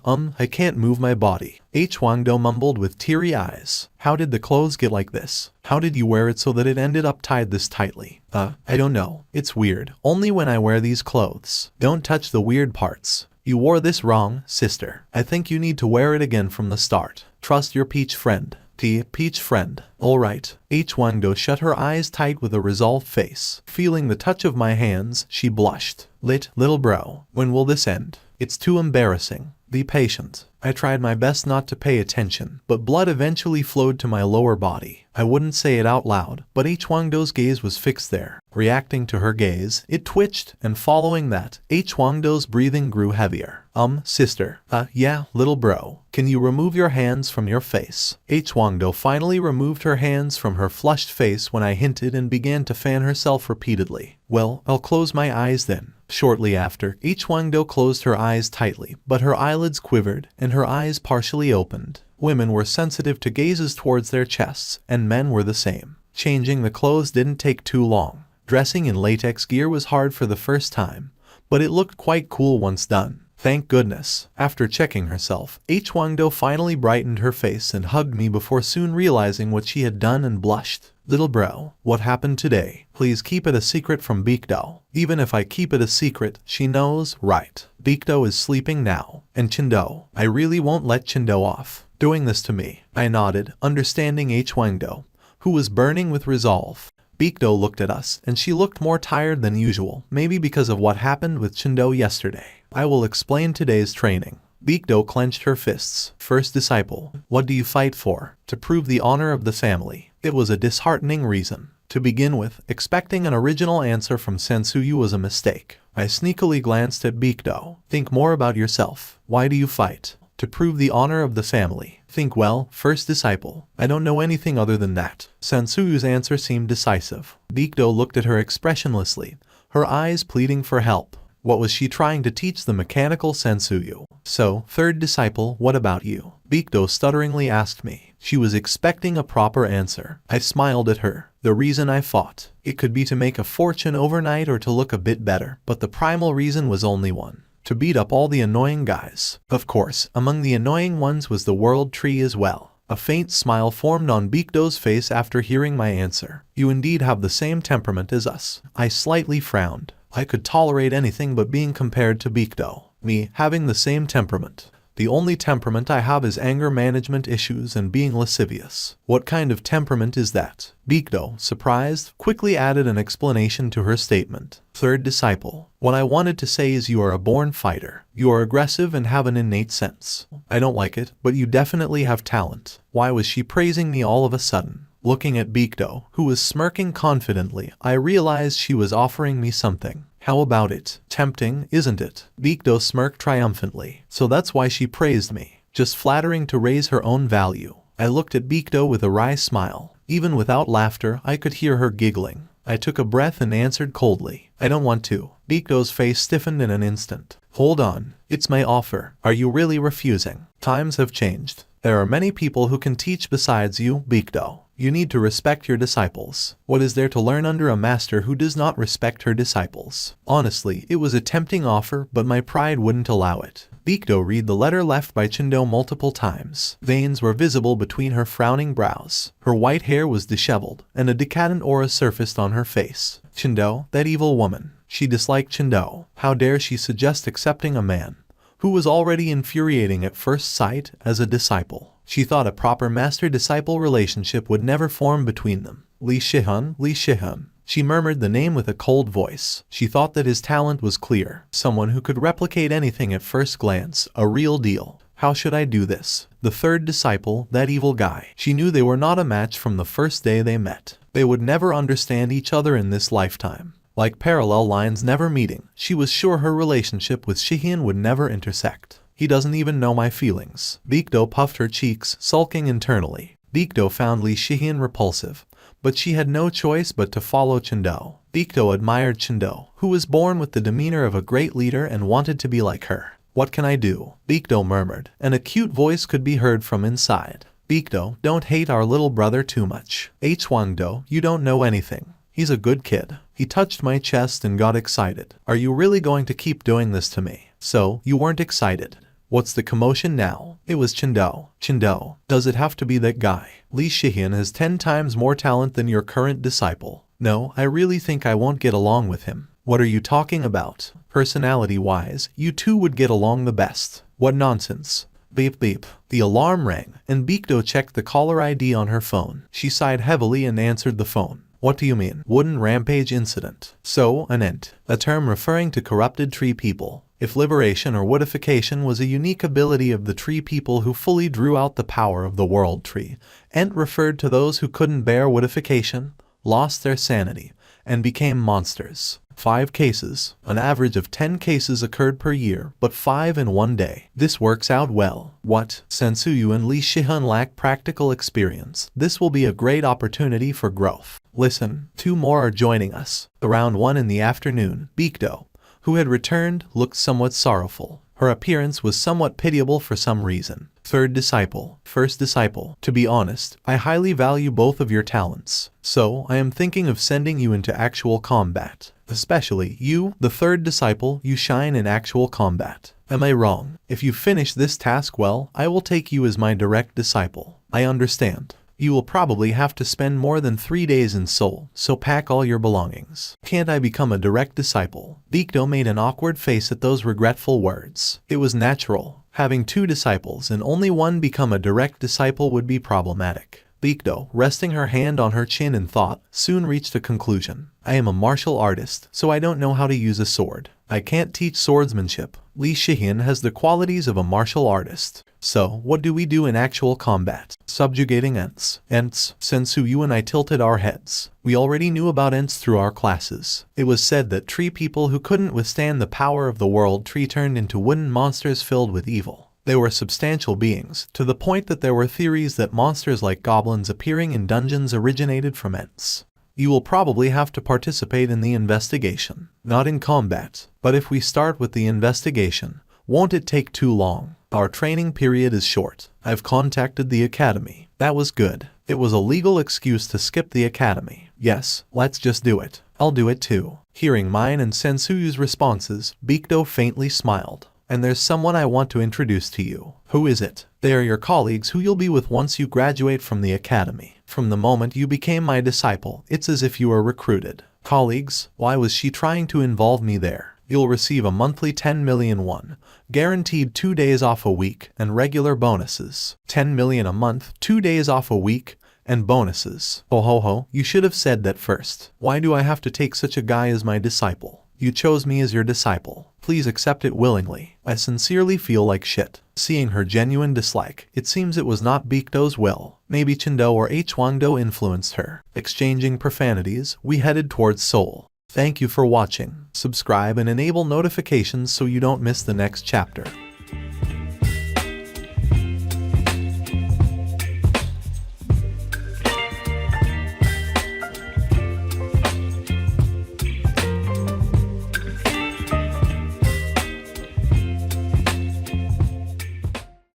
can't move my body. Wangdo mumbled with teary eyes. How did the clothes get like this? How did you wear it so that it ended up tied this tightly? I don't know. It's weird. Only when I wear these clothes. Don't touch the weird parts. You wore this wrong, sister. I think you need to wear it again from the start. Trust your peach friend. Peach friend. Alright. Wangdo shut her eyes tight with a resolved face. Feeling the touch of my hands, she blushed. Little bro, when will this end? It's too embarrassing. Be patient. I tried my best not to pay attention, but blood eventually flowed to my lower body. I wouldn't say it out loud, but Wangdo's gaze was fixed there. Reacting to her gaze, it twitched, and following that, Wangdo's breathing grew heavier. Sister. Yeah, little bro. Can you remove your hands from your face? Wangdo finally removed her hands from her flushed face when I hinted and began to fan herself repeatedly. Well, I'll close my eyes then. Shortly after, Wangdo closed her eyes tightly, but her eyelids quivered, and her eyes partially opened. Women were sensitive to gazes towards their chests, and men were the same. Changing the clothes didn't take too long. Dressing in latex gear was hard for the first time, but it looked quite cool once done. Thank goodness. After checking herself, Wangdo finally brightened her face and hugged me before soon realizing what she had done and blushed. Little bro, what happened today? Please keep it a secret from Bikdo. Even if I keep it a secret, she knows, right? Bikdo is sleeping now. And Chindo, I really won't let Chindo off. Doing this to me. I nodded, understanding Wangdo, who was burning with resolve. Bikdo looked at us, and she looked more tired than usual, maybe because of what happened with Chindo yesterday. I will explain today's training. Bikdo clenched her fists. First disciple, what do you fight for? To prove the honor of the family. It was a disheartening reason. To begin with, expecting an original answer from Sensuyu was a mistake. I sneakily glanced at Bikdo. Think more about yourself. Why do you fight? To prove the honor of the family. Think well, first disciple. I don't know anything other than that. Sensuyu's answer seemed decisive. Bikdo looked at her expressionlessly, her eyes pleading for help. What was she trying to teach the mechanical Sensuyu? So, third disciple, what about you? Bikdo stutteringly asked me. She was expecting a proper answer. I smiled at her. The reason I fought. It could be to make a fortune overnight or to look a bit better, but the primal reason was only one. To beat up all the annoying guys. Of course, among the annoying ones was the world tree as well. A faint smile formed on Bikdo's face after hearing my answer. You indeed have the same temperament as us. I slightly frowned. I could tolerate anything but being compared to Bikdo. Me, having the same temperament. The only temperament I have is anger management issues and being lascivious. What kind of temperament is that? Bikdo, surprised, quickly added an explanation to her statement. Third disciple. What I wanted to say is you are a born fighter. You are aggressive and have an innate sense. I don't like it, but you definitely have talent. Why was she praising me all of a sudden? Looking at Bikdo, who was smirking confidently, I realized she was offering me something. How about it? Tempting, isn't it? Bikdo smirked triumphantly. So that's why she praised me. Just flattering to raise her own value. I looked at Bikdo with a wry smile. Even without laughter, I could hear her giggling. I took a breath and answered coldly, I don't want to. Bikdo's face stiffened in an instant. Hold on, it's my offer. Are you really refusing? Times have changed. There are many people who can teach besides you, Bikdo. You need to respect your disciples. What is there to learn under a master who does not respect her disciples? Honestly, it was a tempting offer, but my pride wouldn't allow it. Bikdo read the letter left by Chindo multiple times. Veins were visible between her frowning brows. Her white hair was disheveled, and a decadent aura surfaced on her face. Chindo, that evil woman. She disliked Chindo. How dare she suggest accepting a man who was already infuriating at first sight as a disciple. She thought a proper master-disciple relationship would never form between them. Li Shihan. She murmured the name with a cold voice. She thought that his talent was clear. Someone who could replicate anything at first glance. A real deal. How should I do this? The third disciple, that evil guy. She knew they were not a match from the first day they met. They would never understand each other in this lifetime. Like parallel lines never meeting, she was sure her relationship with Shihan would never intersect. He doesn't even know my feelings. Bikdo puffed her cheeks, sulking internally. Bikdo found Li Shihan repulsive, but she had no choice but to follow Chindo. Bikdo admired Chindo, who was born with the demeanor of a great leader and wanted to be like her. What can I do? Bikdo murmured. An acute voice could be heard from inside. Bikdo, don't hate our little brother too much. Hwangdo, you don't know anything. He's a good kid. He touched my chest and got excited. Are you really going to keep doing this to me? So, you weren't excited. What's the commotion now? It was Chindo. Chindo, does it have to be that guy? Li Shihan has 10 times more talent than your current disciple. No, I really think I won't get along with him. What are you talking about? Personality-wise, you two would get along the best. What nonsense. Beep beep. The alarm rang, and Bikdo checked the caller ID on her phone. She sighed heavily and answered the phone. What do you mean? Wooden rampage incident. So, an ent, a term referring to corrupted tree people. If liberation or woodification was a unique ability of the tree people who fully drew out the power of the world tree, ent referred to those who couldn't bear woodification, lost their sanity, and became monsters. 5 cases. An average of 10 cases occurred per year, but 5 in one day. This works out well. What? Sensuyu and Li Shihan lack practical experience. This will be a great opportunity for growth. Listen, 2 more are joining us. Around 1 in the afternoon, Bikdo, who had returned, looked somewhat sorrowful. Her appearance was somewhat pitiable for some reason. Third disciple, first disciple. To be honest, I highly value both of your talents. So, I am thinking of sending you into actual combat. Especially you, the third disciple, you shine in actual combat. Am I wrong? If you finish this task well, I will take you as my direct disciple. I understand. You will probably have to spend more than 3 days in Seoul, so pack all your belongings. Can't I become a direct disciple? Bikdo made an awkward face at those regretful words. It was natural. Having 2 disciples and only one become a direct disciple would be problematic. Bikdo, resting her hand on her chin in thought, soon reached a conclusion. I am a martial artist, so I don't know how to use a sword. I can't teach swordsmanship. Li Shihan has the qualities of a martial artist. So, what do we do in actual combat? Subjugating ents. Ents, Sensuyu and I tilted our heads. We already knew about ents through our classes. It was said that tree people who couldn't withstand the power of the world tree turned into wooden monsters filled with evil. They were substantial beings, to the point that there were theories that monsters like goblins appearing in dungeons originated from ents. You will probably have to participate in the investigation. Not in combat, but if we start with the investigation, won't it take too long? Our training period is short. I've contacted the academy. That was good. It was a legal excuse to skip the academy. Yes, let's just do it. I'll do it too. Hearing mine and Sensuyu's responses, Bikdo faintly smiled. And there's someone I want to introduce to you. Who is it? They are your colleagues who you'll be with once you graduate from the academy. From the moment you became my disciple, it's as if you were recruited. Colleagues? Why was she trying to involve me there? You'll receive a monthly 10 million won, guaranteed 2 days off a week, and regular bonuses. 10 million a month, 2 days off a week, and bonuses. Oh ho ho, you should have said that first. Why do I have to take such a guy as my disciple? You chose me as your disciple. Please accept it willingly. I sincerely feel like shit. Seeing her genuine dislike, it seems it was not Bikdo's will. Maybe Chindo or Hwangdo influenced her. Exchanging profanities, we headed towards Seoul. Thank you for watching. Subscribe and enable notifications so you don't miss the next chapter.